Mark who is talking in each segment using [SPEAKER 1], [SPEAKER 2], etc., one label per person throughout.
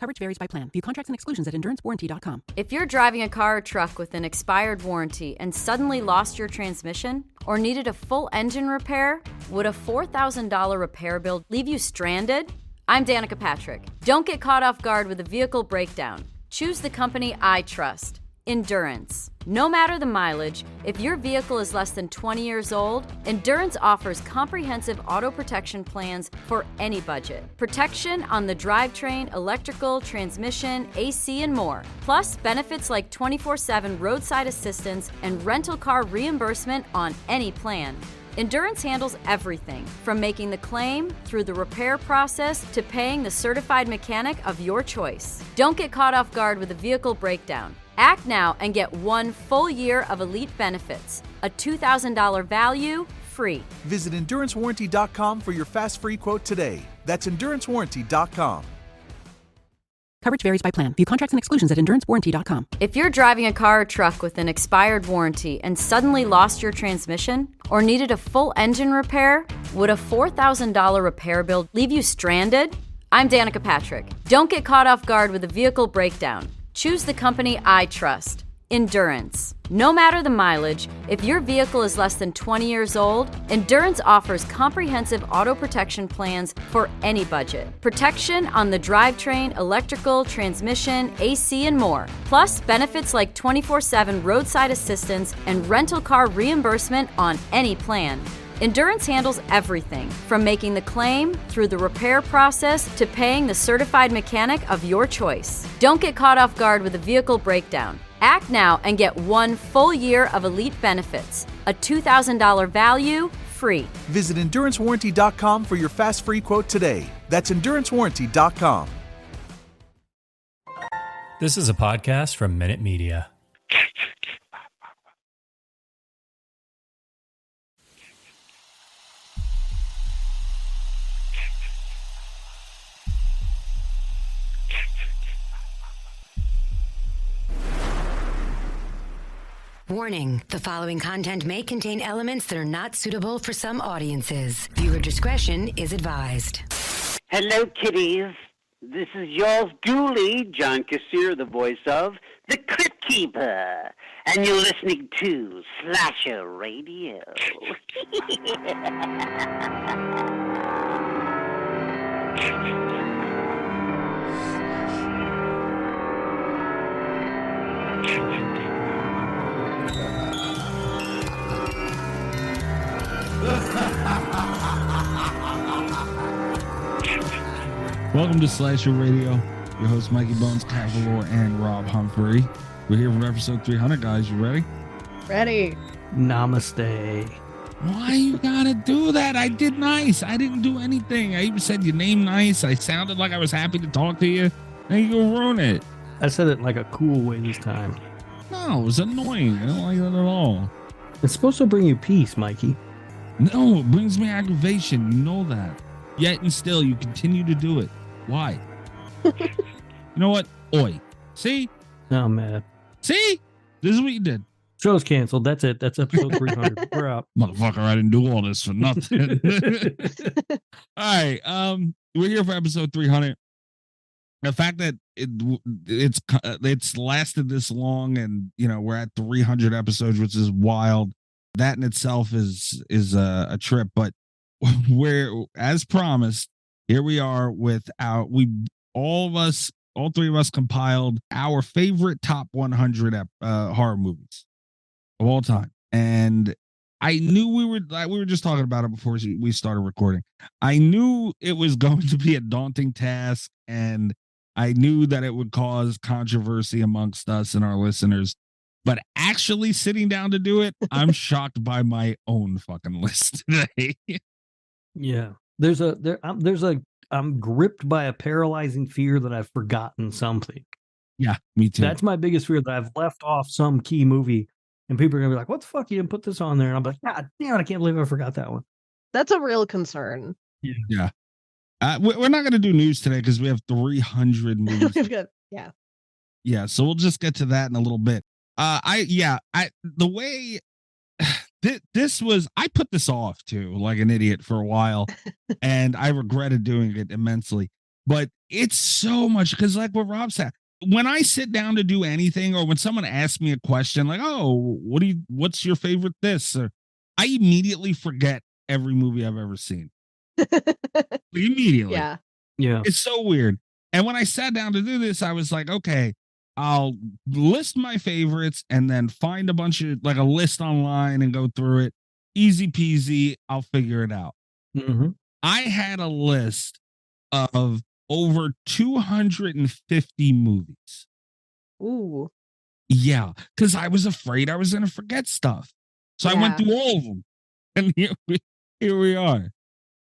[SPEAKER 1] Coverage varies by plan. View contracts and exclusions at endurancewarranty.com.
[SPEAKER 2] If you're driving a car or truck with an expired warranty and suddenly lost your transmission or needed a full engine repair, would a $4,000 repair bill leave you stranded? I'm Danica Patrick. Don't get caught off guard with a vehicle breakdown. Choose the company I trust. Endurance. No matter the mileage, if your vehicle is less than 20 years old, Endurance offers comprehensive auto protection plans for any budget. Protection on the drivetrain, electrical, transmission, AC, and more. Plus, benefits like 24/7 roadside assistance and rental car reimbursement on any plan. Endurance handles everything, from making the claim, through the repair process, to paying the certified mechanic of your choice. Don't get caught off guard with a vehicle breakdown. Act now and get 1 full year of elite benefits. A $2,000 value, free.
[SPEAKER 3] Visit endurancewarranty.com for your fast free quote today. That's endurancewarranty.com.
[SPEAKER 1] Coverage varies by plan. View contracts and exclusions at endurancewarranty.com.
[SPEAKER 2] If you're driving a car or truck with an expired warranty and suddenly lost your transmission or needed a full engine repair, would a $4,000 repair bill leave you stranded? I'm Danica Patrick. Don't get caught off guard with a vehicle breakdown. Choose the company I trust. Endurance. No matter the mileage, if your vehicle is less than 20 years old, Endurance offers comprehensive auto protection plans for any budget. Protection on the drivetrain, electrical, transmission, AC, and more. Plus, benefits like 24/7 roadside assistance and rental car reimbursement on any plan. Endurance handles everything, from making the claim, through the repair process, to paying the certified mechanic of your choice. Don't get caught off guard with a vehicle breakdown. Act now and get 1 full year of elite benefits. A $2,000 value, free.
[SPEAKER 3] Visit endurancewarranty.com for your fast free quote today. That's endurancewarranty.com.
[SPEAKER 4] This is a podcast from Minute Media.
[SPEAKER 5] Warning, the following content may contain elements that are not suitable for some audiences. Viewer discretion is advised.
[SPEAKER 6] Hello, kiddies. This is yours duly, John Kassir, the voice of The Crypt Keeper. And you're listening to Slasher Radio.
[SPEAKER 7] Welcome to Slasher Radio. Your host Mikey Bones Cavalor and Rob Humphrey. We're here for episode 300, guys. You ready?
[SPEAKER 8] Ready.
[SPEAKER 9] Namaste.
[SPEAKER 7] Why you gotta do that? I did nice. I didn't do anything. I even said your name nice. I sounded like I was happy to talk to you. Now you go ruin it.
[SPEAKER 9] I said it in like a cool way this time.
[SPEAKER 7] No, it was annoying. I don't like that at all.
[SPEAKER 9] It's supposed to bring you peace, Mikey.
[SPEAKER 7] No, it brings me aggravation. You know that. Yet and still, you continue to do it. Why? You know what? Oi. See?
[SPEAKER 9] Oh, man.
[SPEAKER 7] See? This is what you did.
[SPEAKER 9] Show's canceled. That's it. That's episode 300. We're out.
[SPEAKER 7] Motherfucker, I didn't do all this for nothing. All right. We're here for episode 300. The fact that it's lasted this long and, you know, we're at 300 episodes, which is wild. That in itself is a trip, but we're, as promised, here we are with all three of us compiled our favorite top 100 horror movies of all time. And I knew we were just talking about it before we started recording. I knew it was going to be a daunting task, and I knew that it would cause controversy amongst us and our listeners. But actually sitting down to do it, I'm shocked by my own fucking list today.
[SPEAKER 9] Yeah. I'm gripped by a paralyzing fear that I've forgotten something.
[SPEAKER 7] Yeah, me too.
[SPEAKER 9] That's my biggest fear, that I've left off some key movie and people are going to be like, what the fuck, you didn't put this on there? And I'm like, God damn it, I can't believe I forgot that one.
[SPEAKER 8] That's a real concern.
[SPEAKER 7] Yeah. We're not going to do news today because we have 300 movies. Yeah, so we'll just get to that in a little bit. I put this off too, like an idiot for a while, and I regretted doing it immensely. But it's so much because, like what Rob said, when I sit down to do anything, or when someone asks me a question, like, "Oh, what's your favorite this?" Or, I immediately forget every movie I've ever seen. Immediately,
[SPEAKER 8] Yeah.
[SPEAKER 9] Yeah.
[SPEAKER 7] it's so weird. And when I sat down to do this, I was like, okay, I'll list my favorites and then find a bunch of like a list online and go through it. Easy peasy. I'll figure it out.
[SPEAKER 9] Mm-hmm.
[SPEAKER 7] I had a list of over 250 movies.
[SPEAKER 8] Ooh.
[SPEAKER 7] Yeah, because I was afraid I was going to forget stuff. So I went
[SPEAKER 8] Yeah.
[SPEAKER 7] through all of them. And here we are.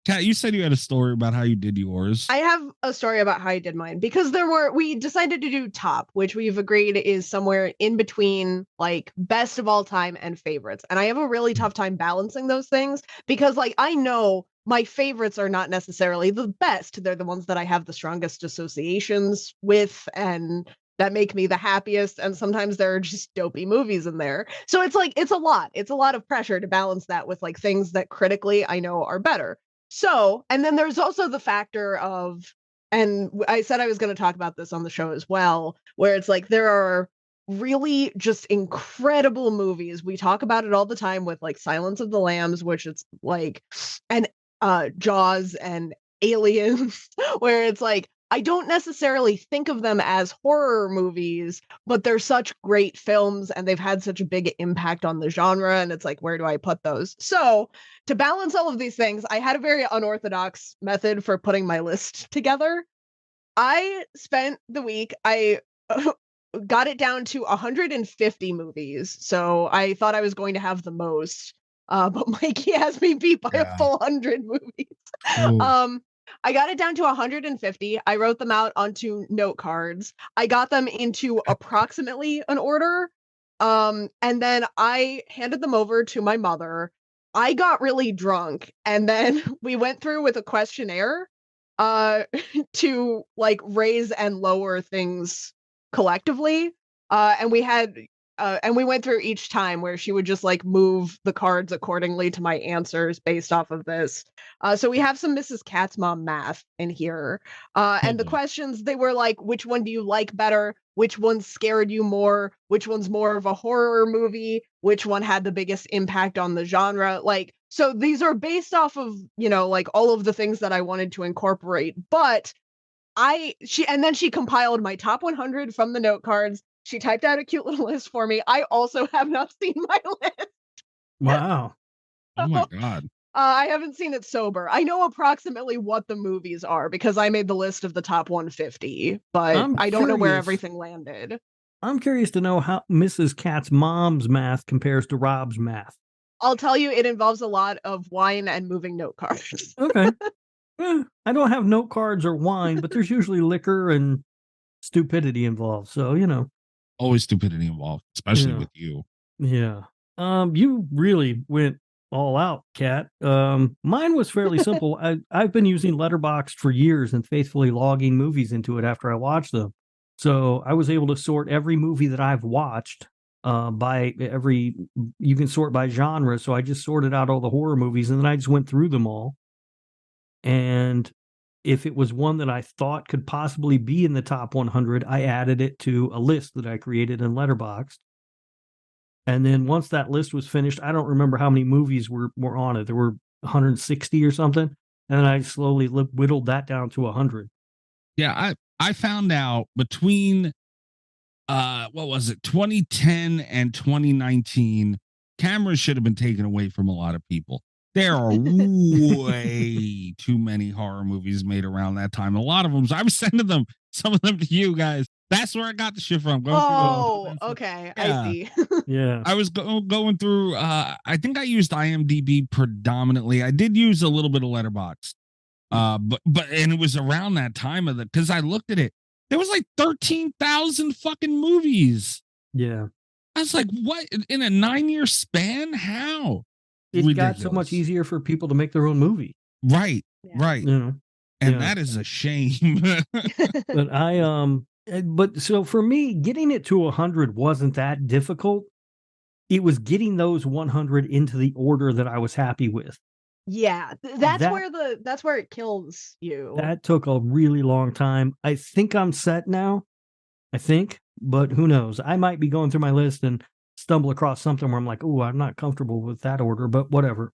[SPEAKER 7] Kat, you said you had a story about how you did yours.
[SPEAKER 8] I have a story about how I did mine because we decided to do top, which we've agreed is somewhere in between like best of all time and favorites. And I have a really tough time balancing those things because like I know my favorites are not necessarily the best. They're the ones that I have the strongest associations with and that make me the happiest. And sometimes there are just dopey movies in there. So it's like it's a lot. It's a lot of pressure to balance that with like things that critically I know are better. So, and then there's also the factor of, and I said I was going to talk about this on the show as well, where it's like there are really just incredible movies. We talk about it all the time with like Silence of the Lambs, which it's like, and Jaws and Aliens, where it's like, I don't necessarily think of them as horror movies, but they're such great films and they've had such a big impact on the genre. And it's like, where do I put those? So, to balance all of these things, I had a very unorthodox method for putting my list together. I spent the week, I got it down to 150 movies. So, I thought I was going to have the most. But Mikey has me beat by a full 100 movies.
[SPEAKER 7] Ooh.
[SPEAKER 8] I got it down to 150. I wrote them out onto note cards. I got them into approximately an order. And then I handed them over to my mother. I got really drunk and then we went through with a questionnaire to like raise and lower things collectively. And we went through each time where she would just like move the cards accordingly to my answers based off of this. So we have some Mrs. Cat's Mom math in here. And the questions, they were like, which one do you like better? Which one scared you more? Which one's more of a horror movie? Which one had the biggest impact on the genre? Like, so these are based off of, you know, like all of the things that I wanted to incorporate. But then she compiled my top 100 from the note cards. She typed out a cute little list for me. I also have not seen my list.
[SPEAKER 9] Wow.
[SPEAKER 7] Oh my God.
[SPEAKER 8] I haven't seen it sober. I know approximately what the movies are because I made the list of the top 150, but I don't know where
[SPEAKER 9] curious.
[SPEAKER 8] everything landed.
[SPEAKER 9] I'm curious to know how Mrs. Cat's mom's math compares to Rob's math.
[SPEAKER 8] I'll tell you, it involves a lot of wine and moving note cards.
[SPEAKER 9] Okay. I don't have note cards or wine, but there's usually liquor and stupidity involved. So, you know.
[SPEAKER 7] Always stupidity involved, especially
[SPEAKER 9] Yeah.
[SPEAKER 7] with you.
[SPEAKER 9] Yeah. You really went all out, Kat. Mine was fairly simple. I've been using Letterboxd for years and faithfully logging movies into it after I watch them. So I was able to sort every movie that I've watched you can sort by genre. So I just sorted out all the horror movies and then I just went through them all. And if it was one that I thought could possibly be in the top 100, I added it to a list that I created in Letterboxd. And then once that list was finished, I don't remember how many movies were on it. There were 160 or something. And then I slowly whittled that down to 100.
[SPEAKER 7] Yeah, I found out between what was it, 2010 and 2019, cameras should have been taken away from a lot of people. There are way too many horror movies made around that time. A lot of them, I was sending some of them to you guys. That's where I got the shit from.
[SPEAKER 8] Okay.
[SPEAKER 7] Yeah.
[SPEAKER 8] I see.
[SPEAKER 9] Yeah.
[SPEAKER 7] I was going through, I think I used IMDb predominantly. I did use a little bit of Letterboxd. But it was around that time because I looked at it. There was like 13,000 fucking movies.
[SPEAKER 9] Yeah.
[SPEAKER 7] I was like, what? In a 9-year span? How?
[SPEAKER 9] It got so much easier for people to make their own movie.
[SPEAKER 7] Right.
[SPEAKER 8] Yeah.
[SPEAKER 7] Right.
[SPEAKER 9] You know.
[SPEAKER 7] And that is a shame.
[SPEAKER 9] But so for me, getting it to 100 wasn't that difficult. It was getting those 100 into the order that I was happy with.
[SPEAKER 8] Yeah, that's where it kills you.
[SPEAKER 9] That took a really long time. I think I'm set now. But who knows? I might be going through my list and stumble across something where I'm like, oh, I'm not comfortable with that order, but whatever.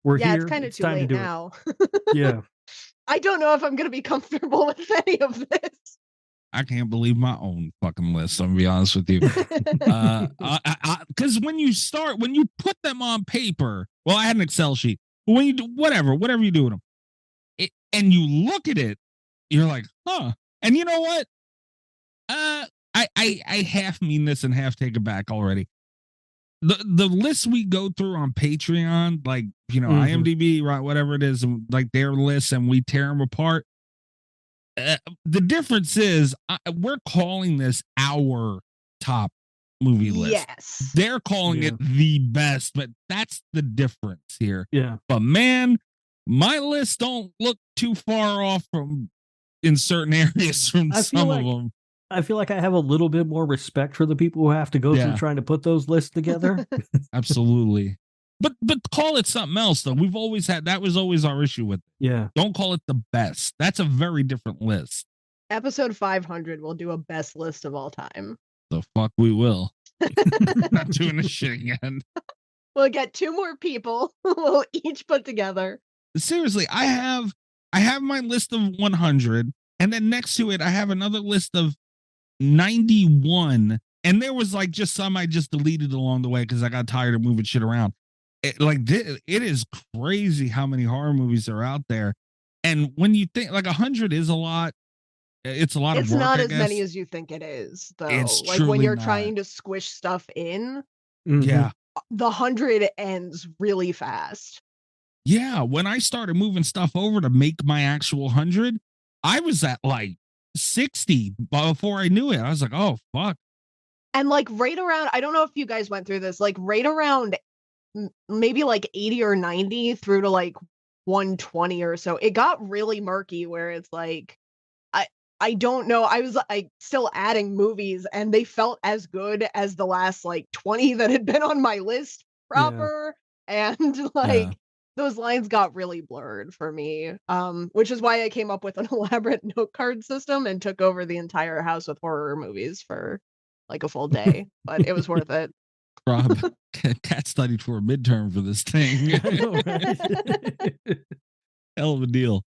[SPEAKER 9] We're here.
[SPEAKER 8] It's kind of too
[SPEAKER 9] time
[SPEAKER 8] late
[SPEAKER 9] to do
[SPEAKER 8] now.
[SPEAKER 9] Yeah.
[SPEAKER 8] I don't know if I'm going to be comfortable with any of this.
[SPEAKER 7] I can't believe my own fucking list. I'm gonna be honest with you. Because when you put them on paper, well, I had an Excel sheet, but when you do whatever you do with them, and you look at it, you're like, huh. And you know what? I half mean this and half take it back already. The lists we go through on Patreon, like, IMDb, right, whatever it is, and like their lists, and we tear them apart. The difference is we're calling this our top movie list.
[SPEAKER 8] Yes.
[SPEAKER 7] They're calling it the best, but that's the difference here.
[SPEAKER 9] Yeah.
[SPEAKER 7] But man, my list don't look too far off from in certain areas from some of them.
[SPEAKER 9] I feel like I have a little bit more respect for the people who have to go through trying to put those lists together.
[SPEAKER 7] Absolutely. But call it something else, though. We've always had, that was always our issue with it.
[SPEAKER 9] Yeah.
[SPEAKER 7] Don't call it the best. That's a very different list.
[SPEAKER 8] Episode 500 will do a best list of all time.
[SPEAKER 7] The fuck we will. Not doing this shit again.
[SPEAKER 8] We'll get 2 more people. We'll each put together.
[SPEAKER 7] Seriously, I have my list of 100, and then next to it, I have another list of 91. And there was like just some I just deleted along the way because I got tired of moving shit around. It is crazy how many horror movies are out there. And when you think like 100 is a lot, it's a lot of work.
[SPEAKER 8] It's not as many as you think it is, though.
[SPEAKER 7] It's
[SPEAKER 8] like when you're
[SPEAKER 7] not.
[SPEAKER 8] trying to squish stuff in,
[SPEAKER 7] yeah,
[SPEAKER 8] the 100 ends really fast.
[SPEAKER 7] Yeah, when I started moving stuff over to make my actual 100, I was at like 60 before I knew it. I was like, oh fuck.
[SPEAKER 8] And like right around, I don't know if you guys went through this, like right around maybe like 80 or 90 through to like 120 or so, it got really murky where it's like, I don't know. I was like still adding movies and they felt as good as the last like 20 that had been on my list proper. Yeah. And like those lines got really blurred for me, which is why I came up with an elaborate note card system and took over the entire house with horror movies for like a full day, but it was worth it.
[SPEAKER 7] Rob, Kat studied for a midterm for this thing. Hell of a deal.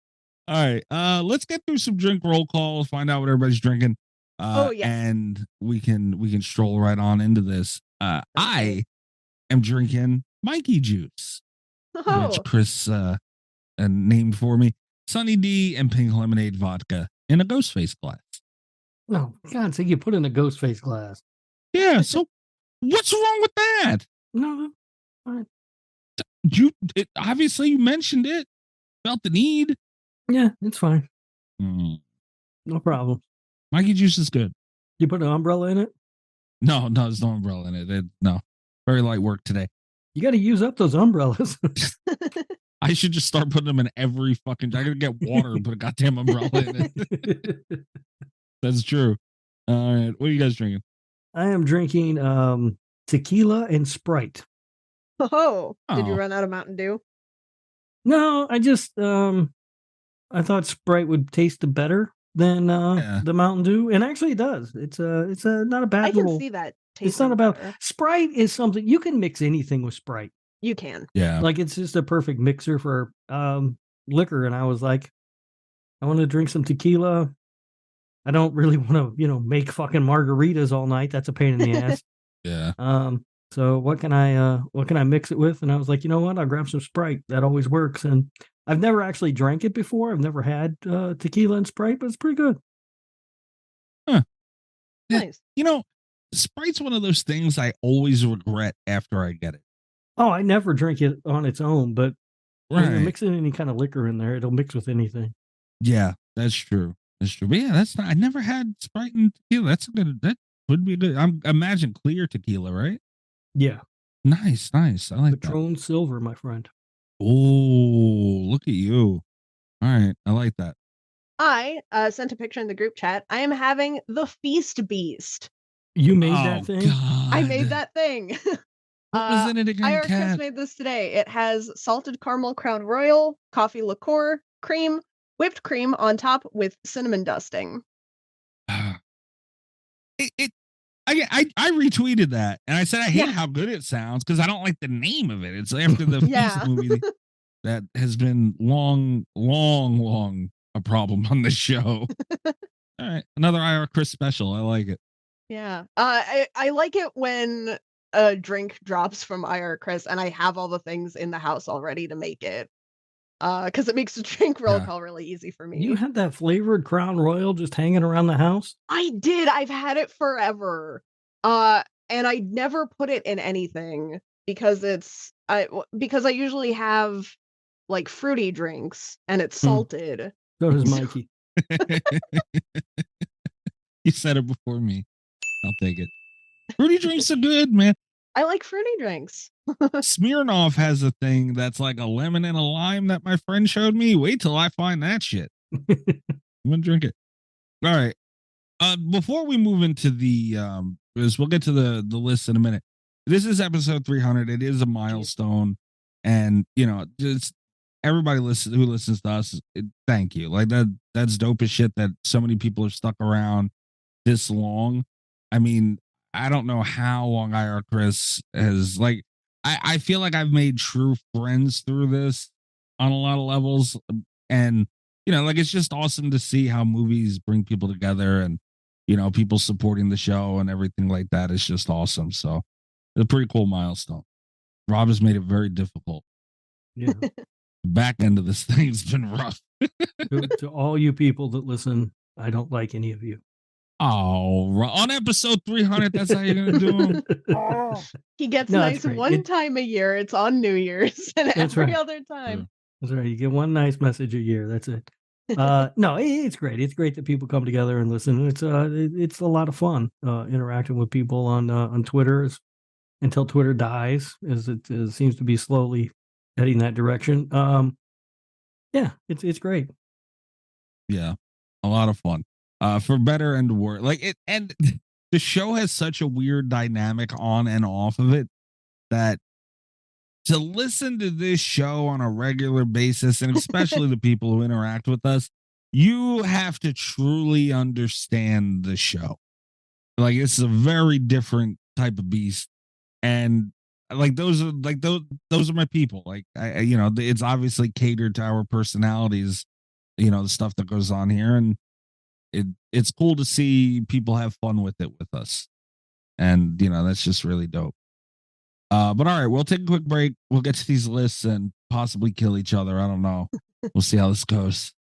[SPEAKER 7] All right, let's get through some drink roll call, find out what everybody's drinking. And we can stroll right on into this. I am drinking Mikey juice, which Chris named for me. Sunny D and pink lemonade vodka in a ghost face glass.
[SPEAKER 9] No, God, so you put in a ghost face glass.
[SPEAKER 7] Yeah, so what's wrong with that?
[SPEAKER 9] No, fine.
[SPEAKER 7] Obviously you mentioned it, felt the need.
[SPEAKER 9] Yeah, it's fine. No problem.
[SPEAKER 7] Mikey juice is good.
[SPEAKER 9] You put an umbrella in it?
[SPEAKER 7] No, there's no umbrella in it. No, very light work today.
[SPEAKER 9] You got to use up those umbrellas.
[SPEAKER 7] I should just start putting them in every fucking. I gotta get water and put a goddamn umbrella in it. That's true. All right, what are you guys drinking?
[SPEAKER 9] I am drinking tequila and Sprite.
[SPEAKER 8] Did you run out of Mountain Dew?
[SPEAKER 9] No, I just I thought Sprite would taste better than the Mountain Dew, and actually it does. It's a not a bad.
[SPEAKER 8] I can see that.
[SPEAKER 9] It's not about Sprite is something you can mix anything with Sprite.
[SPEAKER 8] You can.
[SPEAKER 7] Yeah,
[SPEAKER 9] like it's just a perfect mixer for liquor. And I was like, I want to drink some tequila. I don't really want to, make fucking margaritas all night. That's a pain in the ass.
[SPEAKER 7] Yeah.
[SPEAKER 9] So what can I mix it with? And I was like, you know what? I'll grab some Sprite. That always works. And I've never actually drank it before. I've never had tequila and Sprite, but it's pretty good.
[SPEAKER 7] Huh.
[SPEAKER 8] Nice.
[SPEAKER 7] Sprite's one of those things I always regret after I get it.
[SPEAKER 9] Oh, I never drink it on its own, but when you're
[SPEAKER 7] Right.
[SPEAKER 9] mixing any kind of liquor in there, it'll mix with anything.
[SPEAKER 7] Yeah, that's true. That's true. But yeah, that's not. I never had Sprite and tequila. That's a good. That would be good. Imagine clear tequila, right?
[SPEAKER 9] Yeah.
[SPEAKER 7] Nice. I like that.
[SPEAKER 9] Patron Silver, my friend.
[SPEAKER 7] Oh, look at you. All right, I like that.
[SPEAKER 8] I sent a picture in the group chat. I am having the Feast Beast.
[SPEAKER 9] You made that thing?
[SPEAKER 7] God.
[SPEAKER 8] I made that thing.
[SPEAKER 7] What was in it again,
[SPEAKER 8] EyeRChris
[SPEAKER 7] Kat?
[SPEAKER 8] made this today. It has salted caramel Crown Royal, coffee liqueur, cream, whipped cream on top with cinnamon dusting.
[SPEAKER 7] I retweeted that and I said I hate how good it sounds because I don't like the name of it. It's after the Feast movie that has been long a problem on the show. All right, another EyeRChris special. I like it.
[SPEAKER 8] Yeah, I like it when a drink drops from EyeRChris and I have all the things in the house already to make it. Because it makes the drink roll call really easy for me.
[SPEAKER 9] You had that flavored Crown Royal just hanging around the house?
[SPEAKER 8] I did. I've had it forever. And I never put it in anything because I usually have like fruity drinks and it's salted.
[SPEAKER 9] So does Mikey.
[SPEAKER 7] You said it before me. I'll take it. Fruity drinks are good, man.
[SPEAKER 8] I like fruity drinks.
[SPEAKER 7] Smirnoff has a thing that's like a lemon and a lime that my friend showed me. Wait till I find that shit. I'm gonna drink it. All right. Before we move into the we'll get to the list in a minute. This is episode 300. It is a milestone, and just everybody who listens to us, thank you. Like that's dope as shit that so many people have stuck around this long. I mean, I don't know how long EyeRChris has, like, I feel like I've made true friends through this on a lot of levels. And, like, it's just awesome to see how movies bring people together and, people supporting the show and everything like that is just awesome. So it's a pretty cool milestone. Rob has made it very difficult.
[SPEAKER 9] Yeah.
[SPEAKER 7] Back end of this thing's been rough.
[SPEAKER 9] to all you people that listen, I don't like any of you.
[SPEAKER 7] Oh, on episode 300, that's how you're gonna do them.
[SPEAKER 8] He gets nice one time a year. It's on New Year's, and every other time.
[SPEAKER 9] That's right. You get one nice message a year. That's it. No, it's great. It's great that people come together and listen. It's a lot of fun interacting with people on Twitter until Twitter dies, as it seems to be slowly heading that direction. Yeah, it's great.
[SPEAKER 7] Yeah, a lot of fun. For better and worse, like it, and the show has such a weird dynamic on and off of it that to listen to this show on a regular basis, and especially the people who interact with us, you have to truly understand the show. Like, it's a very different type of beast, and like those are my people. Like, it's obviously catered to our personalities. The stuff that goes on here, and it's cool to see people have fun with it with us, and that's just really dope. But all right, we'll take a quick break. We'll get to these lists and possibly kill each other. I don't know. We'll see how this goes.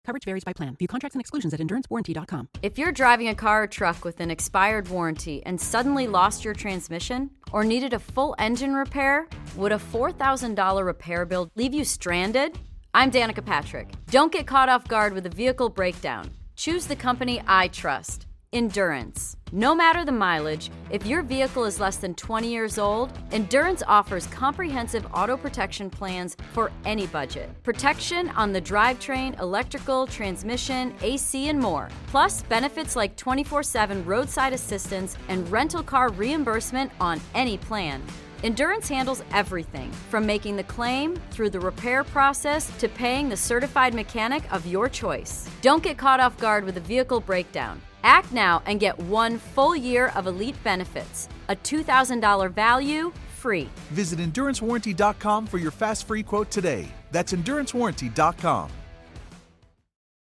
[SPEAKER 1] Coverage varies by plan. View contracts and exclusions at endurancewarranty.com.
[SPEAKER 2] If you're driving a car or truck with an expired warranty and suddenly lost your transmission or needed a full engine repair, would a $4,000 repair bill leave you stranded? I'm Danica Patrick. Don't get caught off guard with a vehicle breakdown. Choose the company I trust, Endurance. No matter the mileage, if your vehicle is less than 20 years old, Endurance offers comprehensive auto protection plans for any budget. Protection on the drivetrain, electrical, transmission, AC, and more. Plus, benefits like 24/7 roadside assistance and rental car reimbursement on any plan. Endurance handles everything, from making the claim, through the repair process, to paying the certified mechanic of your choice. Don't get caught off guard with a vehicle breakdown. Act now and get 1 full year of elite benefits, a $2,000 value, free.
[SPEAKER 3] Visit endurancewarranty.com for your fast free quote today. That's endurancewarranty.com.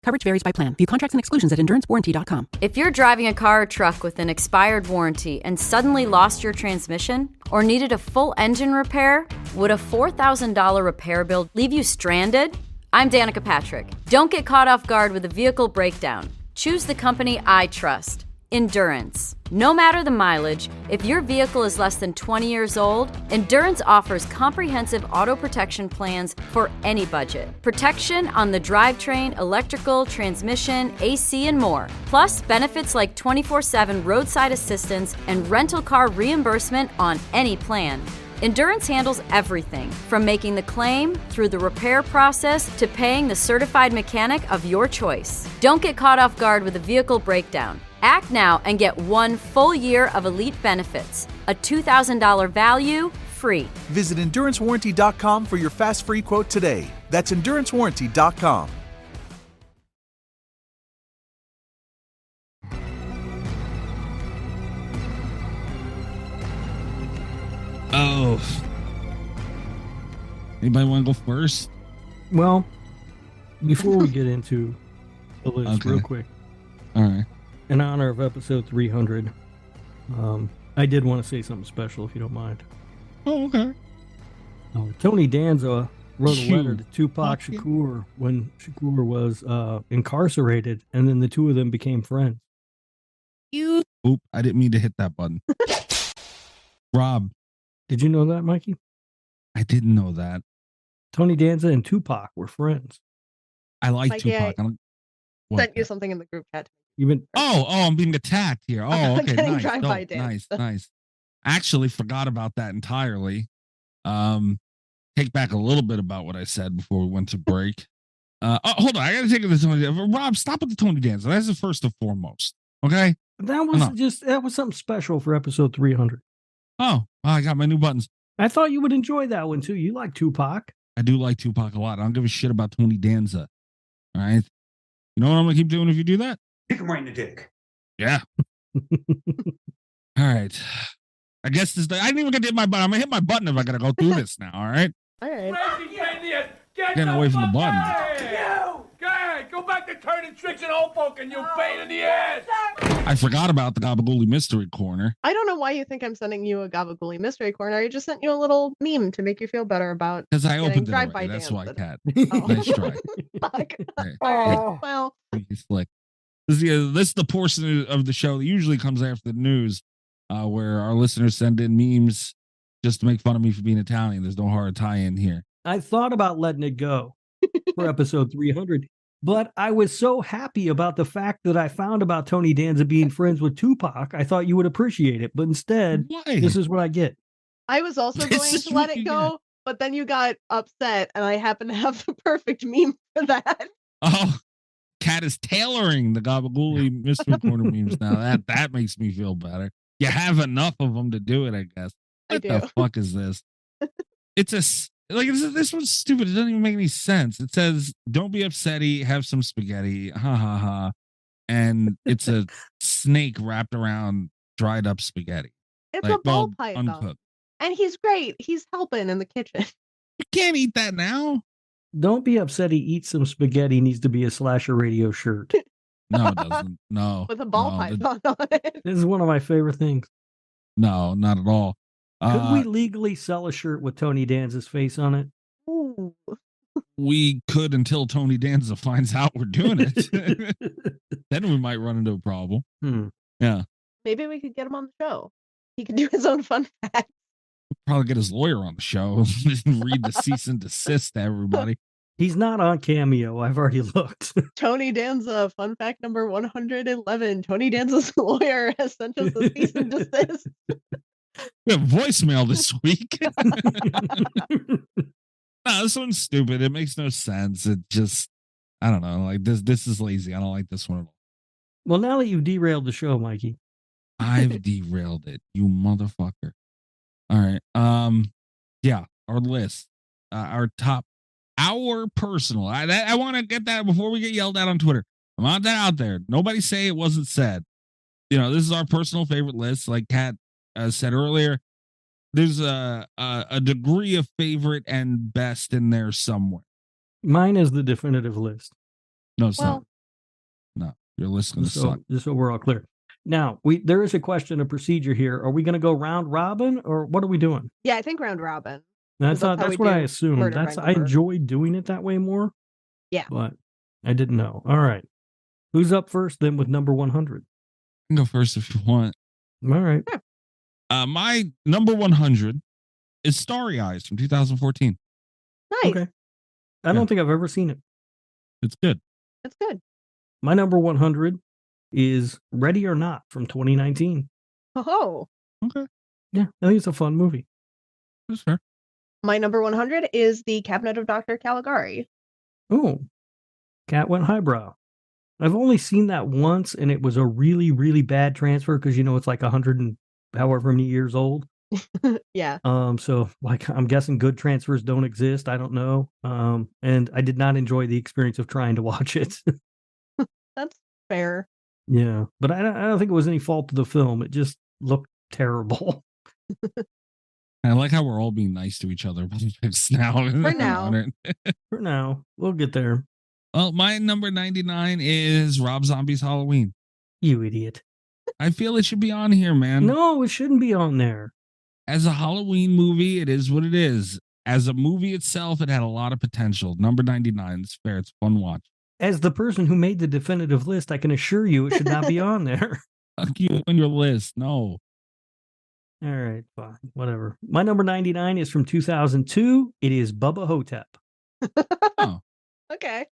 [SPEAKER 1] Coverage varies by plan. View contracts and exclusions at endurancewarranty.com.
[SPEAKER 2] If you're driving a car or truck with an expired warranty and suddenly lost your transmission or needed a full engine repair, would a $4,000 repair bill leave you stranded? I'm Danica Patrick. Don't get caught off guard with a vehicle breakdown. Choose the company I trust, Endurance. No matter the mileage, if your vehicle is less than 20 years old, Endurance offers comprehensive auto protection plans for any budget. Protection on the drivetrain, electrical, transmission, AC, and more. Plus, benefits like 24/7 roadside assistance and rental car reimbursement on any plan. Endurance handles everything, from making the claim, through the repair process, to paying the certified mechanic of your choice. Don't get caught off guard with a vehicle breakdown. Act now and get 1 full year of elite benefits, a $2,000 value, free. free.
[SPEAKER 3] Visit EnduranceWarranty.com for your fast free quote today. That's EnduranceWarranty.com.
[SPEAKER 7] Oh. Anybody want to go first?
[SPEAKER 9] Well, before we get into the list, real quick,
[SPEAKER 7] all right,
[SPEAKER 9] in honor of episode 300, I did want to say something special, if you don't mind.
[SPEAKER 7] Oh, okay.
[SPEAKER 9] Tony Danza wrote a letter to Tupac Shakur when Shakur was incarcerated, and then the two of them became friends.
[SPEAKER 7] Oop, I didn't mean to hit that button. Rob.
[SPEAKER 9] Did you know that, Mikey?
[SPEAKER 7] I didn't know that.
[SPEAKER 9] Tony Danza and Tupac were friends.
[SPEAKER 7] I like
[SPEAKER 8] Mikey,
[SPEAKER 7] Tupac.
[SPEAKER 8] Sent you something in the group chat.
[SPEAKER 9] You've been
[SPEAKER 7] I'm being attacked here. Oh, okay,
[SPEAKER 8] Getting
[SPEAKER 7] nice.
[SPEAKER 8] drive-by dance.
[SPEAKER 7] Nice. Actually, forgot about that entirely. Take back a little bit about what I said before we went to break. Hold on, I gotta take this. Rob, stop with the Tony Danza. That's the first and foremost. Okay,
[SPEAKER 9] that was something special for episode 300.
[SPEAKER 7] Oh, I got my new buttons.
[SPEAKER 9] I thought you would enjoy that one too. You like Tupac.
[SPEAKER 7] I do like Tupac a lot. I don't give a shit about Tony Danza. All right. You know what I'm going to keep doing if you do that?
[SPEAKER 10] Kick him right in the dick.
[SPEAKER 7] Yeah. All right. I guess I didn't even get to hit my button. I'm going to hit my button if I got to go through this now. All right.
[SPEAKER 8] All right.
[SPEAKER 7] Getting away from the button.
[SPEAKER 10] Go ahead. Go back to turning tricks and old folk and you pain in the ass.
[SPEAKER 7] I forgot about the Gabagooli Mystery Corner.
[SPEAKER 8] I don't know why you think I'm sending you a Gabagooli Mystery Corner. I just sent you a little meme to make you feel better about
[SPEAKER 7] because I opened it
[SPEAKER 8] drive-by
[SPEAKER 7] already. That's why, Kat.
[SPEAKER 8] Oh.
[SPEAKER 7] Nice try.
[SPEAKER 8] Fuck.
[SPEAKER 7] Hey.
[SPEAKER 8] Oh. Well.
[SPEAKER 7] Slick. This is the portion of the show that usually comes after the news, where our listeners send in memes just to make fun of me for being Italian. There's no hard tie-in here.
[SPEAKER 9] I thought about letting it go for episode 300, but I was so happy about the fact that I found about Tony Danza being friends with Tupac. I thought you would appreciate it, but instead, this is what I get.
[SPEAKER 8] I was also going to let it go, but then you got upset, and I happen to have the perfect meme for that.
[SPEAKER 7] Oh, Kat is tailoring the Gabagooli Mystery Corner memes now. That makes me feel better. You have enough of them to do it, I guess. What the fuck is this? This one's stupid. It doesn't even make any sense. It says, "Don't be upsetty. Have some spaghetti." Ha ha ha. And it's a snake wrapped around dried up spaghetti.
[SPEAKER 8] It's a ball python.
[SPEAKER 7] Uncooked.
[SPEAKER 8] And he's great. He's helping in the kitchen.
[SPEAKER 7] You can't eat that now.
[SPEAKER 9] Don't be upsetty. Eat some spaghetti needs to be a Slasher Radio shirt.
[SPEAKER 7] No, it doesn't. No.
[SPEAKER 8] With a ball python on it.
[SPEAKER 9] This is one of my favorite things.
[SPEAKER 7] No, not at all.
[SPEAKER 9] Could we legally sell a shirt with Tony Danza's face on it?
[SPEAKER 8] Ooh.
[SPEAKER 7] We could until Tony Danza finds out we're doing it. Then we might run into a problem. Yeah.
[SPEAKER 8] Maybe we could get him on the show. He could do his own fun facts.
[SPEAKER 7] Probably get his lawyer on the show and read the cease and desist to everybody.
[SPEAKER 9] He's not on Cameo. I've already looked.
[SPEAKER 8] Tony Danza, fun fact number 111. Tony Danza's lawyer has sent us a cease and desist.
[SPEAKER 7] We have voicemail this week. No, this one's stupid. It makes no sense. It just, I don't know. Like this is lazy. I don't like this one at all.
[SPEAKER 9] Well, now that you've derailed the show, Mikey.
[SPEAKER 7] I've derailed it, you motherfucker. All right. Yeah, our list. Our top, our personal. I want to get that before we get yelled at on Twitter. I want that out there. Nobody say it wasn't said. You know, this is our personal favorite list. Like Kat said earlier, there's a degree of favorite and best in there somewhere.
[SPEAKER 9] Mine is the definitive list.
[SPEAKER 7] No, it's not. No, your list's gonna suck.
[SPEAKER 9] Just so we're all clear. Now, there is a question of procedure here. Are we going to go round robin, or what are we doing?
[SPEAKER 8] Yeah, I think round robin.
[SPEAKER 9] That's what I assumed. I enjoyed doing it that way more.
[SPEAKER 8] Yeah,
[SPEAKER 9] but I didn't know. All right, who's up first then with number 100?
[SPEAKER 7] You can go first if you want.
[SPEAKER 9] All right.
[SPEAKER 8] Yeah.
[SPEAKER 7] My number 100 is Starry Eyes from 2014.
[SPEAKER 8] Nice.
[SPEAKER 9] Okay. I don't think I've ever seen it.
[SPEAKER 7] It's good.
[SPEAKER 8] It's good.
[SPEAKER 9] My number 100 is Ready or Not from 2019.
[SPEAKER 8] Oh.
[SPEAKER 7] Okay.
[SPEAKER 9] Yeah, I think it's a fun movie.
[SPEAKER 7] That's fair.
[SPEAKER 8] My number 100 is The Cabinet of Dr. Caligari.
[SPEAKER 9] Oh. Cat went highbrow. I've only seen that once, and it was a really, really bad transfer because, it's like 100 and however many years old.
[SPEAKER 8] Yeah.
[SPEAKER 9] So like I'm guessing good transfers don't exist. I don't know. And I did not enjoy the experience of trying to watch it.
[SPEAKER 8] That's fair.
[SPEAKER 9] Yeah, but I don't think it was any fault of the film. It just looked terrible.
[SPEAKER 7] I like how we're all being nice to each other about this now.
[SPEAKER 8] For now.
[SPEAKER 9] For now, we'll get there.
[SPEAKER 7] Well, my number 99 is Rob Zombie's Halloween.
[SPEAKER 9] You idiot.
[SPEAKER 7] I feel it should be on here, man.
[SPEAKER 9] No, it shouldn't be on there.
[SPEAKER 7] As a Halloween movie, it is what it is. As a movie itself, it had a lot of potential. Number 99. It's fair. It's a fun watch.
[SPEAKER 9] As the person who made the definitive list, I can assure you it should not be on there.
[SPEAKER 7] Fuck you on your list. No.
[SPEAKER 9] All right, fine, whatever. My number 99 is from 2002. It is Bubba Hotep.
[SPEAKER 7] Oh.
[SPEAKER 8] Okay.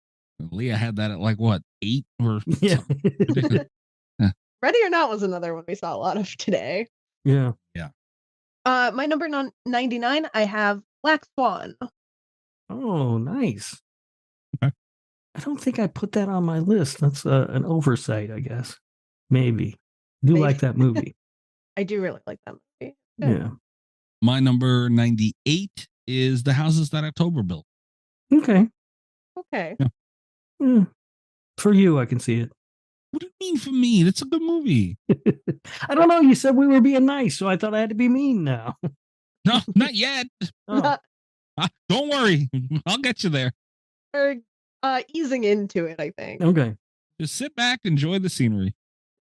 [SPEAKER 7] Leah had that at like what, 8 or
[SPEAKER 9] Yeah.
[SPEAKER 7] something?
[SPEAKER 8] Ready or Not was another one we saw a lot of today.
[SPEAKER 9] Yeah.
[SPEAKER 8] My number 99, I have Black Swan.
[SPEAKER 9] Oh, nice.
[SPEAKER 7] Okay.
[SPEAKER 9] I don't think I put that on my list. That's an oversight, I guess. Maybe. I do like that movie.
[SPEAKER 8] I do really like that movie.
[SPEAKER 9] Yeah.
[SPEAKER 7] My number 98 is The Houses That October Built.
[SPEAKER 9] Okay.
[SPEAKER 8] Okay.
[SPEAKER 9] Yeah. For you, I can see it.
[SPEAKER 7] What do you mean for me? That's a good movie.
[SPEAKER 9] I don't know. You said we were being nice, so I thought I had to be mean now.
[SPEAKER 7] No, not yet.
[SPEAKER 9] Oh.
[SPEAKER 7] Don't worry. I'll get you there.
[SPEAKER 8] We're easing into it, I think.
[SPEAKER 9] Okay.
[SPEAKER 7] Just sit back, enjoy the scenery.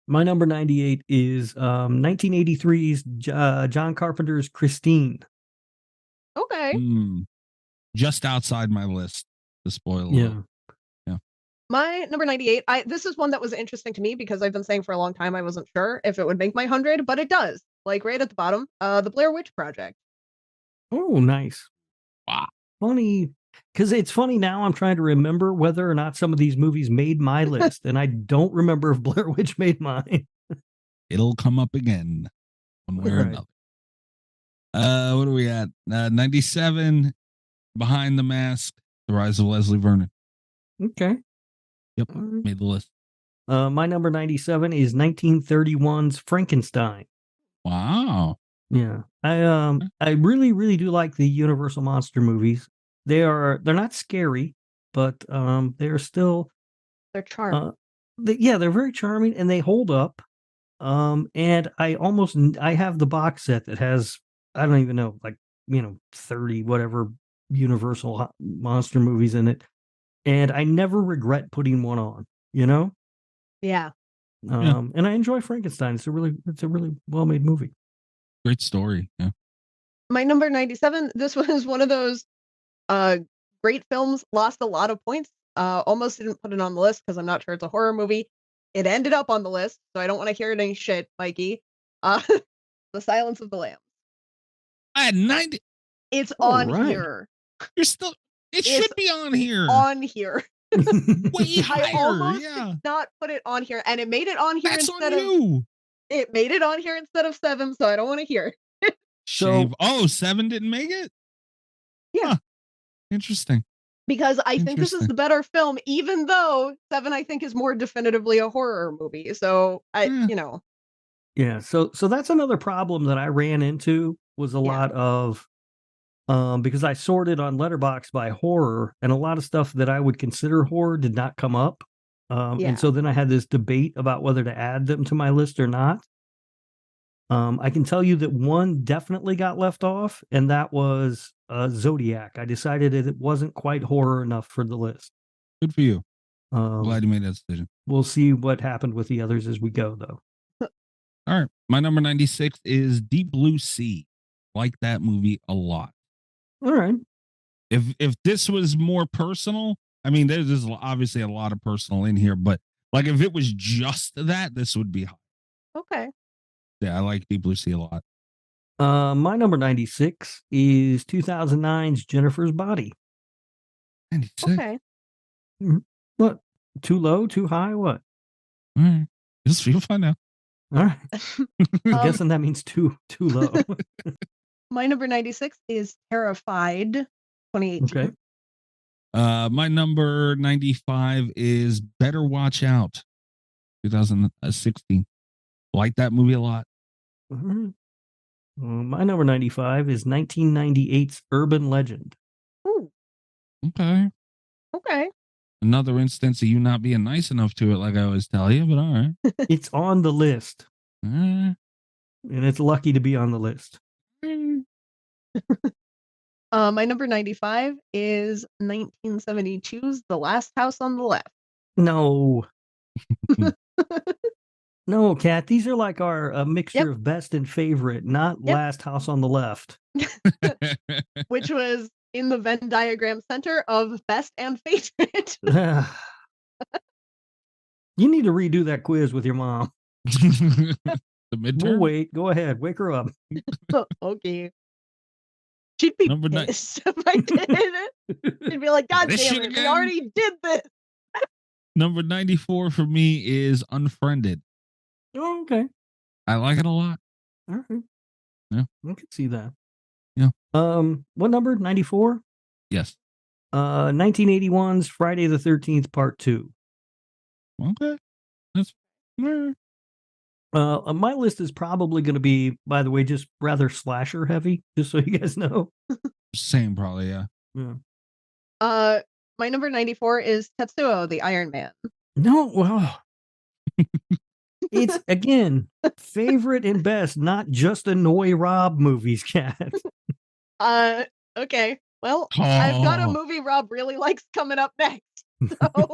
[SPEAKER 9] My number 98 is 1983's John Carpenter's Christine.
[SPEAKER 8] Okay.
[SPEAKER 7] Just outside my list, to spoil it.
[SPEAKER 9] Yeah.
[SPEAKER 8] My number 98, this is one that was interesting to me because I've been saying for a long time I wasn't sure if it would make my 100, but it does. Like right at the bottom, the Blair Witch Project.
[SPEAKER 9] Oh, nice.
[SPEAKER 7] Wow.
[SPEAKER 9] Funny. Because it's funny now I'm trying to remember whether or not some of these movies made my list, and I don't remember if Blair Witch made mine.
[SPEAKER 7] It'll come up again, one way or
[SPEAKER 9] Right.
[SPEAKER 7] another. What are we at? 97, Behind the Mask, The Rise of Leslie Vernon.
[SPEAKER 9] Okay.
[SPEAKER 7] Yep, made the list.
[SPEAKER 9] My number 97 is 1931's Frankenstein.
[SPEAKER 7] Wow.
[SPEAKER 9] Yeah. I really, really do like the Universal monster movies. They're not scary, but they're still
[SPEAKER 8] They're charming.
[SPEAKER 9] they're very charming and they hold up. And I have the box set that has, I don't even know, like, 30 whatever Universal monster movies in it. And I never regret putting one on,
[SPEAKER 8] Yeah.
[SPEAKER 9] And I enjoy Frankenstein. It's a really well-made movie.
[SPEAKER 7] Great story. Yeah.
[SPEAKER 8] My number 97, this was one of those great films, lost a lot of points. Almost didn't put it on the list because I'm not sure it's a horror movie. It ended up on the list, so I don't want to hear any shit, Mikey. The Silence of the Lambs.
[SPEAKER 7] I had 90.
[SPEAKER 8] It's
[SPEAKER 9] All
[SPEAKER 8] on
[SPEAKER 9] right.
[SPEAKER 8] here.
[SPEAKER 7] You're still, it should be on here.
[SPEAKER 8] On here.
[SPEAKER 7] Way
[SPEAKER 8] I
[SPEAKER 7] higher.
[SPEAKER 8] almost
[SPEAKER 7] Yeah.
[SPEAKER 8] did not put it on here, and it made it on here
[SPEAKER 7] That's
[SPEAKER 8] instead
[SPEAKER 7] on
[SPEAKER 8] of
[SPEAKER 7] you.
[SPEAKER 8] it made it on here instead of 7, so I don't want to hear.
[SPEAKER 7] Shave. Oh, 7 didn't make it?
[SPEAKER 8] Yeah.
[SPEAKER 7] Huh. Interesting.
[SPEAKER 8] Because I think this is the better film, even though 7 I think is more definitively a horror movie. So
[SPEAKER 9] Yeah, so that's another problem that I ran into was a lot of because I sorted on Letterboxd by horror, and a lot of stuff that I would consider horror did not come up. And so then I had this debate about whether to add them to my list or not. I can tell you that one definitely got left off, and that was Zodiac. I decided that it wasn't quite horror enough for the list.
[SPEAKER 7] Good for you. Glad you made that decision.
[SPEAKER 9] We'll see what happened with the others as we go, though.
[SPEAKER 7] All right. My number 96 is Deep Blue Sea. Like that movie a lot.
[SPEAKER 9] All right.
[SPEAKER 7] If this was more personal, I mean, there's obviously a lot of personal in here, but like if it was just that, this would be high.
[SPEAKER 8] Okay.
[SPEAKER 7] Yeah, I like Deep Blue Sea a lot.
[SPEAKER 9] My number 96 is 2009's Jennifer's Body.
[SPEAKER 7] 96.
[SPEAKER 8] Okay.
[SPEAKER 9] What? Too low? Too high? What?
[SPEAKER 7] All right. Just feel fun now.
[SPEAKER 9] All right. I'm guessing that means too low.
[SPEAKER 8] My number 96 is Terrified 2018.
[SPEAKER 9] Okay.
[SPEAKER 7] My number 95 is Better Watch Out 2016. Like that movie a lot.
[SPEAKER 9] My number 95 is 1998's Urban Legend.
[SPEAKER 8] Ooh,
[SPEAKER 7] Okay.
[SPEAKER 8] okay.
[SPEAKER 7] Another instance of you not being nice enough to it, like I always tell you, but all right.
[SPEAKER 9] It's on the list,
[SPEAKER 7] Eh,
[SPEAKER 9] and it's lucky to be on the list.
[SPEAKER 8] My number 95 is 1972's The Last House on the Left.
[SPEAKER 9] No. No, Kat, these are like our mixture
[SPEAKER 8] Yep.
[SPEAKER 9] of best and favorite, not
[SPEAKER 8] Yep.
[SPEAKER 9] Last House on the Left.
[SPEAKER 8] Which was in the Venn diagram center of best and favorite.
[SPEAKER 9] You need to redo that quiz with your mom.
[SPEAKER 7] The
[SPEAKER 9] We'll
[SPEAKER 7] midterm?
[SPEAKER 9] wait. Go ahead. Wake her up.
[SPEAKER 8] Okay. She'd be
[SPEAKER 7] Number nine.
[SPEAKER 8] pissed if I did. She'd be like, God
[SPEAKER 7] This
[SPEAKER 8] damn
[SPEAKER 7] shit
[SPEAKER 8] it, we
[SPEAKER 7] again?"
[SPEAKER 8] already did this.
[SPEAKER 7] Number 94 for me is Unfriended.
[SPEAKER 9] Oh, okay.
[SPEAKER 7] I like it a lot.
[SPEAKER 9] All right.
[SPEAKER 7] Yeah.
[SPEAKER 9] I can see that.
[SPEAKER 7] Yeah.
[SPEAKER 9] What number? 94?
[SPEAKER 7] Yes.
[SPEAKER 9] 1981's Friday the 13th, Part 2.
[SPEAKER 7] Okay. That's
[SPEAKER 9] My list is probably going to be, by the way, just rather slasher heavy, just so you guys know.
[SPEAKER 7] same, probably. Yeah.
[SPEAKER 9] Yeah.
[SPEAKER 8] My number 94 is Tetsuo, the Iron Man.
[SPEAKER 9] No, well, it's again favorite and best, not just annoy Rob movies, Cat.
[SPEAKER 8] Okay. Well, I've got a
[SPEAKER 7] Oh.
[SPEAKER 8] movie Rob really likes coming up next. So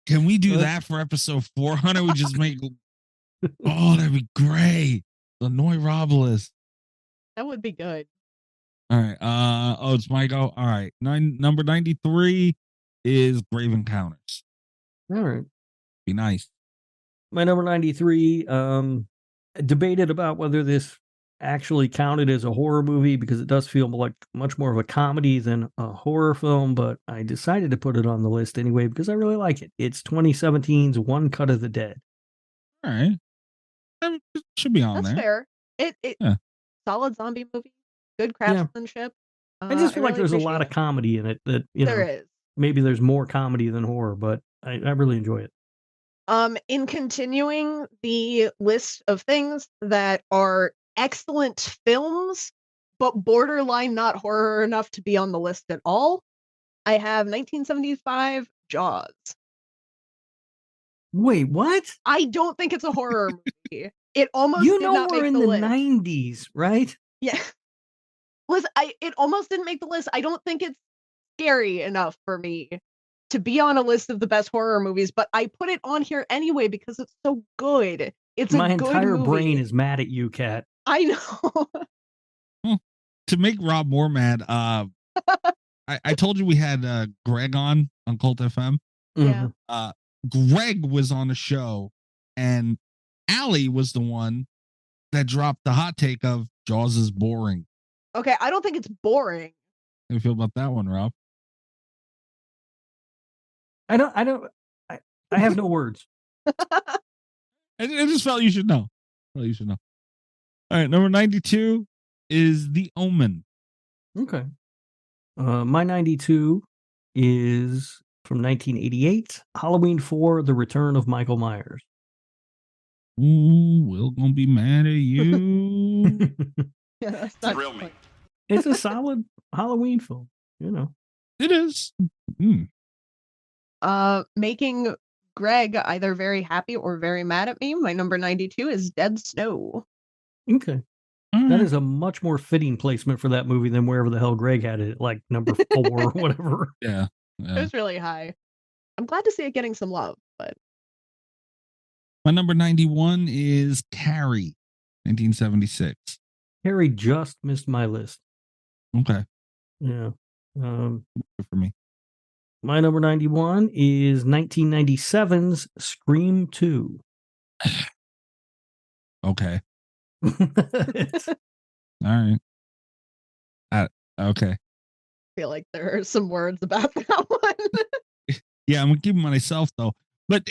[SPEAKER 7] Can we do that for episode 400? We just make. Oh, that'd be great. The Noy Rob list.
[SPEAKER 8] that would be good.
[SPEAKER 7] All right. Oh, it's my go. All right. Number 93 is Grave Encounters.
[SPEAKER 9] All right.
[SPEAKER 7] Be nice.
[SPEAKER 9] My number 93, debated about whether this actually counted as a horror movie because it does feel like much more of a comedy than a horror film, but I decided to put it on the list anyway because I really like it. It's 2017's One Cut of the Dead.
[SPEAKER 7] All right. That should be on
[SPEAKER 8] That's
[SPEAKER 7] there.
[SPEAKER 8] fair. It
[SPEAKER 7] Yeah.
[SPEAKER 8] solid zombie movie. Good
[SPEAKER 9] Yeah.
[SPEAKER 8] craftsmanship.
[SPEAKER 9] I just feel like
[SPEAKER 8] really
[SPEAKER 9] there's a lot
[SPEAKER 8] appreciate
[SPEAKER 9] of comedy in it that, you
[SPEAKER 8] There
[SPEAKER 9] know,
[SPEAKER 8] is.
[SPEAKER 9] maybe there's more comedy than horror, but I really enjoy it.
[SPEAKER 8] In continuing the list of things that are excellent films, but borderline not horror enough to be on the list at all, I have 1975 Jaws.
[SPEAKER 9] Wait, what?
[SPEAKER 8] I don't think it's a horror movie. It almost
[SPEAKER 9] You
[SPEAKER 8] did
[SPEAKER 9] know
[SPEAKER 8] not
[SPEAKER 9] we're
[SPEAKER 8] make
[SPEAKER 9] in
[SPEAKER 8] the
[SPEAKER 9] the
[SPEAKER 8] list.
[SPEAKER 9] 90s, right?
[SPEAKER 8] Yeah. Listen, it almost didn't make the list. I don't think it's scary enough for me to be on a list of the best horror movies, but I put it on here anyway because it's so good. It's
[SPEAKER 9] My
[SPEAKER 8] a good
[SPEAKER 9] entire
[SPEAKER 8] movie.
[SPEAKER 9] brain is mad at you, Kat.
[SPEAKER 8] I know.
[SPEAKER 7] To make Rob more mad, I told you we had Greg on Cult FM.
[SPEAKER 8] Yeah.
[SPEAKER 7] Greg was on the show, and Allie was the one that dropped the hot take of Jaws is boring.
[SPEAKER 8] Okay, I don't think it's boring.
[SPEAKER 7] How do you feel about that one, Rob?
[SPEAKER 9] I have no words.
[SPEAKER 7] I just felt you should know. All right, number 92 is The Omen.
[SPEAKER 9] Okay. My 92 is from 1988, Halloween 4, The Return of Michael Myers.
[SPEAKER 7] Ooh, Will gonna be mad at you.
[SPEAKER 8] Yeah, that's not
[SPEAKER 10] Thrill me.
[SPEAKER 9] It's a solid Halloween film, you know.
[SPEAKER 7] It is.
[SPEAKER 8] Making Greg either very happy or very mad at me. My number 92 is Dead Snow.
[SPEAKER 9] Okay. That is a much more fitting placement for that movie than wherever the hell Greg had it, like number 4 or whatever.
[SPEAKER 7] Yeah.
[SPEAKER 8] It was really high. I'm glad to see it getting some love, but
[SPEAKER 7] My number 91 is Carrie, 1976.
[SPEAKER 9] Harry just missed my list.
[SPEAKER 7] Okay.
[SPEAKER 9] Yeah.
[SPEAKER 7] Good for me.
[SPEAKER 9] My number 91 is 1997's Scream 2.
[SPEAKER 7] Okay. All right. Okay.
[SPEAKER 8] I feel like there are some words about that one.
[SPEAKER 7] Yeah, I'm gonna keep them myself though. But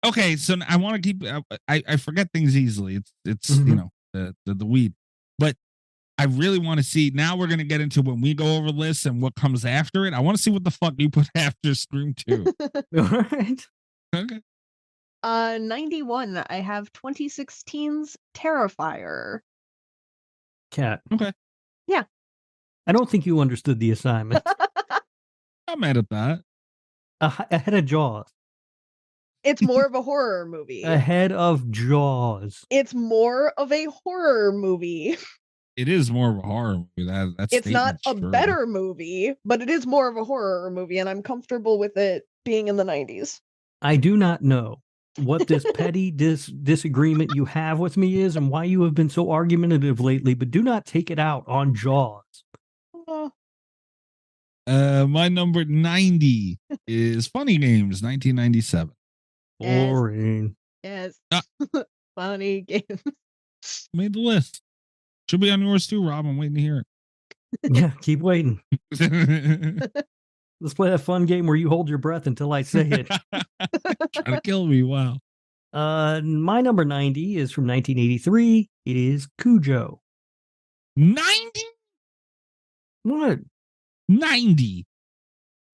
[SPEAKER 7] okay. So I want to keep. I forget things easily. It's you know the weed. But I really want to see. Now we're gonna get into when we go over lists and what comes after it. I want to see what the fuck you put after Scream 2.
[SPEAKER 9] All right.
[SPEAKER 7] Okay.
[SPEAKER 8] 91, I have 2016's Terrifier.
[SPEAKER 9] Cat.
[SPEAKER 7] Okay.
[SPEAKER 8] Yeah.
[SPEAKER 9] I don't think you understood the assignment.
[SPEAKER 7] I'm mad at that.
[SPEAKER 9] Ahead of Jaws.
[SPEAKER 8] It's more of a horror movie.
[SPEAKER 9] Ahead of Jaws.
[SPEAKER 8] It's more of a horror movie.
[SPEAKER 7] It is more of a horror movie. That's
[SPEAKER 8] It's not a better movie, but it is more of a horror movie, and I'm comfortable with it being in the 90s.
[SPEAKER 9] I do not know what this petty disagreement you have with me is and why you have been so argumentative lately, but do not take it out on Jaws.
[SPEAKER 7] My number 90 is Funny Games, 1997.
[SPEAKER 9] Boring.
[SPEAKER 8] Yes. Funny Games.
[SPEAKER 7] Made the list. Should be on yours too, Rob. I'm waiting to hear it.
[SPEAKER 9] Yeah, keep waiting. Let's play that fun game where you hold your breath until I say it.
[SPEAKER 7] Trying to kill me. Wow.
[SPEAKER 9] My number 90 is from 1983. It is Cujo.
[SPEAKER 7] 90?
[SPEAKER 9] What?
[SPEAKER 7] 90.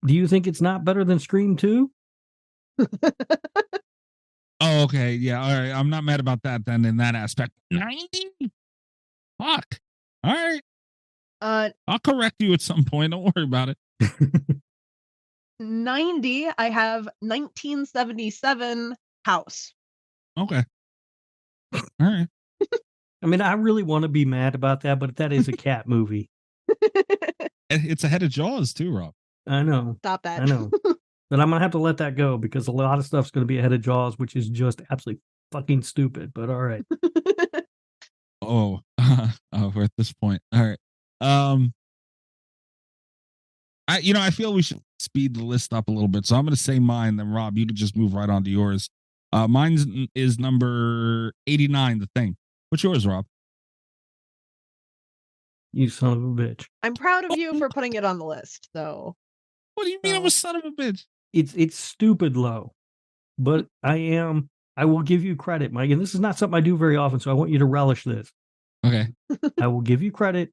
[SPEAKER 9] Do you think it's not better than Scream 2?
[SPEAKER 7] Oh, okay. Yeah. All right. I'm not mad about that then in that aspect. 90? Fuck. All right. I'll correct you at some point. Don't worry about it.
[SPEAKER 8] 90, I have 1977 House.
[SPEAKER 7] Okay. All right.
[SPEAKER 9] I mean, I really want to be mad about that, but that is a cat movie.
[SPEAKER 7] It's ahead of Jaws too, Rob.
[SPEAKER 9] I know.
[SPEAKER 8] Stop that.
[SPEAKER 9] I know. But I'm going to have to let that go because a lot of stuff's going to be ahead of Jaws, which is just absolutely fucking stupid, but all right.
[SPEAKER 7] Oh, we're at this point. All right. I feel we should speed the list up a little bit. So I'm going to say mine, then Rob, you could just move right on to yours. Mine is number 89, The Thing. What's yours, Rob?
[SPEAKER 9] You son of a bitch.
[SPEAKER 8] I'm proud of you for putting it on the list, though.
[SPEAKER 7] What do you mean I'm a son of a bitch?
[SPEAKER 9] It's stupid low, but I will give you credit, Mike. And this is not something I do very often, so I want you to relish this.
[SPEAKER 7] Okay.
[SPEAKER 9] I will give you credit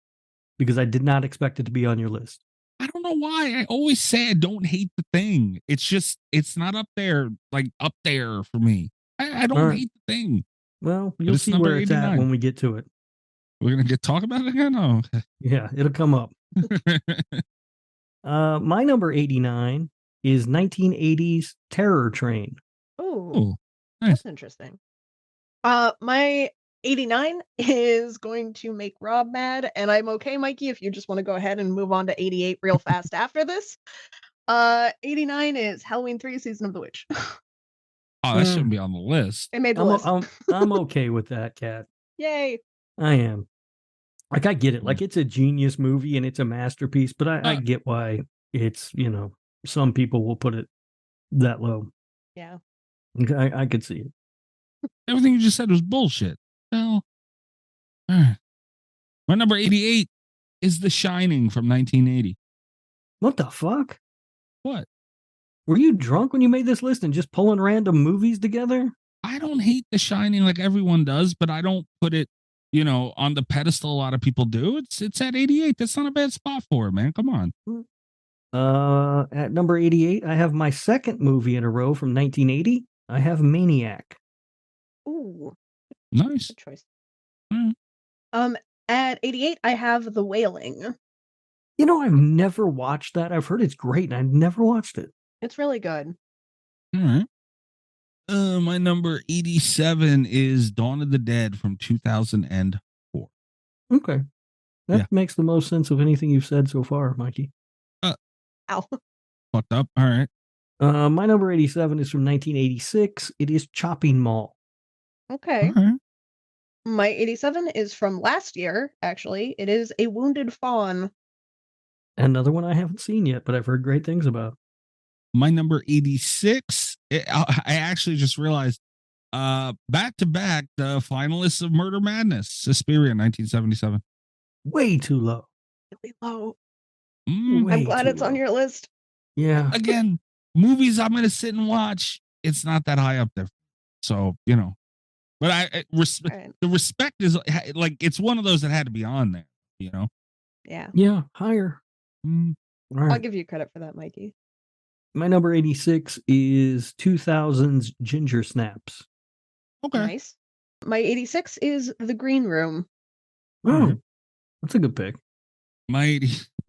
[SPEAKER 9] because I did not expect it to be on your list.
[SPEAKER 7] I don't know why. I always say I don't hate The Thing. It's just, it's not up there for me. I don't hate The Thing.
[SPEAKER 9] Well, you'll see where it's
[SPEAKER 7] 89.
[SPEAKER 9] at when we get to it.
[SPEAKER 7] We're going to talk about it again? Oh.
[SPEAKER 9] Yeah, it'll come up. My number 89 is 1980's Terror Train.
[SPEAKER 8] Oh,
[SPEAKER 7] nice.
[SPEAKER 8] That's interesting. My 89 is going to make Rob mad, and I'm okay, Mikey, if you just want to go ahead and move on to 88 real fast after this. 89 is Halloween 3 Season of the Witch.
[SPEAKER 7] Oh, that shouldn't be on the list.
[SPEAKER 8] It made the list.
[SPEAKER 9] I'm okay with that, Kat.
[SPEAKER 8] Yay.
[SPEAKER 9] I am. Like, I get it. Like, it's a genius movie and it's a masterpiece, but I get why it's, some people will put it that low.
[SPEAKER 8] Yeah.
[SPEAKER 9] I could see it.
[SPEAKER 7] Everything you just said was bullshit. Well, all right. My number 88 is The Shining from 1980.
[SPEAKER 9] What the fuck?
[SPEAKER 7] What?
[SPEAKER 9] Were you drunk when you made this list and just pulling random movies together?
[SPEAKER 7] I don't hate The Shining like everyone does, but I don't put it, on the pedestal a lot of people do. It's at 88. That's not a bad spot for it, man. Come on.
[SPEAKER 9] At number 88, I have my second movie in a row from 1980. I have Maniac.
[SPEAKER 8] Ooh.
[SPEAKER 7] Nice.
[SPEAKER 8] Good choice.
[SPEAKER 7] Mm.
[SPEAKER 8] At 88, I have The Wailing.
[SPEAKER 9] I've never watched that. I've heard it's great, and I've never watched it.
[SPEAKER 8] It's really good.
[SPEAKER 7] All right. My number 87 is Dawn of the Dead from 2004.
[SPEAKER 9] Okay. That makes the most sense of anything you've said so far, Mikey.
[SPEAKER 8] Ow.
[SPEAKER 7] Fucked up. All right.
[SPEAKER 9] My number 87 is from 1986. It is Chopping Mall.
[SPEAKER 8] Okay.
[SPEAKER 7] All right.
[SPEAKER 8] My 87 is from last year, actually. It is A Wounded Fawn.
[SPEAKER 9] Another one I haven't seen yet, but I've heard great things about.
[SPEAKER 7] My number 86, I actually just realized, back to back, the finalists of Murder Madness, Suspiria, 1977.
[SPEAKER 9] Way too low.
[SPEAKER 8] Really low.
[SPEAKER 7] Mm.
[SPEAKER 8] I'm glad it's on your list.
[SPEAKER 9] Yeah.
[SPEAKER 7] Again, movies I'm going to sit and watch, it's not that high up there. So, but the respect is like, it's one of those that had to be on there,
[SPEAKER 8] Yeah.
[SPEAKER 9] Yeah, higher.
[SPEAKER 7] Mm.
[SPEAKER 9] All right.
[SPEAKER 8] I'll give you credit for that, Mikey.
[SPEAKER 9] My number 86 is 2000's Ginger Snaps.
[SPEAKER 7] Okay.
[SPEAKER 8] Nice. My 86 is The Green Room.
[SPEAKER 9] Oh, That's a good pick.
[SPEAKER 7] My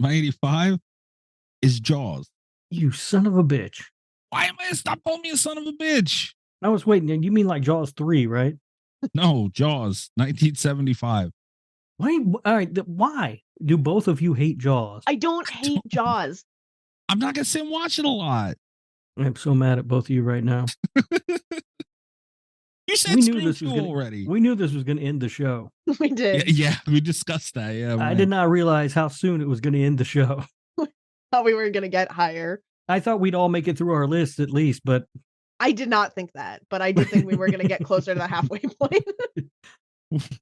[SPEAKER 7] 85 is Jaws.
[SPEAKER 9] You son of a bitch.
[SPEAKER 7] Why am I stop calling me a son of a bitch?
[SPEAKER 9] I was waiting. You mean like Jaws 3, right?
[SPEAKER 7] No, Jaws, 1975.
[SPEAKER 9] Why? All right. Why do both of you hate Jaws?
[SPEAKER 8] I don't hate Jaws.
[SPEAKER 7] I'm not gonna sit and watch it a lot.
[SPEAKER 9] I'm so mad at both of you right now.
[SPEAKER 7] You said
[SPEAKER 9] we
[SPEAKER 7] Scream
[SPEAKER 9] knew this
[SPEAKER 7] 2
[SPEAKER 9] was gonna,
[SPEAKER 7] already.
[SPEAKER 9] We knew this was going to end the show.
[SPEAKER 8] We did.
[SPEAKER 7] Yeah, we discussed that. Yeah,
[SPEAKER 9] I did not realize how soon it was going to end the show.
[SPEAKER 8] Thought we were going to get higher.
[SPEAKER 9] I thought we'd all make it through our list at least, but
[SPEAKER 8] I did not think that, but I did think we were going to get closer to the halfway point.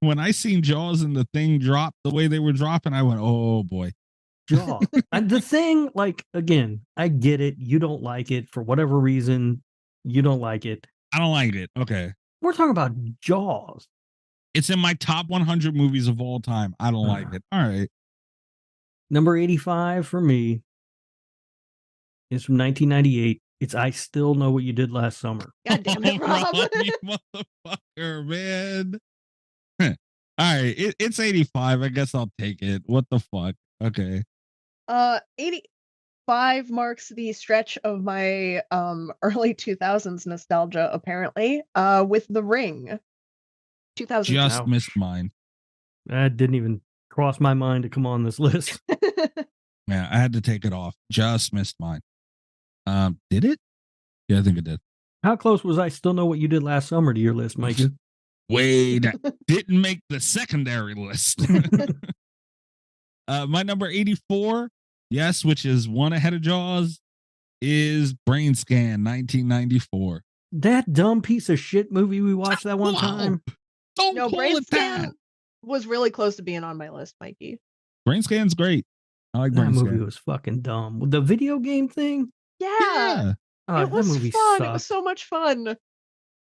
[SPEAKER 7] When I seen Jaws and the thing drop the way they were dropping, I went, "Oh boy."
[SPEAKER 9] Jaws. The thing, like, again, I get it. You don't like it for whatever reason. You don't like it.
[SPEAKER 7] I don't like it. Okay.
[SPEAKER 9] We're talking about Jaws.
[SPEAKER 7] It's in my top 100 movies of all time. I don't like it. All right.
[SPEAKER 9] Number 85 for me is from 1998. It's I Still Know What You Did Last Summer.
[SPEAKER 8] God damn it, Rob.
[SPEAKER 7] You motherfucker, man. All right. It's 85. I guess I'll take it. What the fuck? Okay.
[SPEAKER 8] 85 marks the stretch of my early 2000s nostalgia, apparently, with The Ring. 2000.
[SPEAKER 7] Just missed mine.
[SPEAKER 9] That didn't even cross my mind to come on this list.
[SPEAKER 7] Yeah, I had to take it off. Just missed mine. Did it? Yeah, I think it did.
[SPEAKER 9] How close was I Still Know What You Did Last Summer to your list, Mikey?
[SPEAKER 7] Wait, didn't make the secondary list. My number 84, yes, which is one ahead of Jaws, is Brain Scan, 1994.
[SPEAKER 9] That dumb piece of shit movie we watched that one time.
[SPEAKER 7] Don't
[SPEAKER 8] No,
[SPEAKER 7] call
[SPEAKER 8] Brain
[SPEAKER 7] it
[SPEAKER 8] Scan
[SPEAKER 7] that.
[SPEAKER 8] was really close to being on my list, Mikey.
[SPEAKER 7] Brain Scan's great. I like
[SPEAKER 9] That
[SPEAKER 7] Brain
[SPEAKER 9] movie
[SPEAKER 7] Scan.
[SPEAKER 9] was fucking dumb. The video game thing?
[SPEAKER 8] Yeah.
[SPEAKER 9] Oh,
[SPEAKER 8] It was
[SPEAKER 9] that movie
[SPEAKER 8] fun.
[SPEAKER 9] sucked.
[SPEAKER 8] It was so much fun.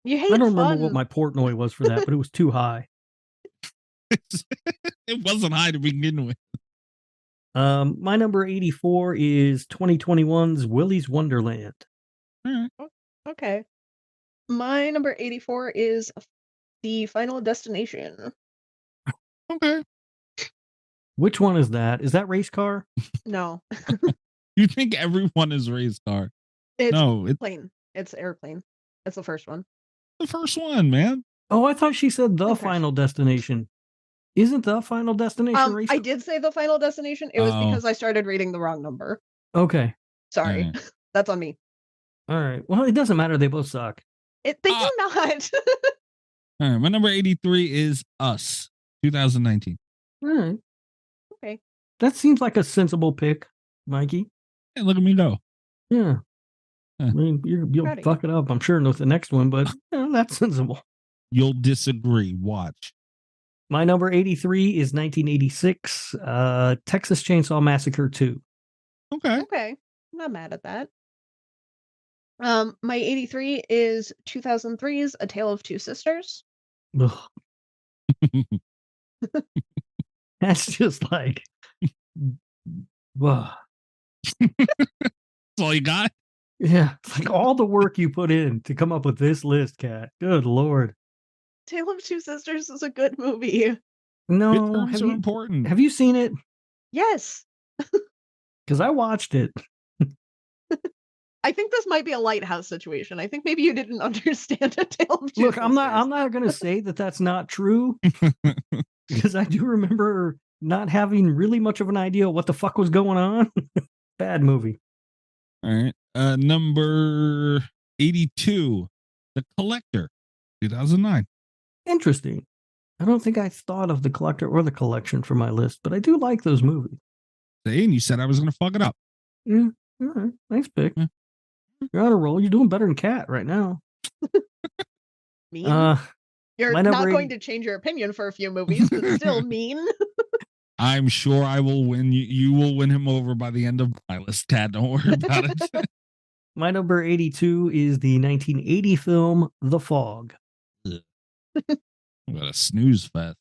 [SPEAKER 8] You hate
[SPEAKER 9] I don't
[SPEAKER 8] fun.
[SPEAKER 9] remember what my Portnoy was for that, but it was too high.
[SPEAKER 7] It wasn't high to begin with.
[SPEAKER 9] My number 84 is 2021's Willy's Wonderland.
[SPEAKER 8] Okay. My number 84 is The Final Destination.
[SPEAKER 7] Okay.
[SPEAKER 9] Which one is that? Is that race car?
[SPEAKER 8] No.
[SPEAKER 7] You think everyone is race car?
[SPEAKER 8] It's
[SPEAKER 7] No, it's
[SPEAKER 8] plane. It's airplane. It's the first one.
[SPEAKER 7] the first one, man.
[SPEAKER 9] Oh, I thought she said The
[SPEAKER 8] Okay.
[SPEAKER 9] Final Destination. Isn't The Final Destination race
[SPEAKER 8] I
[SPEAKER 9] car?
[SPEAKER 8] did say The Final Destination. It was
[SPEAKER 7] Oh.
[SPEAKER 8] because I started reading the wrong number.
[SPEAKER 9] Okay.
[SPEAKER 8] Sorry.
[SPEAKER 7] Alright.
[SPEAKER 8] That's on me.
[SPEAKER 9] All right. Well, it doesn't matter. They both suck.
[SPEAKER 8] They do not.
[SPEAKER 7] All right, my number 83 is Us, 2019.
[SPEAKER 9] All right.
[SPEAKER 8] Okay.
[SPEAKER 9] That seems like a sensible pick, Mikey.
[SPEAKER 7] Hey, look at me go.
[SPEAKER 9] Yeah.
[SPEAKER 7] Huh.
[SPEAKER 9] I mean, you'll
[SPEAKER 8] Proud of
[SPEAKER 9] fuck it up, I'm sure, with the next one, but that's sensible.
[SPEAKER 7] You'll disagree. Watch.
[SPEAKER 9] My number 83 is 1986, Texas Chainsaw Massacre 2.
[SPEAKER 7] Okay.
[SPEAKER 8] Okay. I'm not mad at that. My 83 is 2003's A Tale of Two Sisters.
[SPEAKER 9] Ugh. That's just like, ugh.
[SPEAKER 7] That's all you got?
[SPEAKER 9] Yeah, it's like all the work you put in to come up with this list, Kat. Good Lord.
[SPEAKER 8] Tale of Two Sisters is a good movie.
[SPEAKER 9] No,
[SPEAKER 7] Midterms are important.
[SPEAKER 9] have you seen it?
[SPEAKER 8] Yes.
[SPEAKER 9] Because I watched it.
[SPEAKER 8] I think this might be a lighthouse situation. I think maybe you didn't understand A Tale of Two
[SPEAKER 9] Look,
[SPEAKER 8] Sisters.
[SPEAKER 9] I'm not going to say that that's not true because I do remember not having really much of an idea what the fuck was going on. Bad movie.
[SPEAKER 7] All right. Number 82, The Collector, 2009.
[SPEAKER 9] Interesting. I don't think I thought of The Collector or The Collection for my list, but I do like those movies.
[SPEAKER 7] See, and you said I was going to fuck it up.
[SPEAKER 9] Yeah. All right. Nice pick.
[SPEAKER 7] Yeah.
[SPEAKER 9] You're on a roll. You're doing better than Kat right now.
[SPEAKER 8] Mean. You're
[SPEAKER 9] my
[SPEAKER 8] not
[SPEAKER 9] number
[SPEAKER 8] going
[SPEAKER 9] 80
[SPEAKER 8] to change your opinion for a few movies, but still mean.
[SPEAKER 7] I'm sure I will win. You will win him over by the end of my list, Kat. Don't worry about it.
[SPEAKER 9] My number 82 is the 1980 film The Fog.
[SPEAKER 7] What a snooze fest.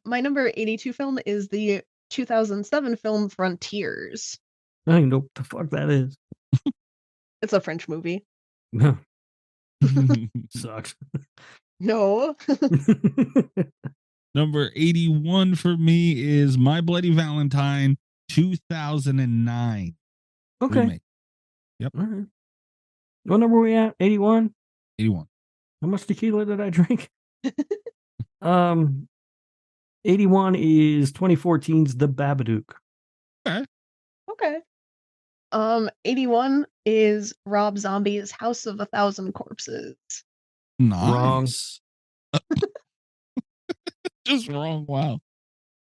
[SPEAKER 8] My number 82 film is the 2007 film Frontiers.
[SPEAKER 9] I don't even know what the fuck that is.
[SPEAKER 8] It's a French movie.
[SPEAKER 9] No. Sucks.
[SPEAKER 8] No.
[SPEAKER 7] Number 81 for me is My Bloody Valentine 2009.
[SPEAKER 9] Okay.
[SPEAKER 7] Remake. Yep.
[SPEAKER 9] All right. What number are we at? 81?
[SPEAKER 7] 81.
[SPEAKER 9] How much tequila did I drink? 81 is 2014's The Babadook.
[SPEAKER 7] Okay.
[SPEAKER 8] Okay. 81 is Rob Zombie's House of a Thousand Corpses.
[SPEAKER 7] Nice. Just wrong. Wow.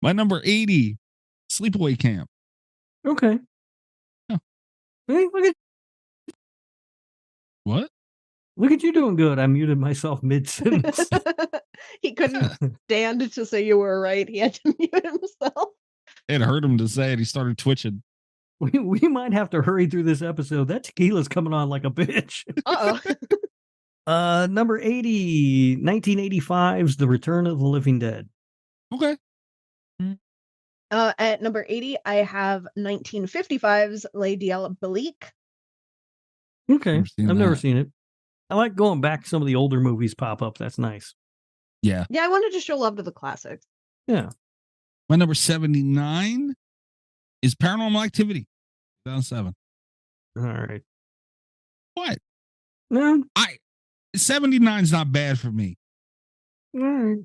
[SPEAKER 7] My number 80, Sleepaway Camp.
[SPEAKER 9] Okay.
[SPEAKER 7] Oh.
[SPEAKER 9] Hey,
[SPEAKER 7] What?
[SPEAKER 9] look at you doing good. I muted myself mid-sentence.
[SPEAKER 8] He couldn't stand to say you were right. He had to mute himself.
[SPEAKER 7] It hurt him to say it. He started twitching.
[SPEAKER 9] We might have to hurry through this episode. That tequila's coming on like a bitch.
[SPEAKER 8] Uh-oh.
[SPEAKER 9] Number 80, 1985's The Return of the Living Dead.
[SPEAKER 7] Okay.
[SPEAKER 8] At number 80, I have 1955's Les Diaboliques.
[SPEAKER 9] Okay. I've never
[SPEAKER 7] that.
[SPEAKER 9] seen it. I like going back. Some of the older movies pop up. That's nice.
[SPEAKER 7] Yeah.
[SPEAKER 8] Yeah, I wanted to show love to the classics.
[SPEAKER 9] Yeah.
[SPEAKER 7] My number 79 is Paranormal Activity 2007.
[SPEAKER 9] All right.
[SPEAKER 7] What?
[SPEAKER 9] No.
[SPEAKER 7] 79 is not bad for me.
[SPEAKER 9] All right.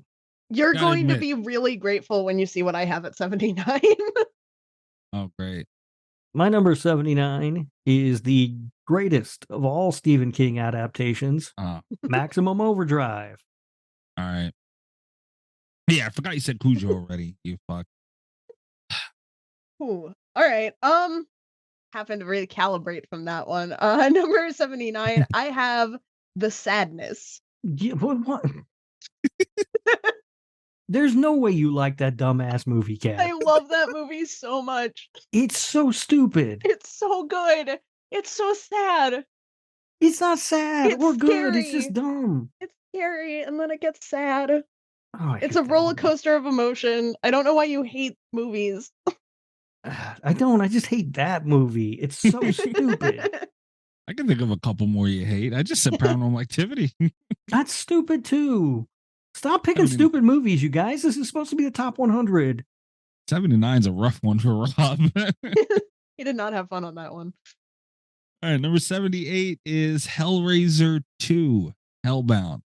[SPEAKER 8] You're
[SPEAKER 7] Gotta
[SPEAKER 8] going to
[SPEAKER 7] admit.
[SPEAKER 8] be really grateful when you see what I have at 79.
[SPEAKER 7] Oh, great.
[SPEAKER 9] My number 79 is the greatest of all Stephen King adaptations,
[SPEAKER 7] All
[SPEAKER 9] Maximum Overdrive.
[SPEAKER 7] right. Yeah, I forgot you said Cujo already. You fuck.
[SPEAKER 8] Ooh. All right. Having to recalibrate from that one. Number 79, I have The Sadness.
[SPEAKER 9] Yeah, what? There's no way you like that dumbass movie, Cat.
[SPEAKER 8] I love that movie so much.
[SPEAKER 9] It's so stupid.
[SPEAKER 8] It's so good. It's so sad.
[SPEAKER 9] It's not sad
[SPEAKER 8] It's
[SPEAKER 9] or good. It's
[SPEAKER 8] scary.
[SPEAKER 9] just dumb.
[SPEAKER 8] It's scary and then it gets sad.
[SPEAKER 9] Oh, I
[SPEAKER 8] It's
[SPEAKER 9] hate
[SPEAKER 8] a
[SPEAKER 9] that
[SPEAKER 8] roller
[SPEAKER 9] movie.
[SPEAKER 8] coaster of emotion. I don't know why you hate movies.
[SPEAKER 9] I don't. I just hate that movie. It's so stupid.
[SPEAKER 7] I can think of a couple more you hate. I just said Paranormal Activity.
[SPEAKER 9] That's stupid too. Stop picking
[SPEAKER 7] 79
[SPEAKER 9] stupid movies, you guys. This is supposed to be the top 100.
[SPEAKER 7] 79 is a rough one for Rob.
[SPEAKER 8] He did not have fun on that one.
[SPEAKER 7] All right, number 78 is Hellraiser 2, Hellbound.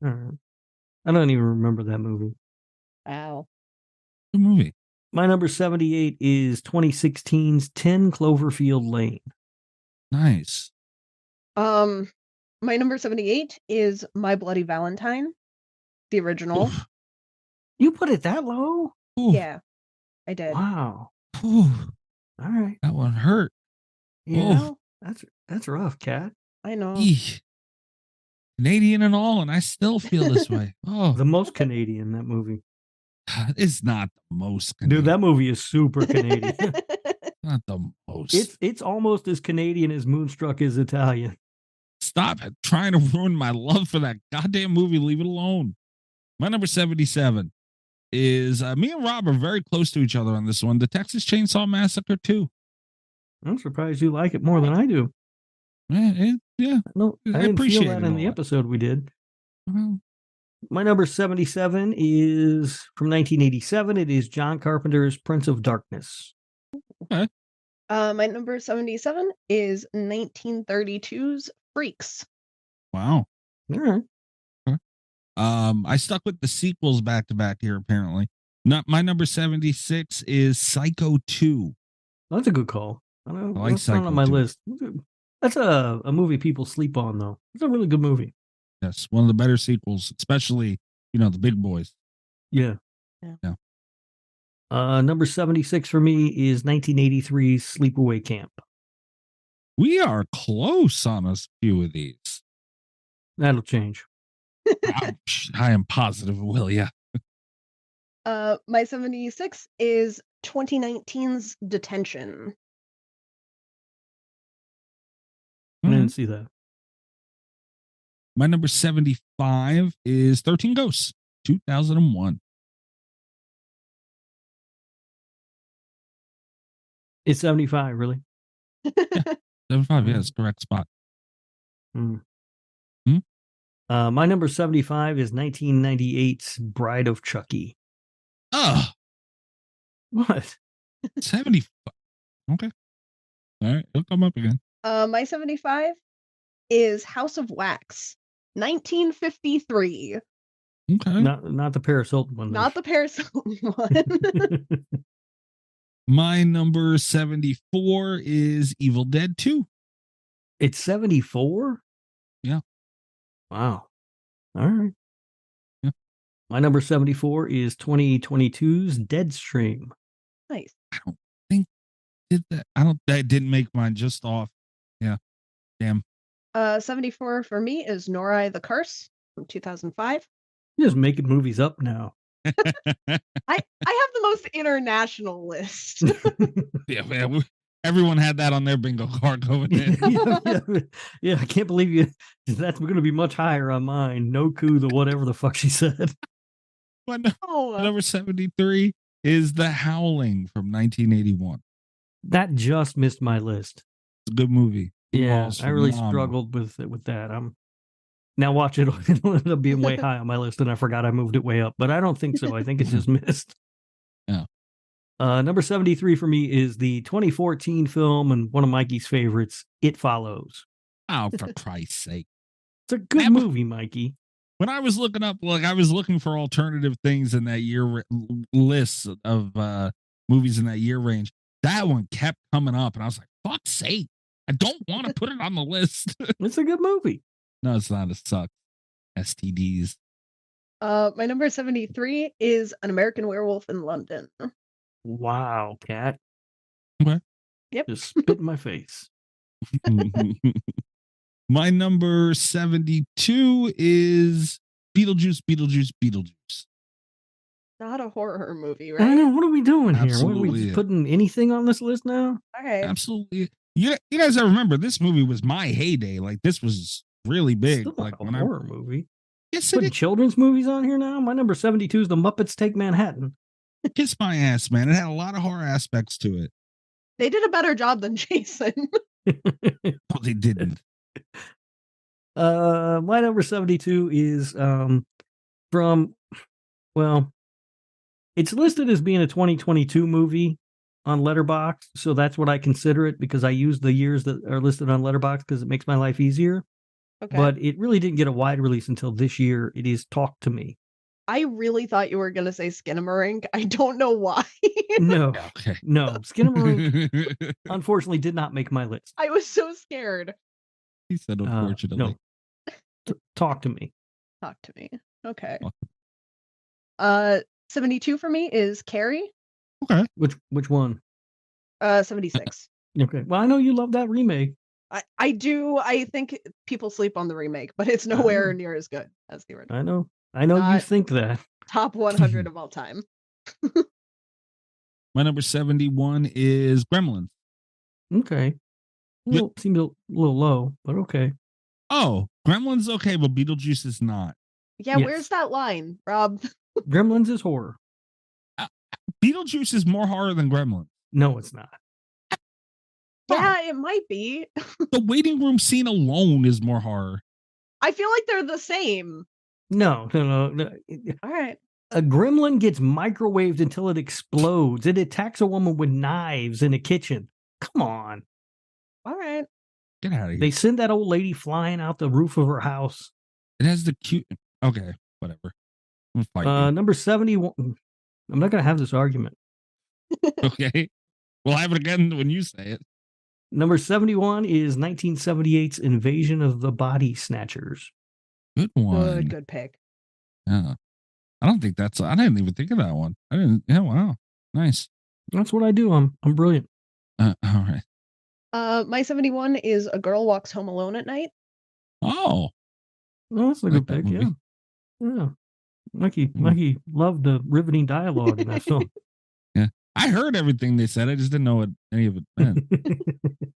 [SPEAKER 9] All right. I don't even remember that movie.
[SPEAKER 8] Wow.
[SPEAKER 7] Good movie.
[SPEAKER 9] My number 78 is 2016's 10 Cloverfield Lane.
[SPEAKER 7] Nice.
[SPEAKER 8] My number 78 is My Bloody Valentine, the original.
[SPEAKER 7] Oof.
[SPEAKER 9] You put it that low?
[SPEAKER 7] Oof.
[SPEAKER 8] Yeah, I did.
[SPEAKER 9] Wow.
[SPEAKER 7] Oof.
[SPEAKER 9] All right.
[SPEAKER 7] That one hurt.
[SPEAKER 9] Yeah, that's rough, Cat.
[SPEAKER 8] I know.
[SPEAKER 7] Eesh. Canadian and all, and I still feel this way. Oh,
[SPEAKER 9] The most Canadian, that movie.
[SPEAKER 7] it's not the most.
[SPEAKER 9] Dude,
[SPEAKER 7] Canadian.
[SPEAKER 9] that movie is super Canadian.
[SPEAKER 7] Not the most.
[SPEAKER 9] It's almost as Canadian as Moonstruck is Italian.
[SPEAKER 7] Stop trying to ruin my love for that goddamn movie. Leave it alone. My number 77 is me and Rob are very close to each other on this one. The Texas Chainsaw Massacre 2.
[SPEAKER 9] I'm surprised you like it more than I do.
[SPEAKER 7] Yeah.
[SPEAKER 9] No, I
[SPEAKER 7] I
[SPEAKER 9] didn't
[SPEAKER 7] appreciate
[SPEAKER 9] feel that
[SPEAKER 7] it
[SPEAKER 9] in
[SPEAKER 7] a
[SPEAKER 9] the
[SPEAKER 7] lot.
[SPEAKER 9] episode we did.
[SPEAKER 7] Well,
[SPEAKER 9] My number 77 is from 1987. It is John Carpenter's Prince of Darkness.
[SPEAKER 8] My number 77 is 1932's Freaks.
[SPEAKER 7] wow.
[SPEAKER 9] All right.
[SPEAKER 7] I stuck with the sequels back to back here, apparently. Not my number 76 is Psycho 2.
[SPEAKER 9] That's a good call.
[SPEAKER 7] I like
[SPEAKER 9] That's not
[SPEAKER 7] Psycho
[SPEAKER 9] on my
[SPEAKER 7] 2.
[SPEAKER 9] list. That's a movie people sleep on, though. It's a really good movie.
[SPEAKER 7] Yes, one of the better sequels, especially, the big boys.
[SPEAKER 9] Yeah.
[SPEAKER 7] Yeah.
[SPEAKER 9] Number 76 for me is 1983's Sleepaway Camp.
[SPEAKER 7] We are close on a few of these.
[SPEAKER 9] That'll change.
[SPEAKER 7] I am positive it will, yeah.
[SPEAKER 8] My 76 is 2019's Detention.
[SPEAKER 9] I
[SPEAKER 7] Mhm.
[SPEAKER 9] didn't see that.
[SPEAKER 7] My number 75 is 13 Ghosts, 2001.
[SPEAKER 9] It's 75, really?
[SPEAKER 7] 75, yeah, that's the correct spot.
[SPEAKER 9] My number 75 is 1998's Bride of Chucky.
[SPEAKER 7] Oh,
[SPEAKER 9] What?
[SPEAKER 7] 75. Okay. All right. It'll come up again.
[SPEAKER 8] My 75 is House of Wax, 1953.
[SPEAKER 7] Okay.
[SPEAKER 9] Not the Paris Hilton one.
[SPEAKER 8] Not the Paris Hilton one.
[SPEAKER 7] My number 74 is Evil Dead 2.
[SPEAKER 9] It's 74?
[SPEAKER 7] Yeah.
[SPEAKER 9] Wow. All right.
[SPEAKER 7] Yeah.
[SPEAKER 9] My number 74 is 2022's Deadstream.
[SPEAKER 8] Nice.
[SPEAKER 7] I don't think that didn't make mine, just off. Yeah. Damn.
[SPEAKER 8] 74 for me is Nora the Curse from 2005.
[SPEAKER 9] You're just making movies up now.
[SPEAKER 8] I have the most international list.
[SPEAKER 7] Yeah, man. Everyone had that on their bingo card going in.
[SPEAKER 9] Yeah, I can't believe you. That's going to be much higher on mine. No coup, the whatever the fuck she said.
[SPEAKER 7] Number 73 is The Howling from 1981.
[SPEAKER 9] That just missed my list.
[SPEAKER 7] It's a good movie.
[SPEAKER 9] Yeah, I really struggled with that. Now watch it. It'll end up being way high on my list, and I forgot I moved it way up. But I don't think so. I think it's just missed.
[SPEAKER 7] Yeah.
[SPEAKER 9] Number 73 for me is the 2014 film and one of Mikey's favorites, It Follows.
[SPEAKER 7] Oh, for Christ's sake.
[SPEAKER 9] It's a good movie, Mikey.
[SPEAKER 7] When I was looking up, I was looking for alternative things in that year list of movies in that year range. That one kept coming up, and I was like, fuck's sake. I don't want to put it on the list.
[SPEAKER 9] It's a good movie.
[SPEAKER 7] No, it's not. It sucks. STDs.
[SPEAKER 8] My number 73 is An American Werewolf in London.
[SPEAKER 9] Wow, Cat.
[SPEAKER 7] Okay.
[SPEAKER 8] Yep.
[SPEAKER 9] Just spit in my face.
[SPEAKER 7] My number 72 is Beetlejuice.
[SPEAKER 8] Not a horror movie,
[SPEAKER 9] I
[SPEAKER 8] right?
[SPEAKER 9] know. What are we doing here? What, are
[SPEAKER 7] Absolutely.
[SPEAKER 9] we just putting anything on this list now?
[SPEAKER 8] Okay.
[SPEAKER 7] Absolutely. You guys, I remember this movie was my heyday. Like, this was really big.
[SPEAKER 9] Still
[SPEAKER 7] Like,
[SPEAKER 9] not a horror movie.
[SPEAKER 7] Yes,
[SPEAKER 9] Putting children's movies on here now? My number 72 is The Muppets Take Manhattan.
[SPEAKER 7] Kiss my ass, man. It had a lot of horror aspects to it.
[SPEAKER 8] They did a better job than Jason.
[SPEAKER 7] No, they didn't.
[SPEAKER 9] My number 72 is it's listed as being a 2022 movie on Letterboxd, so that's what I consider it because I use the years that are listed on Letterboxd because it makes my life easier.
[SPEAKER 8] Okay.
[SPEAKER 9] But it really didn't get a wide release until this year. It is Talk to Me.
[SPEAKER 8] I really thought you were going to say Skinamarink. I don't know why.
[SPEAKER 9] No.
[SPEAKER 7] Okay.
[SPEAKER 9] No. Skinamarink, unfortunately, did not make my list.
[SPEAKER 8] I was so scared.
[SPEAKER 7] He said, unfortunately.
[SPEAKER 9] No. Talk to Me.
[SPEAKER 8] Talk to me. Okay. 72 for me is Carrie.
[SPEAKER 7] Okay.
[SPEAKER 9] Which one?
[SPEAKER 8] 76.
[SPEAKER 9] Okay. Well, I know you love that remake.
[SPEAKER 8] I do. I think people sleep on the remake, but it's nowhere near as good as the original.
[SPEAKER 9] I know you think that.
[SPEAKER 8] Top 100 of all time.
[SPEAKER 7] My number 71 is Gremlins.
[SPEAKER 9] Okay. Seems a little low, but okay.
[SPEAKER 7] Oh, Gremlins okay, but Beetlejuice is not.
[SPEAKER 8] Yeah,
[SPEAKER 9] Yes.
[SPEAKER 8] Where's that line, Rob?
[SPEAKER 9] Gremlins is horror.
[SPEAKER 7] Beetlejuice is more horror than Gremlins.
[SPEAKER 9] No, it's not.
[SPEAKER 8] Yeah, it might be.
[SPEAKER 7] The waiting room scene alone is more horror.
[SPEAKER 8] I feel like they're the same.
[SPEAKER 9] No.
[SPEAKER 8] All right.
[SPEAKER 9] A gremlin gets microwaved until it explodes. It attacks a woman with knives in a kitchen. Come on.
[SPEAKER 8] All right.
[SPEAKER 7] Get out of here.
[SPEAKER 9] They send that old lady flying out the roof of her house.
[SPEAKER 7] It has the cute. Okay, whatever. I'm fighting.
[SPEAKER 9] Number 71. I'm not going to have this argument.
[SPEAKER 7] Okay. We'll have it again when you say it.
[SPEAKER 9] Number 71 is 1978's Invasion of the Body Snatchers.
[SPEAKER 7] Good one.
[SPEAKER 8] Good pick.
[SPEAKER 7] Yeah. I don't think that's. I didn't even think of that one. I didn't. Yeah. Wow. Nice.
[SPEAKER 9] That's what I do. I'm brilliant.
[SPEAKER 7] All right.
[SPEAKER 8] My 71 is A Girl Walks Home Alone at Night.
[SPEAKER 7] Oh.
[SPEAKER 9] Well, that's a
[SPEAKER 7] Like
[SPEAKER 9] good
[SPEAKER 7] that
[SPEAKER 9] pick. Yeah.
[SPEAKER 7] movie.
[SPEAKER 9] Yeah. Mikey loved the riveting dialogue in that film.
[SPEAKER 7] Yeah. I heard everything they said. I just didn't know what any of it meant.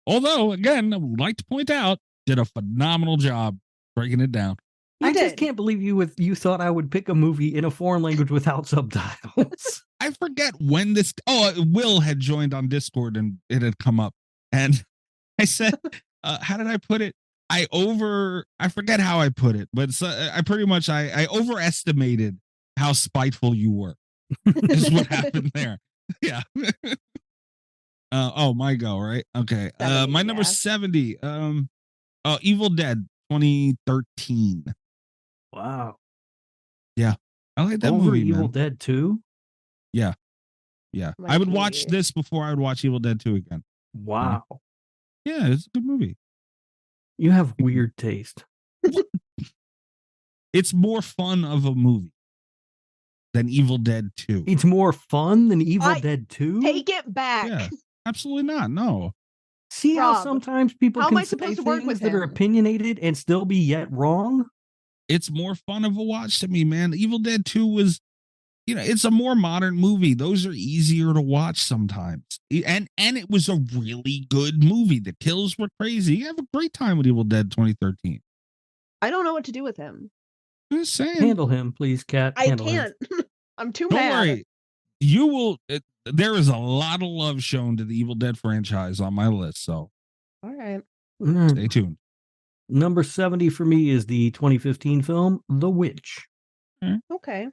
[SPEAKER 7] Although, again, I would like to point out, did a phenomenal job breaking it down.
[SPEAKER 9] I just can't believe you thought I would pick a movie in a foreign language without subtitles.
[SPEAKER 7] I forget when this. Oh, Will had joined on Discord and it had come up, and I said, "How did I put it? I forget how I put it, but I pretty much I overestimated how spiteful you were. Is what happened there. Yeah. Oh, my go, right? Okay.
[SPEAKER 8] 70,
[SPEAKER 7] My number
[SPEAKER 8] yeah.
[SPEAKER 7] 70. Evil Dead 2013.
[SPEAKER 9] Wow.
[SPEAKER 7] Yeah. I like that
[SPEAKER 9] Over
[SPEAKER 7] movie,
[SPEAKER 9] Evil
[SPEAKER 7] man.
[SPEAKER 9] Dead 2?
[SPEAKER 7] Yeah. I would watch this before I would watch Evil Dead 2 again.
[SPEAKER 9] Wow.
[SPEAKER 7] Yeah, it's a good movie.
[SPEAKER 9] You have weird taste.
[SPEAKER 7] It's more fun of a movie than Evil Dead 2.
[SPEAKER 9] It's more fun than Evil Dead 2?
[SPEAKER 8] Take it back.
[SPEAKER 7] Yeah, absolutely not. No.
[SPEAKER 9] See how
[SPEAKER 8] Rob,
[SPEAKER 9] sometimes people
[SPEAKER 8] how am
[SPEAKER 9] can
[SPEAKER 8] I
[SPEAKER 9] say
[SPEAKER 8] supposed to work
[SPEAKER 9] things
[SPEAKER 8] with
[SPEAKER 9] that are
[SPEAKER 8] him?
[SPEAKER 9] opinionated and still be yet wrong?
[SPEAKER 7] It's more fun of a watch to me, man. Evil Dead 2 was, it's a more modern movie. Those are easier to watch sometimes. And it was a really good movie. The kills were crazy. You have a great time with Evil Dead 2013.
[SPEAKER 8] I don't know what to do with him.
[SPEAKER 7] I'm just saying.
[SPEAKER 9] Handle him, please, Kat.
[SPEAKER 8] I
[SPEAKER 9] Handle him.
[SPEAKER 8] can't. I'm too
[SPEAKER 7] Don't
[SPEAKER 8] mad.
[SPEAKER 7] worry. You will. There is a lot of love shown to the Evil Dead franchise on my list. So
[SPEAKER 8] All right.
[SPEAKER 7] stay tuned.
[SPEAKER 9] Number 70 for me is the 2015 film, The Witch.
[SPEAKER 8] Okay.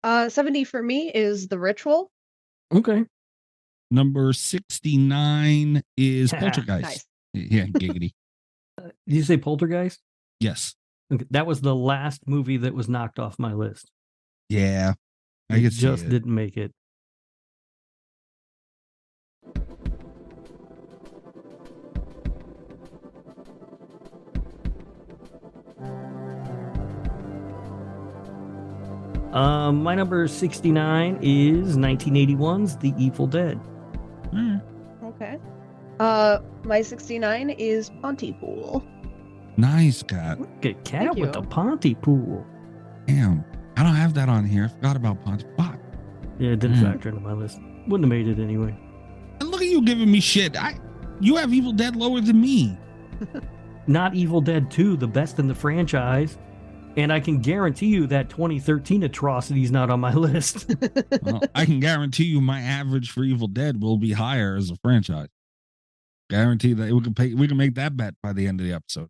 [SPEAKER 8] 70 for me is The Ritual.
[SPEAKER 9] Okay.
[SPEAKER 7] Number 69 is Poltergeist.
[SPEAKER 8] Nice.
[SPEAKER 7] Yeah, giggity.
[SPEAKER 9] Did you say Poltergeist?
[SPEAKER 7] Yes.
[SPEAKER 9] Okay. That was the last movie that was knocked off my list.
[SPEAKER 7] Yeah. I
[SPEAKER 9] It
[SPEAKER 7] can see
[SPEAKER 9] just
[SPEAKER 7] it.
[SPEAKER 9] didn't make it. My number 69 is 1981's The Evil Dead.
[SPEAKER 8] Okay. My 69 is Pontypool.
[SPEAKER 7] Nice, Cat.
[SPEAKER 9] Look at Cat
[SPEAKER 8] Thank
[SPEAKER 9] with
[SPEAKER 8] you.
[SPEAKER 9] the Pontypool.
[SPEAKER 7] Damn. I don't have that on here. I forgot about Ponty. Fuck.
[SPEAKER 9] Yeah, it didn't factor into my list. Wouldn't have made it anyway.
[SPEAKER 7] And look at you giving me shit. You have Evil Dead lower than me.
[SPEAKER 9] Not Evil Dead 2, the best in the franchise. And I can guarantee you that 2013 atrocity is not on my list.
[SPEAKER 7] Well, I can guarantee you my average for Evil Dead will be higher as a franchise. Guarantee that we can make that bet by the end of the episode.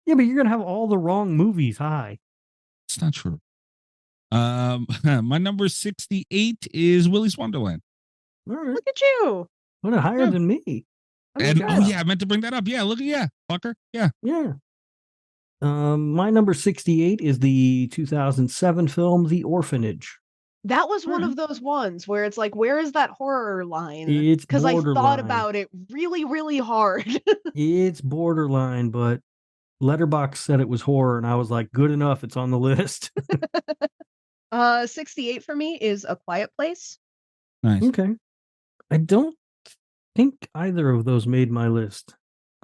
[SPEAKER 9] Yeah, but you're going to have all the wrong movies high.
[SPEAKER 7] It's not true. My number 68 is Willy's Wonderland.
[SPEAKER 9] All right.
[SPEAKER 8] Look at you.
[SPEAKER 9] What a higher than me.
[SPEAKER 7] And I meant to bring that up. Yeah, look at fucker. Yeah.
[SPEAKER 9] Yeah. My number 68 is the 2007 film The Orphanage.
[SPEAKER 8] That was one of those ones where it's like, where is that horror line?
[SPEAKER 9] It's
[SPEAKER 8] Because I thought
[SPEAKER 9] borderline.
[SPEAKER 8] about it really, really hard.
[SPEAKER 9] It's borderline, but Letterboxd said it was horror, and I was like, good enough. It's on the list.
[SPEAKER 8] 68 for me is A Quiet Place.
[SPEAKER 7] Nice.
[SPEAKER 9] Okay. I don't think either of those made my list.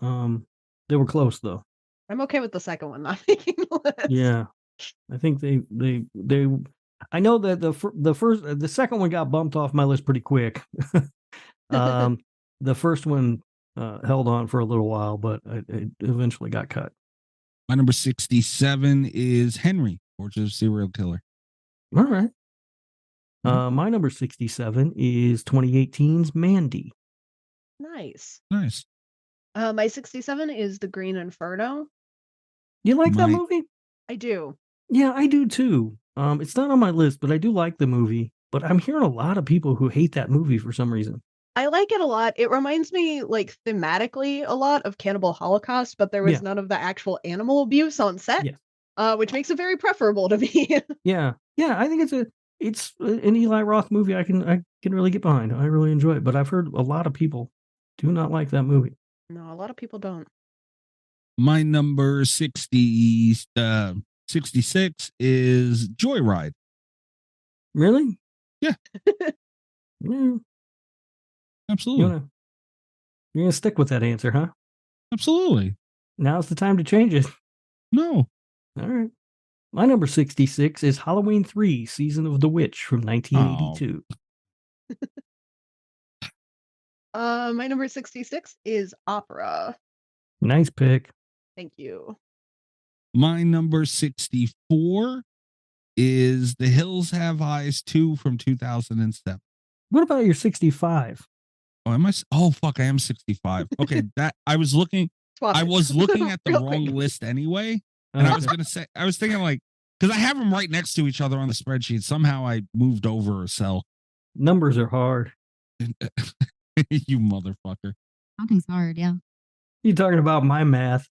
[SPEAKER 9] They were close though.
[SPEAKER 8] I'm okay with the second one not making the list.
[SPEAKER 9] Yeah. I think they I know that the second one got bumped off my list pretty quick. The first one held on for a little while, but it eventually got cut.
[SPEAKER 7] My number 67 is Henry, Portrait of a Serial Killer.
[SPEAKER 9] All right. My number 67 is 2018's Mandy.
[SPEAKER 8] Nice.
[SPEAKER 7] Nice.
[SPEAKER 8] My 67 is The Green Inferno.
[SPEAKER 9] You like that
[SPEAKER 7] My-
[SPEAKER 9] movie?
[SPEAKER 8] I do.
[SPEAKER 9] Yeah, I do too. It's not on my list, but I do like the movie. But I'm hearing a lot of people who hate that movie for some reason.
[SPEAKER 8] I like it a lot. It reminds me, like, thematically a lot of Cannibal Holocaust, but there was
[SPEAKER 9] Yeah.
[SPEAKER 8] none of the actual animal abuse on set,
[SPEAKER 9] Yes.
[SPEAKER 8] which makes it very preferable to me.
[SPEAKER 9] Yeah, I think it's an Eli Roth movie I can really get behind. I really enjoy it, but I've heard a lot of people do not like that movie.
[SPEAKER 8] No, a lot of people don't.
[SPEAKER 7] My number 66 is Joyride.
[SPEAKER 9] Really?
[SPEAKER 7] Yeah.
[SPEAKER 9] Yeah.
[SPEAKER 7] Absolutely.
[SPEAKER 9] You're gonna stick with that answer, huh?
[SPEAKER 7] Absolutely.
[SPEAKER 9] Now's the time to change it.
[SPEAKER 7] No.
[SPEAKER 9] All right. My number 66 is Halloween 3: Season of the Witch from 1982.
[SPEAKER 8] My number 66 is Opera.
[SPEAKER 9] Nice pick.
[SPEAKER 8] Thank you.
[SPEAKER 7] My number 64 is The Hills Have Eyes 2 from 2007.
[SPEAKER 9] What about your 65?
[SPEAKER 7] Oh, am I? Oh, fuck, I am 65. Okay, that I was looking.
[SPEAKER 8] Swap
[SPEAKER 7] I
[SPEAKER 8] it.
[SPEAKER 7] was looking at the
[SPEAKER 8] Real
[SPEAKER 7] wrong
[SPEAKER 8] quick.
[SPEAKER 7] list anyway. And I was thinking like, because I have them right next to each other on the spreadsheet. Somehow I moved over a cell.
[SPEAKER 9] Numbers are hard.
[SPEAKER 7] You motherfucker.
[SPEAKER 11] Counting's hard, yeah.
[SPEAKER 9] You talking about my math?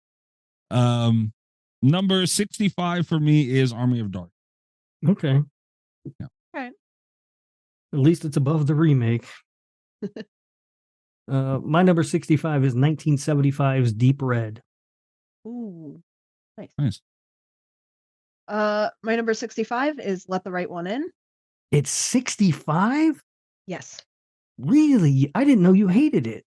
[SPEAKER 7] Number 65 for me is Army of Dark.
[SPEAKER 9] Okay.
[SPEAKER 7] Yeah.
[SPEAKER 8] All right.
[SPEAKER 9] At least it's above the remake. My number 65 is 1975's Deep Red.
[SPEAKER 8] Ooh, nice.
[SPEAKER 7] Nice.
[SPEAKER 8] My number 65 is Let the Right One In.
[SPEAKER 9] It's 65?
[SPEAKER 8] Yes.
[SPEAKER 9] Really? I didn't know you hated it.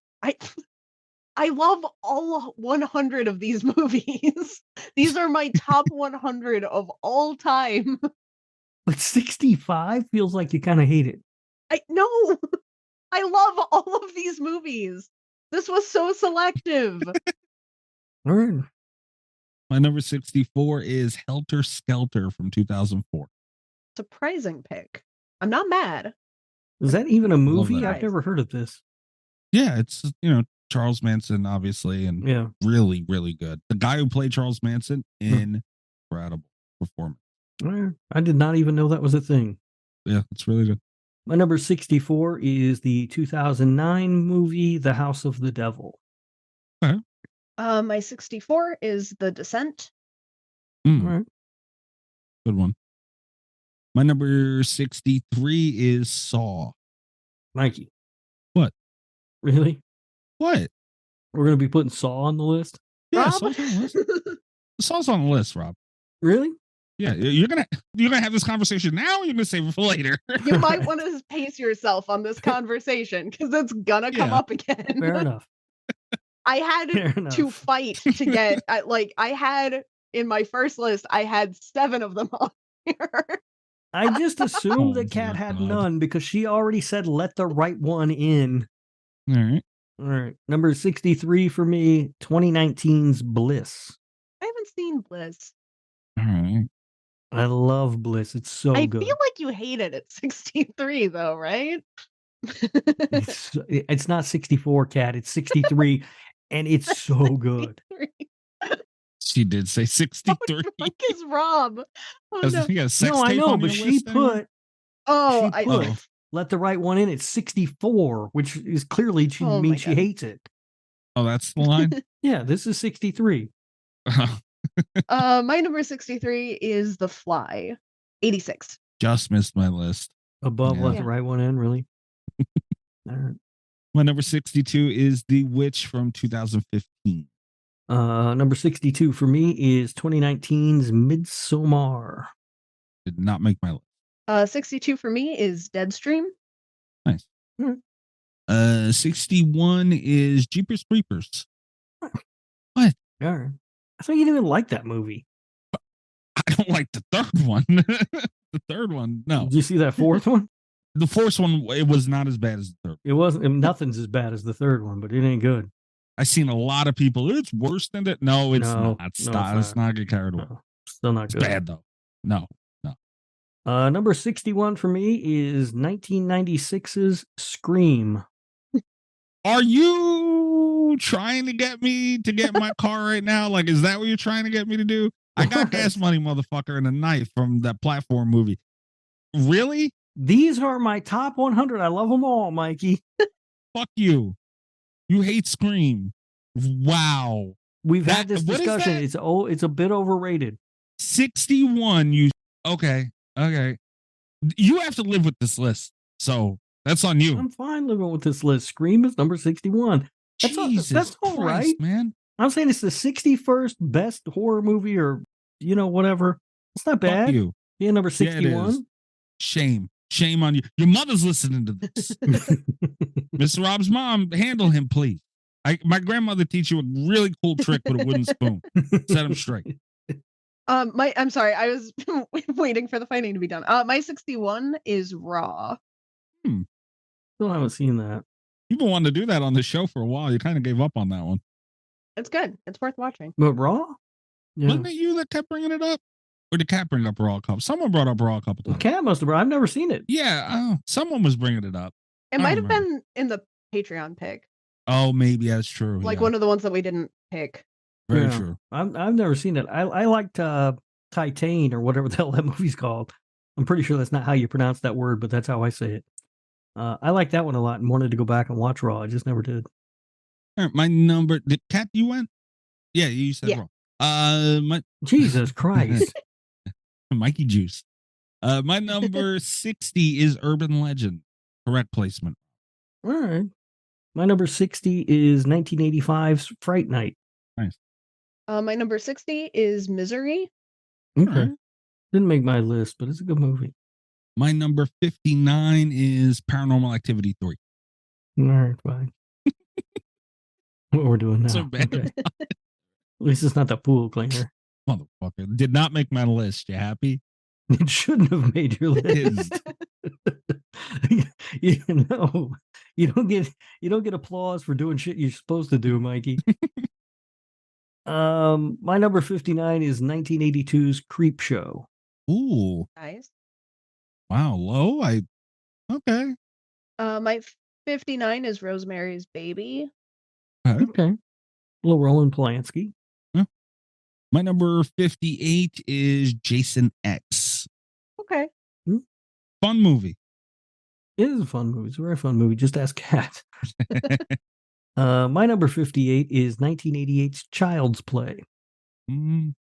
[SPEAKER 8] I love all 100 of these movies. These are my top 100 of all time.
[SPEAKER 9] But 65 feels like you kind of hate it.
[SPEAKER 8] No, I love all of these movies. This was so selective.
[SPEAKER 9] All right.
[SPEAKER 7] My number 64 is Helter Skelter from 2004.
[SPEAKER 8] Surprising pick. I'm not mad.
[SPEAKER 9] Is that even a movie?
[SPEAKER 7] that.
[SPEAKER 9] I've never heard of this.
[SPEAKER 7] Yeah, it's, Charles Manson, obviously, and
[SPEAKER 9] Yeah.
[SPEAKER 7] really, really good. The guy who played Charles Manson, incredible performance.
[SPEAKER 9] I did not even know that was a thing.
[SPEAKER 7] Yeah, it's really good.
[SPEAKER 9] My number 64 is the 2009 movie, The House of the Devil.
[SPEAKER 7] Okay.
[SPEAKER 8] My 64 is The Descent.
[SPEAKER 9] All right.
[SPEAKER 7] Good one. My number 63 is Saw.
[SPEAKER 9] Mikey.
[SPEAKER 7] What?
[SPEAKER 9] Really?
[SPEAKER 7] What?
[SPEAKER 9] We're going to be putting Saw on the list?
[SPEAKER 7] Yeah,
[SPEAKER 8] Rob?
[SPEAKER 7] Saw's on the list. Saw's on the list, Rob.
[SPEAKER 9] Really?
[SPEAKER 7] Yeah, you're gonna have this conversation now, or you're gonna save it for later.
[SPEAKER 8] You might want to pace yourself on this conversation because it's gonna come up again.
[SPEAKER 9] Fair enough.
[SPEAKER 8] I had to fight to get I had in my first list, I had 7 of them on here.
[SPEAKER 9] I just assumed that Kat had none because she already said let the right one in.
[SPEAKER 7] All right.
[SPEAKER 9] All right. Number 63 for me, 2019's Bliss.
[SPEAKER 8] I haven't seen Bliss.
[SPEAKER 7] All right.
[SPEAKER 9] I love Bliss. It's so
[SPEAKER 8] I
[SPEAKER 9] good.
[SPEAKER 8] feel like you hate it at 63 though, right?
[SPEAKER 9] It's not 64, Kat. It's 63, and it's so good.
[SPEAKER 7] She did say 63.
[SPEAKER 8] What the fuck is Rob? Oh, no.
[SPEAKER 7] You got a sex
[SPEAKER 9] No, I
[SPEAKER 7] tape
[SPEAKER 9] know,
[SPEAKER 7] on
[SPEAKER 9] but
[SPEAKER 7] your
[SPEAKER 9] she
[SPEAKER 7] list there?
[SPEAKER 9] put
[SPEAKER 8] I
[SPEAKER 9] let the right one in at 64, which is clearly she
[SPEAKER 8] Oh my
[SPEAKER 9] means she
[SPEAKER 8] God.
[SPEAKER 9] hates it.
[SPEAKER 7] Oh, that's the line.
[SPEAKER 9] Yeah, this is 63.
[SPEAKER 8] My number 63 is The Fly. 86.
[SPEAKER 7] Just missed my list.
[SPEAKER 9] Above
[SPEAKER 7] Yeah.
[SPEAKER 9] let the right one in, really? All right.
[SPEAKER 7] My number 62 is The Witch from 2015.
[SPEAKER 9] Number 62 for me is 2019's Midsommar.
[SPEAKER 7] Did not make my list.
[SPEAKER 8] 62 for me is Deadstream.
[SPEAKER 7] Nice. 61 is Jeepers Creepers. What?
[SPEAKER 9] All right. I thought you didn't even like that movie.
[SPEAKER 7] I don't like the third one. The third one, no.
[SPEAKER 9] Did you see that fourth one?
[SPEAKER 7] The fourth one, it was not as bad as the third.
[SPEAKER 9] It wasn't. Nothing's as bad as the third one, but it ain't good.
[SPEAKER 7] I've seen a lot of people. It's worse than that. No, it's
[SPEAKER 9] No,
[SPEAKER 7] not.
[SPEAKER 9] no,
[SPEAKER 7] Stop.
[SPEAKER 9] it's
[SPEAKER 7] Let's not get carried away.
[SPEAKER 9] No, still not
[SPEAKER 7] It's
[SPEAKER 9] good.
[SPEAKER 7] bad though. No.
[SPEAKER 9] Number 61 for me is 1996's Scream.
[SPEAKER 7] Are you trying to get me to get my car right now? Like, is that what you're trying to get me to do? I got gas money, motherfucker, and a knife from that platform movie. Really?
[SPEAKER 9] These are my top 100. I love them all, Mikey.
[SPEAKER 7] Fuck you. You hate Scream. Wow.
[SPEAKER 9] We've had this
[SPEAKER 7] what is
[SPEAKER 9] discussion.
[SPEAKER 7] that?
[SPEAKER 9] It's a bit overrated.
[SPEAKER 7] 61. Okay. You have to live with this list. So that's on you.
[SPEAKER 9] I'm fine living with this list. Scream is number 61. That's all
[SPEAKER 7] Christ,
[SPEAKER 9] right,
[SPEAKER 7] man.
[SPEAKER 9] I'm saying it's the 61st best horror movie or, whatever. It's not bad.
[SPEAKER 7] Fuck you.
[SPEAKER 9] Yeah, number
[SPEAKER 7] Yeah, it
[SPEAKER 9] 61.
[SPEAKER 7] is. Shame on you. Your mother's listening to this. Mr. Rob's mom, handle him, please. My grandmother teach you a really cool trick with a wooden spoon. Set him straight.
[SPEAKER 8] I'm sorry, I was waiting for the fighting to be done. My 61 is Raw.
[SPEAKER 9] Still haven't seen that.
[SPEAKER 7] You've been wanting to do that on the show for a while. You kind of gave up on that one.
[SPEAKER 8] It's good. It's worth watching.
[SPEAKER 9] But Raw? Yeah.
[SPEAKER 7] Wasn't it you that kept bringing it up? Or did Kat bring up Raw a couple? Someone brought up Raw a couple times.
[SPEAKER 9] Cat must have. I've never seen it.
[SPEAKER 7] Yeah, someone was bringing it up.
[SPEAKER 8] It
[SPEAKER 7] I
[SPEAKER 8] might have
[SPEAKER 7] remember.
[SPEAKER 8] been in the Patreon pick,
[SPEAKER 7] Oh, maybe that's true.
[SPEAKER 8] like
[SPEAKER 7] yeah.
[SPEAKER 8] one of the ones that we didn't pick.
[SPEAKER 7] Very
[SPEAKER 9] Yeah.
[SPEAKER 7] true.
[SPEAKER 9] I've never seen it. I liked Titan or whatever the hell that movie's called. I'm pretty sure that's not how you pronounce that word, but that's how I say it. I like that one a lot and wanted to go back and watch Raw. I just never did.
[SPEAKER 7] All right, my number. Did Kat, you went? Yeah, you said
[SPEAKER 8] Yeah.
[SPEAKER 7] wrong. My
[SPEAKER 9] Jesus Christ.
[SPEAKER 7] Mikey Juice. My number 60 is Urban Legend. Correct placement.
[SPEAKER 9] All right. My number 60 is 1985's Fright Night.
[SPEAKER 7] Nice.
[SPEAKER 8] My number 60 is Misery.
[SPEAKER 9] Okay.
[SPEAKER 7] All right.
[SPEAKER 9] Didn't make my list, but it's a good movie.
[SPEAKER 7] My number 59 is Paranormal Activity 3.
[SPEAKER 9] All right, fine. What we're doing now.
[SPEAKER 7] So bad.
[SPEAKER 9] Okay. At least it's not the pool cleaner.
[SPEAKER 7] Motherfucker. Did not make my list. You happy?
[SPEAKER 9] It shouldn't have made your list. You don't get applause for doing shit you're supposed to do, Mikey. My number 59 is 1982's Creep Show.
[SPEAKER 7] Ooh.
[SPEAKER 8] Nice.
[SPEAKER 7] Wow. Low? Okay.
[SPEAKER 8] My 59 is Rosemary's Baby.
[SPEAKER 9] Okay. A little Roland Polanski.
[SPEAKER 7] Yeah. My number 58 is Jason X.
[SPEAKER 8] Okay.
[SPEAKER 7] Fun movie.
[SPEAKER 9] It is a fun movie. It's a very fun movie. Just ask Kat. My number 58 is 1988's Child's Play.
[SPEAKER 7] Mm.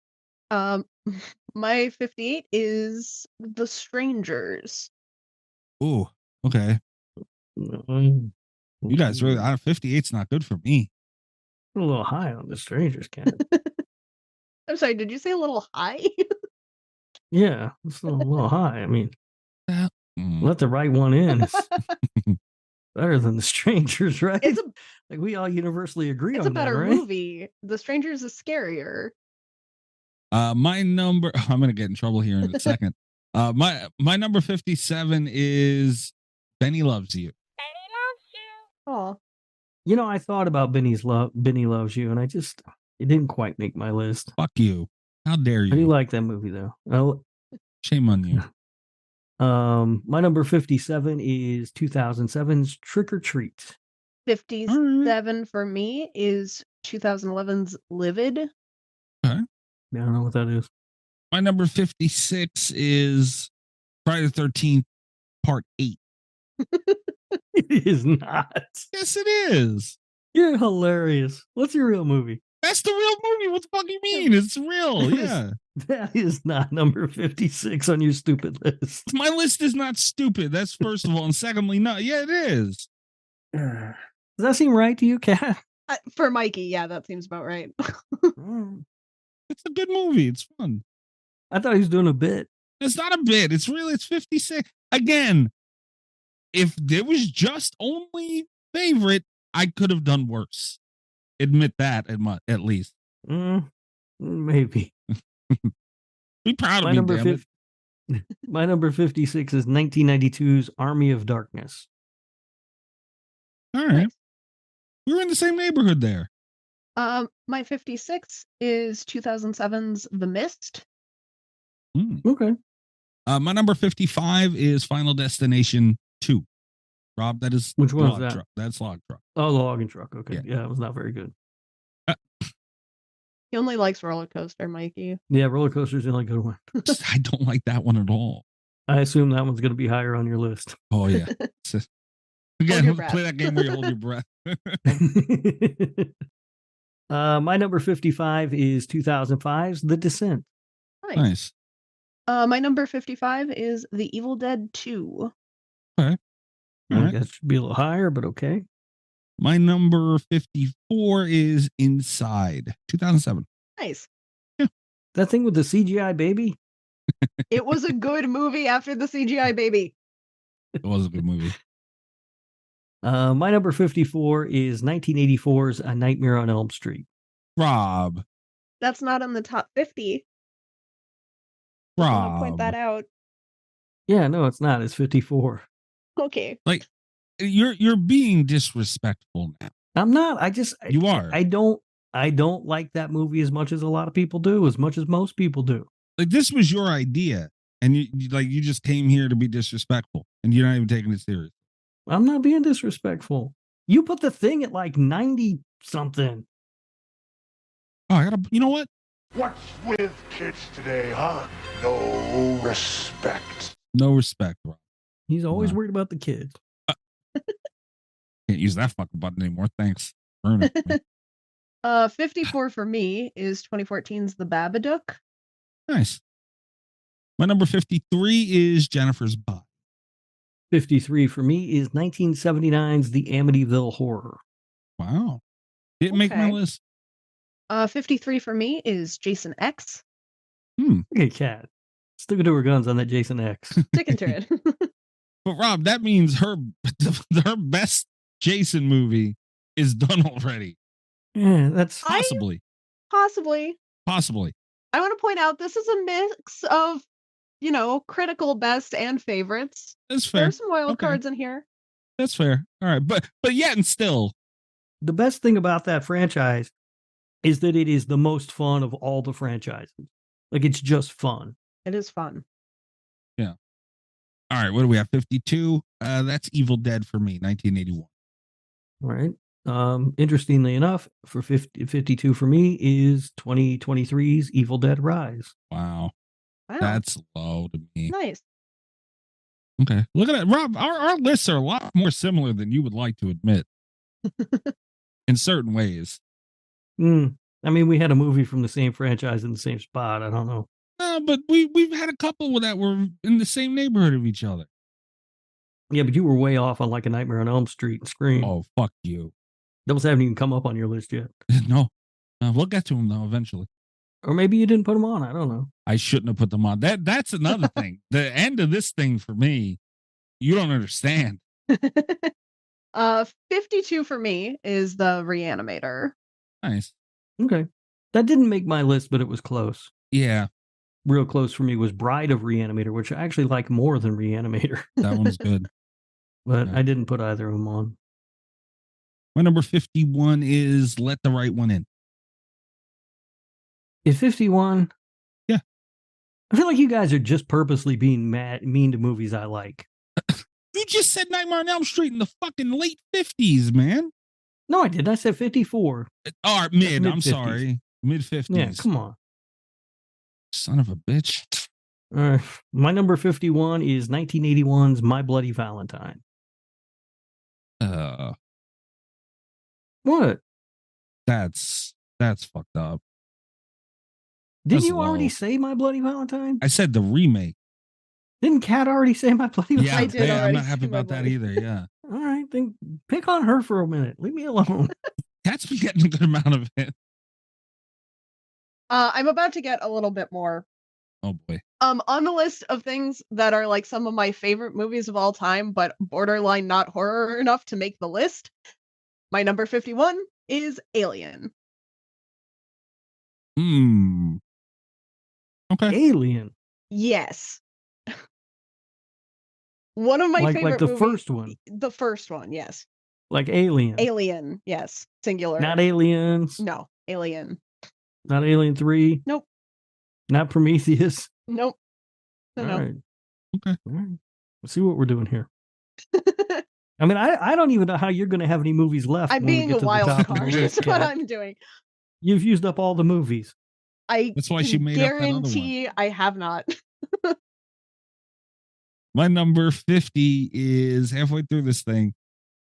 [SPEAKER 8] My 58 is The Strangers.
[SPEAKER 7] Ooh. Okay. You guys really, 58's not good for me.
[SPEAKER 9] A little high on The Strangers, Kat.
[SPEAKER 8] I'm sorry, did you say a little high?
[SPEAKER 9] Yeah, it's a little high. I mean,
[SPEAKER 7] Mm.
[SPEAKER 9] let the right one in. It's better than The Strangers, right?
[SPEAKER 8] It's
[SPEAKER 9] Like we all universally agree
[SPEAKER 8] a
[SPEAKER 9] on that,
[SPEAKER 8] better
[SPEAKER 9] right?
[SPEAKER 8] movie. The Strangers is scarier.
[SPEAKER 7] My number, I'm going to get in trouble here in a second. My number 57 is Benny Loves You.
[SPEAKER 8] Oh,
[SPEAKER 9] You know, I thought about Benny Loves You, and it didn't quite make my list.
[SPEAKER 7] Fuck you. How dare
[SPEAKER 9] I do
[SPEAKER 7] you?
[SPEAKER 9] like that movie though.
[SPEAKER 7] Shame on you.
[SPEAKER 9] My number 57 is 2007's Trick or Treat.
[SPEAKER 8] 57 for me is 2011's Livid.
[SPEAKER 7] Okay.
[SPEAKER 9] Yeah, I don't know what that is.
[SPEAKER 7] My number 56 is Friday the 13th, Part 8.
[SPEAKER 9] It is not.
[SPEAKER 7] Yes, it is.
[SPEAKER 9] You're hilarious. What's your real movie?
[SPEAKER 7] That's the real movie. What the fuck you mean? It's real. Yeah.
[SPEAKER 9] That is not number 56 on your stupid list.
[SPEAKER 7] My list is not stupid. That's first of all. And secondly, no. Yeah, it is.
[SPEAKER 9] Does that seem right to you, Kat?
[SPEAKER 8] For Mikey, yeah, that seems about right.
[SPEAKER 7] It's a good movie. It's fun.
[SPEAKER 9] I thought he was doing a bit.
[SPEAKER 7] It's not a bit. It's 56. Again, if there was just only favorite, I could have done worse. Admit that at least.
[SPEAKER 9] Maybe.
[SPEAKER 7] Be proud
[SPEAKER 9] My
[SPEAKER 7] of me,
[SPEAKER 9] number
[SPEAKER 7] damn it.
[SPEAKER 9] My number 56 is 1992's Army of Darkness.
[SPEAKER 7] All right. We were in the same neighborhood there.
[SPEAKER 8] My 56 is 2007's The Mist.
[SPEAKER 9] Okay.
[SPEAKER 7] My number 55 is Final Destination 2. Rob, that is
[SPEAKER 9] which one is
[SPEAKER 7] Log
[SPEAKER 9] that?
[SPEAKER 7] Truck. That's Log Truck.
[SPEAKER 9] Oh, the logging truck. Okay.
[SPEAKER 7] Yeah.
[SPEAKER 9] Yeah, it was not very good.
[SPEAKER 8] He only likes roller coaster, Mikey.
[SPEAKER 9] Yeah, roller coaster's the only good one.
[SPEAKER 7] I don't like that one at all.
[SPEAKER 9] I assume that one's going to be higher on your list.
[SPEAKER 7] Oh, yeah. Again,
[SPEAKER 8] your
[SPEAKER 7] play that game where you hold your breath.
[SPEAKER 9] My number 55 is 2005's The Descent.
[SPEAKER 7] Nice.
[SPEAKER 8] My number 55 is The Evil Dead 2.
[SPEAKER 7] Okay.
[SPEAKER 9] I think that should be a little higher, but okay.
[SPEAKER 7] My number 54 is Inside, 2007.
[SPEAKER 8] Nice.
[SPEAKER 9] That thing with the CGI baby?
[SPEAKER 8] It was a good movie after the CGI baby.
[SPEAKER 7] It was a good movie.
[SPEAKER 9] My number 54 is 1984's A Nightmare on Elm Street.
[SPEAKER 7] Rob.
[SPEAKER 8] That's not in the top 50. I want to
[SPEAKER 7] Rob.
[SPEAKER 8] point that out.
[SPEAKER 9] Yeah, no, it's not. It's 54.
[SPEAKER 8] Okay.
[SPEAKER 7] Like, you're being disrespectful now.
[SPEAKER 9] I'm not.
[SPEAKER 7] You are.
[SPEAKER 9] I don't like that movie as much as a lot of people do, as much as most people do.
[SPEAKER 7] Like, this was your idea, and you just came here to be disrespectful, and you're not even taking it serious.
[SPEAKER 9] I'm not being disrespectful. You put the thing at like 90 something.
[SPEAKER 7] You know what?
[SPEAKER 10] What's with kids today, huh? No respect.
[SPEAKER 7] No respect, Rob.
[SPEAKER 9] He's always
[SPEAKER 7] No.
[SPEAKER 9] worried about the kids.
[SPEAKER 7] Can't use that fucking button anymore. Thanks. Burn it.
[SPEAKER 8] 54 for me is 2014's The Babadook.
[SPEAKER 7] Nice. My number 53 is Jennifer's Body.
[SPEAKER 9] 53 for me is 1979's The Amityville Horror.
[SPEAKER 7] Wow. Didn't make my
[SPEAKER 8] Okay.
[SPEAKER 7] list.
[SPEAKER 8] 53 for me is Jason X.
[SPEAKER 9] Okay, Cat. Sticking to her guns on that Jason X.
[SPEAKER 8] Sticking to it.
[SPEAKER 7] But Rob, that means her best Jason movie is done already.
[SPEAKER 9] Yeah, that's
[SPEAKER 7] Possibly.
[SPEAKER 8] Possibly.
[SPEAKER 7] Possibly.
[SPEAKER 8] I want to point out this is a mix of, critical best and favorites.
[SPEAKER 7] That's
[SPEAKER 8] There
[SPEAKER 7] fair.
[SPEAKER 8] are some wild
[SPEAKER 7] Okay.
[SPEAKER 8] cards in here.
[SPEAKER 7] That's fair. All right. But yet and still.
[SPEAKER 9] the best thing about that franchise is that it is the most fun of all the franchises. Like, it's just fun.
[SPEAKER 8] It is fun.
[SPEAKER 7] Yeah. All right. What do we have? 52. That's Evil Dead for me, 1981.
[SPEAKER 9] All right. Interestingly enough, for 52 for me is 2023's Evil Dead Rise.
[SPEAKER 7] Wow.
[SPEAKER 8] Wow.
[SPEAKER 7] That's low to me.
[SPEAKER 8] Nice.
[SPEAKER 7] Okay. Look at that. Rob, our lists are a lot more similar than you would like to admit. In certain ways.
[SPEAKER 9] I mean, we had a movie from the same franchise in the same spot. I don't know.
[SPEAKER 7] No, but we've had a couple that were in the same neighborhood of each other.
[SPEAKER 9] Yeah, but you were way off on like A Nightmare on Elm Street and Scream.
[SPEAKER 7] Oh, fuck you.
[SPEAKER 9] Those haven't even come up on your list yet.
[SPEAKER 7] No. We'll get to them though eventually.
[SPEAKER 9] Or maybe you didn't put them on. I don't know.
[SPEAKER 7] I shouldn't have put them on. That's another thing. The end of this thing for me, you don't understand.
[SPEAKER 8] 52 for me is The Reanimator.
[SPEAKER 7] Nice.
[SPEAKER 9] Okay. That didn't make my list, but it was close.
[SPEAKER 7] Yeah,
[SPEAKER 9] Real close for me was Bride of Reanimator, which I actually like more than Reanimator.
[SPEAKER 7] that one's good.
[SPEAKER 9] But
[SPEAKER 7] Yeah.
[SPEAKER 9] I didn't put either of them on.
[SPEAKER 7] My number 51 is Let the Right One In.
[SPEAKER 9] Is 51?
[SPEAKER 7] Yeah.
[SPEAKER 9] I feel like you guys are just purposely being mean to movies I like.
[SPEAKER 7] You just said Nightmare on Elm Street in the fucking late 50s, man.
[SPEAKER 9] No, I didn't. I said 54.
[SPEAKER 7] Or mid, I'm
[SPEAKER 9] mid-50s.
[SPEAKER 7] sorry. Mid 50s.
[SPEAKER 9] Yeah, come on.
[SPEAKER 7] Son of a bitch.
[SPEAKER 9] My number 51 is 1981's My Bloody Valentine. What?
[SPEAKER 7] That's fucked up.
[SPEAKER 9] Didn't
[SPEAKER 7] That's
[SPEAKER 9] you already
[SPEAKER 7] low.
[SPEAKER 9] say My Bloody Valentine?
[SPEAKER 7] I said the remake.
[SPEAKER 9] Didn't Kat already say My Bloody
[SPEAKER 7] Yeah,
[SPEAKER 9] Valentine?
[SPEAKER 8] did
[SPEAKER 7] yeah, I'm
[SPEAKER 8] already
[SPEAKER 7] not happy
[SPEAKER 8] say My
[SPEAKER 7] about that
[SPEAKER 8] Bloody.
[SPEAKER 7] either. Yeah.
[SPEAKER 9] All right, then pick on her for a minute. Leave me alone.
[SPEAKER 7] Cat's been getting a good amount of it.
[SPEAKER 8] I'm about to get a little bit more.
[SPEAKER 7] Oh boy.
[SPEAKER 8] On the list of things that are like some of my favorite movies of all time, but borderline not horror enough to make the list. My number 51 is Alien.
[SPEAKER 7] Okay.
[SPEAKER 9] Alien.
[SPEAKER 8] Yes. One of my
[SPEAKER 9] Like
[SPEAKER 8] favorite
[SPEAKER 9] the
[SPEAKER 8] movies.
[SPEAKER 9] first one.
[SPEAKER 8] The first one, yes.
[SPEAKER 9] Like Alien.
[SPEAKER 8] Alien, yes. Singular.
[SPEAKER 9] Not Aliens.
[SPEAKER 8] No, Alien.
[SPEAKER 9] Not Alien 3.
[SPEAKER 8] Nope.
[SPEAKER 9] Not Prometheus.
[SPEAKER 8] Nope. No,
[SPEAKER 9] All
[SPEAKER 8] no.
[SPEAKER 9] right.
[SPEAKER 7] Okay.
[SPEAKER 9] All right. Let's see what we're doing here. I mean, I don't even know how you're going to have any movies left.
[SPEAKER 8] I'm
[SPEAKER 9] when we
[SPEAKER 8] being
[SPEAKER 9] get
[SPEAKER 8] a
[SPEAKER 9] to the
[SPEAKER 8] wild
[SPEAKER 9] top of the
[SPEAKER 8] card.
[SPEAKER 9] list,
[SPEAKER 8] That's what
[SPEAKER 9] Kat.
[SPEAKER 8] I'm doing.
[SPEAKER 9] You've used up all the movies.
[SPEAKER 8] I
[SPEAKER 7] That's why she
[SPEAKER 8] can
[SPEAKER 7] made up that other one.
[SPEAKER 8] guarantee I have not.
[SPEAKER 7] My number 50 is halfway through this thing,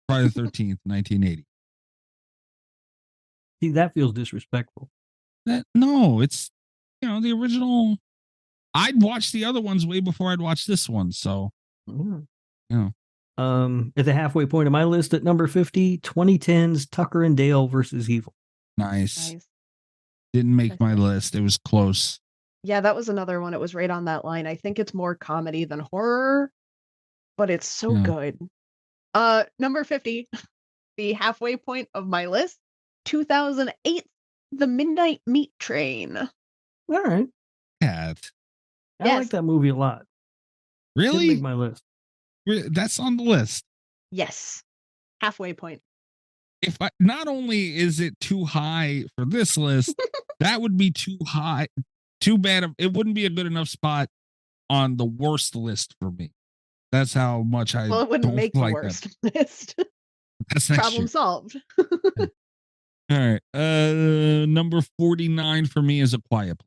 [SPEAKER 7] Friday the 13th, 1980.
[SPEAKER 9] See, that feels disrespectful.
[SPEAKER 7] No, it's, the original. I'd watched the other ones way before I'd watched this one. So, yeah.
[SPEAKER 9] At the halfway point of my list at number 50, 2010's Tucker and Dale versus Evil.
[SPEAKER 7] Nice.
[SPEAKER 8] Nice.
[SPEAKER 7] Didn't make my list. It was close.
[SPEAKER 8] Yeah, that was another one. It was right on that line. I think it's more comedy than horror, but it's so
[SPEAKER 7] Yeah.
[SPEAKER 8] good. Number 50, the halfway point of my list, 2008, The Midnight Meat Train.
[SPEAKER 9] All right.
[SPEAKER 7] Cat.
[SPEAKER 9] I
[SPEAKER 8] Yes.
[SPEAKER 9] like that movie a lot. Didn't
[SPEAKER 7] Really?
[SPEAKER 9] make my list.
[SPEAKER 7] That's on the list.
[SPEAKER 8] Yes. Halfway point.
[SPEAKER 7] If not only is it too high for this list, that would be too high. Too bad. It wouldn't be a good enough spot on the worst list for me. That's how much I
[SPEAKER 8] Well, it wouldn't
[SPEAKER 7] don't
[SPEAKER 8] make the
[SPEAKER 7] like
[SPEAKER 8] worst list.
[SPEAKER 7] That's next
[SPEAKER 8] Problem
[SPEAKER 7] year.
[SPEAKER 8] solved.
[SPEAKER 7] All right. Number 49 for me is A Quiet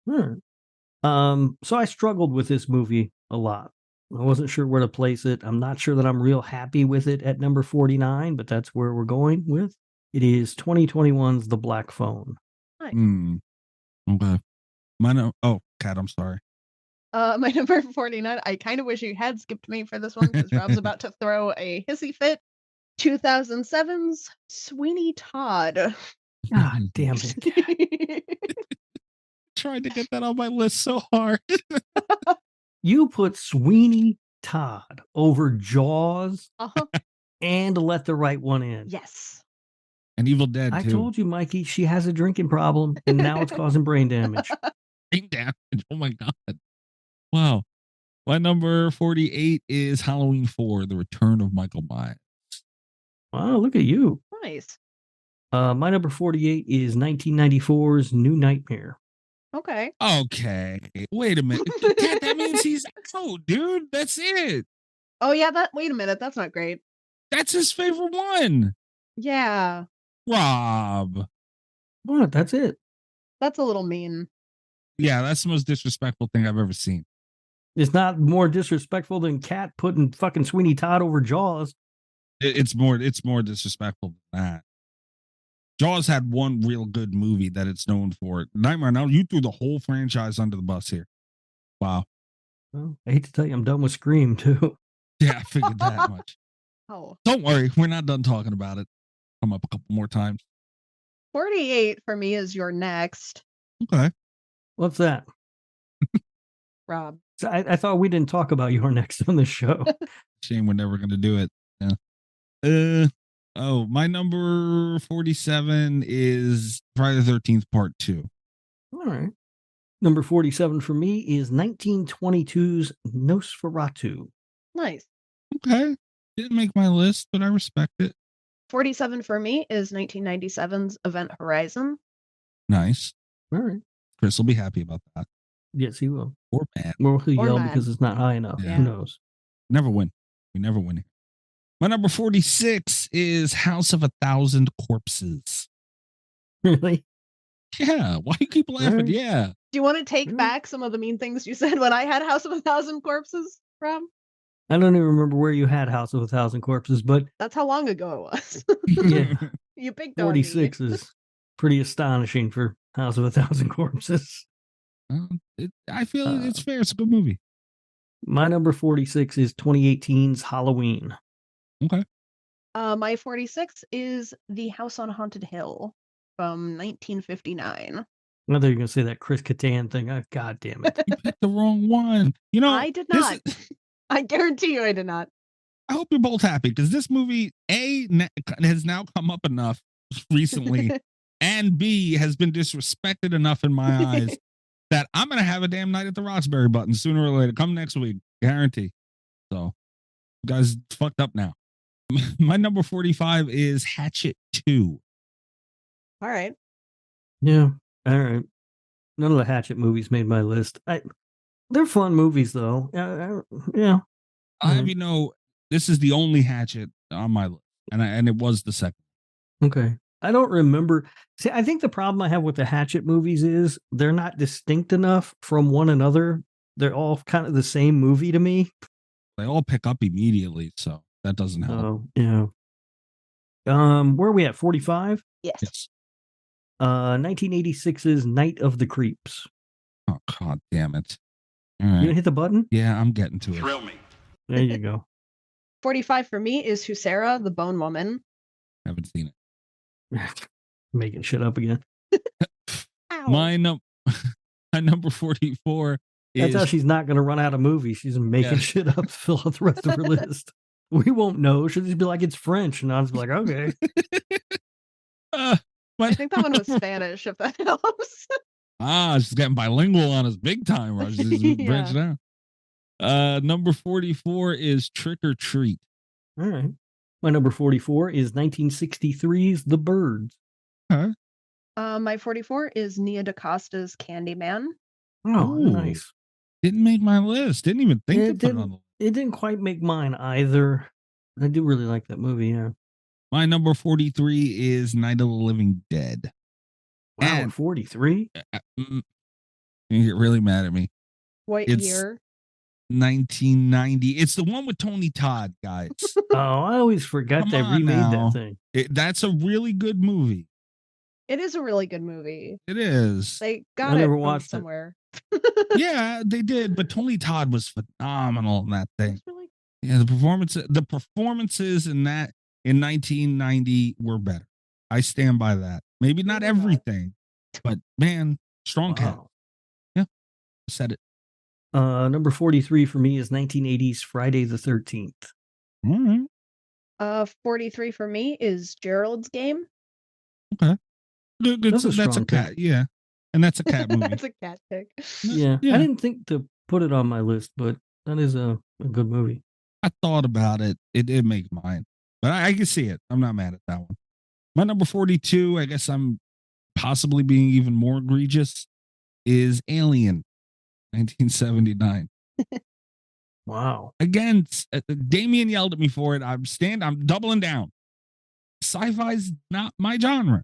[SPEAKER 7] Place.
[SPEAKER 9] So I struggled with this movie a lot. I wasn't sure where to place it. I'm not sure that I'm real happy with it at number 49, but that's where we're going with. It is 2021's The Black Phone.
[SPEAKER 8] Nice.
[SPEAKER 7] Okay. Kat, I'm sorry.
[SPEAKER 8] My number 49, I kind of wish you had skipped me for this one because Rob's about to throw a hissy fit. 2007's Sweeney Todd.
[SPEAKER 9] God damn it.
[SPEAKER 7] Tried to get that on my list so hard.
[SPEAKER 9] You put Sweeney Todd over Jaws and Let the Right One In.
[SPEAKER 8] Yes.
[SPEAKER 7] And Evil Dead,
[SPEAKER 9] I
[SPEAKER 7] too.
[SPEAKER 9] told you, Mikey, she has a drinking problem, and now it's causing brain damage.
[SPEAKER 7] Brain damage. Oh, my God. Wow. My number 48 is Halloween 4, The Return of Michael Myers.
[SPEAKER 9] Wow, look at you.
[SPEAKER 8] Nice.
[SPEAKER 9] My number 48 is 1994's New Nightmare.
[SPEAKER 8] Okay.
[SPEAKER 7] Okay. Wait a minute. That means he's out, dude. That's it.
[SPEAKER 8] Oh, yeah, wait a minute. That's not great.
[SPEAKER 7] That's his favorite one.
[SPEAKER 8] Yeah.
[SPEAKER 7] Rob.
[SPEAKER 9] What? That's it.
[SPEAKER 8] That's a little mean.
[SPEAKER 7] Yeah, that's the most disrespectful thing I've ever seen.
[SPEAKER 9] It's not more disrespectful than Cat putting fucking Sweeney Todd over Jaws.
[SPEAKER 7] It's more disrespectful than that. Jaws had one real good movie that it's known for. Nightmare Now, you threw the whole franchise under the bus here. Wow.
[SPEAKER 9] Well, I hate to tell you, I'm done with Scream, too.
[SPEAKER 7] Yeah, I figured that much.
[SPEAKER 8] Oh.
[SPEAKER 7] Don't worry, we're not done talking about it. Come up a couple more times.
[SPEAKER 8] 48 for me is Your Next.
[SPEAKER 7] Okay.
[SPEAKER 9] What's that?
[SPEAKER 8] Rob.
[SPEAKER 9] So I thought we didn't talk about Your Next on this show.
[SPEAKER 7] Shame we're never going to do it. Yeah. My number 47 is Friday the 13th Part 2.
[SPEAKER 9] All right. Number 47 for me is 1922's Nosferatu.
[SPEAKER 8] Nice.
[SPEAKER 7] Okay. Didn't make my list, but I respect it.
[SPEAKER 8] 47 for me is 1997's Event Horizon.
[SPEAKER 7] Nice.
[SPEAKER 9] All right.
[SPEAKER 7] Chris will be happy about that.
[SPEAKER 9] Yes, he will.
[SPEAKER 7] Or mad.
[SPEAKER 9] Or he'll
[SPEAKER 8] Or
[SPEAKER 9] yell
[SPEAKER 8] mad.
[SPEAKER 9] because it's not high enough.
[SPEAKER 7] Yeah.
[SPEAKER 9] Who knows?
[SPEAKER 7] Never win. We never win here. My number 46 is House of 1,000 Corpses.
[SPEAKER 9] Really?
[SPEAKER 7] Yeah. Why you keep laughing?
[SPEAKER 9] Right.
[SPEAKER 7] Yeah.
[SPEAKER 8] Do you want to take back some of the mean things you said when I had House of 1,000 Corpses, Rob?
[SPEAKER 9] I don't even remember where you had House of 1,000 Corpses, but
[SPEAKER 8] That's how long ago it was.
[SPEAKER 9] yeah,
[SPEAKER 8] You picked on me.
[SPEAKER 9] 46 is pretty astonishing for House of 1,000 Corpses.
[SPEAKER 7] I feel it's fair. It's a good movie.
[SPEAKER 9] My number 46 is 2018's Halloween.
[SPEAKER 7] Okay.
[SPEAKER 8] My 46 is The House on Haunted Hill from 1959.
[SPEAKER 9] I thought you were going to say that Chris Kattan thing. Oh, God damn it.
[SPEAKER 7] You picked the wrong one. You know,
[SPEAKER 8] I did not. I guarantee you I did not.
[SPEAKER 7] I hope you're both happy because this movie, has now come up enough recently, and B, has been disrespected enough in my eyes that I'm going to have a damn night at the Roxbury button sooner or later. Come next week. Guarantee. So, you guys fucked up now. My number 45 is Hatchet 2.
[SPEAKER 8] All right.
[SPEAKER 9] Yeah. All right. None of the Hatchet movies made my list. They're fun movies, though. Yeah.
[SPEAKER 7] I'll have you know, this is the only Hatchet on my list, and it was the second.
[SPEAKER 9] Okay. I don't remember. See, I think the problem I have with the Hatchet movies is they're not distinct enough from one another. They're all kind of the same movie to me.
[SPEAKER 7] They all pick up immediately, so that doesn't help.
[SPEAKER 9] Oh, yeah. Where are we at? 45?
[SPEAKER 8] Yes.
[SPEAKER 9] 1986's Night of the Creeps.
[SPEAKER 7] Oh, God damn it. All right.
[SPEAKER 9] You gonna hit the button?
[SPEAKER 7] Yeah, I'm getting to it.
[SPEAKER 10] Thrill me.
[SPEAKER 9] There you go.
[SPEAKER 8] 45 for me is Husera, the Bone Woman.
[SPEAKER 7] Haven't seen it.
[SPEAKER 9] Making shit up again.
[SPEAKER 8] Ow.
[SPEAKER 7] My number 44
[SPEAKER 9] That's
[SPEAKER 7] is
[SPEAKER 9] how she's not going to run out of movies. She's making shit up to fill out the rest of her list. We won't know. She'll just be like, it's French. And I'll just be like, okay.
[SPEAKER 8] I think that one was Spanish, if that helps.
[SPEAKER 7] She's getting bilingual on us big time. Rush. She's branching out. Number 44 is Trick or Treat.
[SPEAKER 9] All right. My number 44 is 1963's The Birds.
[SPEAKER 7] Huh?
[SPEAKER 8] My 44 is Nia DaCosta's Candyman.
[SPEAKER 9] Oh,
[SPEAKER 7] Ooh.
[SPEAKER 9] nice.
[SPEAKER 7] Didn't make my list. Didn't even think to put it on the list.
[SPEAKER 9] It didn't quite make mine either. I do really like that movie, yeah.
[SPEAKER 7] My number 43 is Night of the Living Dead.
[SPEAKER 9] Wow,
[SPEAKER 7] And
[SPEAKER 9] 43?
[SPEAKER 7] you get really mad at me.
[SPEAKER 8] What
[SPEAKER 7] It's
[SPEAKER 8] year?
[SPEAKER 7] 1990. It's the one with Tony Todd, guys.
[SPEAKER 9] Oh, I always forgot
[SPEAKER 7] Come
[SPEAKER 9] they
[SPEAKER 7] on
[SPEAKER 9] remade
[SPEAKER 7] now.
[SPEAKER 9] that thing.
[SPEAKER 7] That's a really good movie.
[SPEAKER 8] It is a really good movie.
[SPEAKER 7] It is.
[SPEAKER 8] They
[SPEAKER 9] I
[SPEAKER 8] got it
[SPEAKER 9] never
[SPEAKER 8] from
[SPEAKER 9] watched it.
[SPEAKER 8] somewhere.
[SPEAKER 7] Yeah, they did. But Tony Todd was phenomenal in that thing.
[SPEAKER 8] It's really
[SPEAKER 7] Yeah, the performances in that in 1990 were better. I stand by that. Maybe not
[SPEAKER 8] Yeah.
[SPEAKER 7] everything, but man, strong cat.
[SPEAKER 9] Wow.
[SPEAKER 7] Yeah, said it.
[SPEAKER 9] Number 43 for me is 1980s Friday the 13th.
[SPEAKER 7] All right.
[SPEAKER 8] 43 for me is Gerald's Game.
[SPEAKER 7] Okay.
[SPEAKER 9] That's a
[SPEAKER 7] That's a
[SPEAKER 9] strong
[SPEAKER 7] cat.
[SPEAKER 9] pick.
[SPEAKER 7] Yeah, and that's a cat movie.
[SPEAKER 8] That's a cat pick.
[SPEAKER 9] Yeah.
[SPEAKER 7] Yeah.
[SPEAKER 9] I didn't think to put it on my list, but that is a good movie.
[SPEAKER 7] I thought about it. It did make mine, but I can see it. I'm not mad at that one. My number 42, I guess I'm possibly being even more egregious, is Alien, 1979.
[SPEAKER 9] Wow.
[SPEAKER 7] Again, Damien yelled at me for it. I'm doubling down. Sci-fi's not my genre,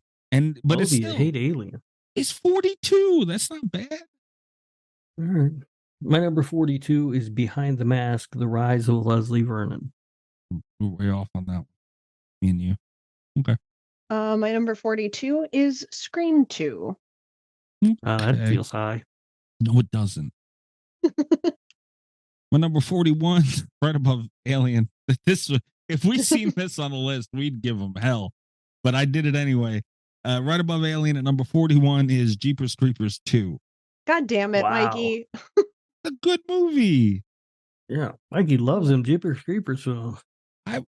[SPEAKER 7] but it's
[SPEAKER 9] you
[SPEAKER 7] still,
[SPEAKER 9] hate Alien.
[SPEAKER 7] it's 42. That's not bad.
[SPEAKER 9] All right. My number 42 is Behind the Mask, The Rise of Leslie Vernon.
[SPEAKER 7] We're way off on that one. Me and you. Okay.
[SPEAKER 8] My number 42 is Scream 2.
[SPEAKER 9] That
[SPEAKER 7] Okay.
[SPEAKER 9] feels high.
[SPEAKER 7] No, it doesn't. My number 41, right above Alien. If we seen this on the list, we'd give them hell. But I did it anyway. Right above Alien at number 41 is Jeepers Creepers 2.
[SPEAKER 8] God damn it,
[SPEAKER 9] Wow.
[SPEAKER 8] Mikey.
[SPEAKER 7] A good movie.
[SPEAKER 9] Yeah. Mikey loves them Jeepers Creepers films.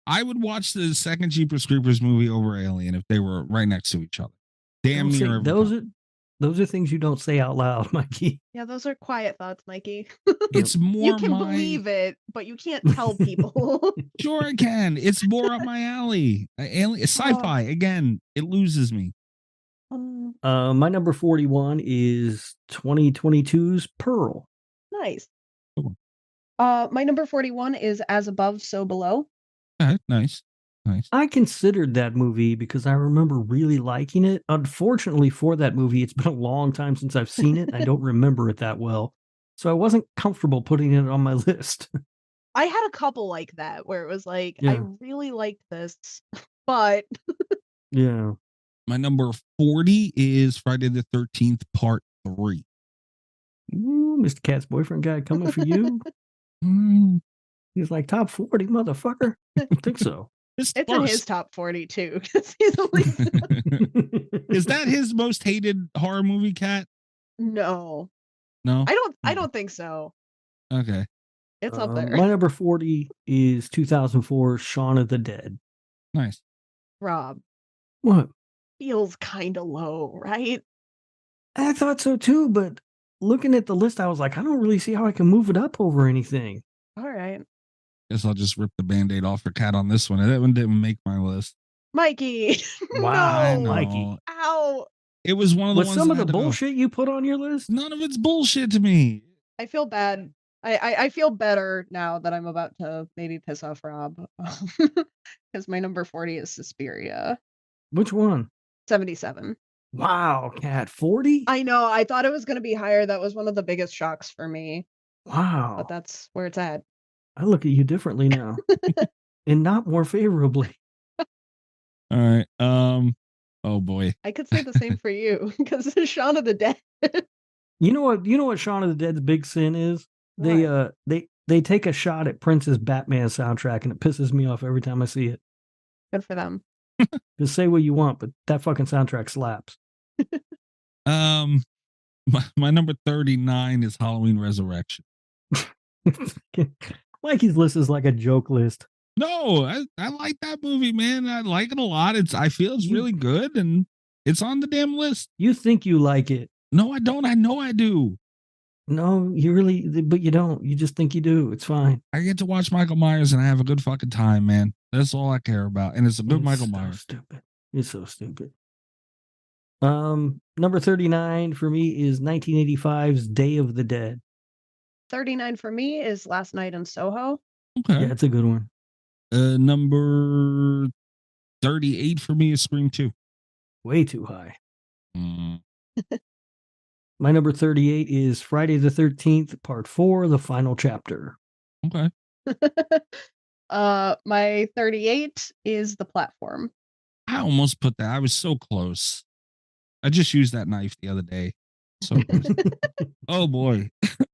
[SPEAKER 7] I would watch the second Jeepers Creepers movie over Alien if they were right next to each other. Damn
[SPEAKER 9] Don't say-
[SPEAKER 7] near every time.
[SPEAKER 9] Those are things you don't say out loud, Mikey.
[SPEAKER 8] Yeah, those are quiet thoughts, Mikey.
[SPEAKER 7] It's more
[SPEAKER 8] You can believe it, but you can't tell people.
[SPEAKER 7] Sure I can. It's more up my alley. Alien, sci-fi, again, it loses me.
[SPEAKER 9] My number 41 is 2022's Pearl.
[SPEAKER 8] Nice.
[SPEAKER 7] Cool.
[SPEAKER 8] My number 41 is As Above, So Below.
[SPEAKER 7] Okay, nice.
[SPEAKER 9] I considered that movie because I remember really liking it. Unfortunately for that movie, it's been a long time since I've seen it. I don't remember it that well. So I wasn't comfortable putting it on my list.
[SPEAKER 8] I had a couple like that where it was like,
[SPEAKER 9] Yeah.
[SPEAKER 8] I really liked this, but
[SPEAKER 9] Yeah.
[SPEAKER 7] My number 40 is Friday the 13th, Part 3.
[SPEAKER 9] Ooh, Mr. Cat's boyfriend guy coming for you. He's like, top 40, motherfucker. I think so.
[SPEAKER 7] It's
[SPEAKER 8] it's in his
[SPEAKER 7] first.
[SPEAKER 8] top 40 too. 'Cause he's only
[SPEAKER 7] Is that his most hated horror movie, Cat?
[SPEAKER 8] no.
[SPEAKER 7] No?
[SPEAKER 8] I don't think so.
[SPEAKER 7] Okay.
[SPEAKER 8] It's up there.
[SPEAKER 9] My number 40 is 2004 Shaun of the Dead.
[SPEAKER 7] Nice.
[SPEAKER 8] Rob,
[SPEAKER 9] What?
[SPEAKER 8] feels kind of low, right?
[SPEAKER 9] I thought so too, but looking at the list, I was like, I don't really see how I can move it up over anything.
[SPEAKER 8] All right.
[SPEAKER 7] Guess I'll just rip the Band-Aid off for Cat on this one. That one didn't make my list.
[SPEAKER 8] Mikey.
[SPEAKER 9] Wow,
[SPEAKER 8] no.
[SPEAKER 9] Mikey.
[SPEAKER 8] Ow.
[SPEAKER 7] It was one of the
[SPEAKER 9] With
[SPEAKER 7] ones
[SPEAKER 9] some
[SPEAKER 7] that
[SPEAKER 9] of the
[SPEAKER 7] had to go.
[SPEAKER 9] bullshit you put on your list?
[SPEAKER 7] None of it's bullshit to me.
[SPEAKER 8] I feel bad. I feel better now that I'm about to maybe piss off Rob. Because my number 40 is Suspiria.
[SPEAKER 9] Which one?
[SPEAKER 8] 77.
[SPEAKER 9] Wow, Cat, 40?
[SPEAKER 8] I know. I thought it was going to be higher. That was one of the biggest shocks for me.
[SPEAKER 9] Wow.
[SPEAKER 8] But that's where it's at.
[SPEAKER 9] I look at you differently now. And not more favorably.
[SPEAKER 7] All right. Oh boy.
[SPEAKER 8] I could say the same for you because it's Shaun of the Dead.
[SPEAKER 9] You know what Shaun of the Dead's big sin is? They take a shot at Prince's Batman soundtrack and it pisses me off every time I see it.
[SPEAKER 8] Good for them.
[SPEAKER 9] Just say what you want, but that fucking soundtrack slaps.
[SPEAKER 7] My number 39 is Halloween Resurrection.
[SPEAKER 9] Mikey's list is like a joke list.
[SPEAKER 7] No, I like that movie, man. I like it a lot. I feel it's really good and it's on the damn list.
[SPEAKER 9] You think you like it.
[SPEAKER 7] No, I don't. I know I do.
[SPEAKER 9] No, you really, but you don't. You just think you do. It's fine.
[SPEAKER 7] I get to watch Michael Myers and I have a good fucking time, man. That's all I care about. And it's a good Michael Myers.
[SPEAKER 9] Stupid. It's so stupid. Number 39 for me is 1985's Day of the Dead.
[SPEAKER 8] 39 for me is Last Night in Soho.
[SPEAKER 7] Okay.
[SPEAKER 9] Yeah, it's a good one.
[SPEAKER 7] Number 38 for me is Scream 2.
[SPEAKER 9] Way too high.
[SPEAKER 7] Mm.
[SPEAKER 9] My number 38 is Friday the 13th, Part 4, the final chapter.
[SPEAKER 7] Okay.
[SPEAKER 8] My 38 is The Platform.
[SPEAKER 7] I almost put that. I was so close. I just used that knife the other day. So close. Oh boy.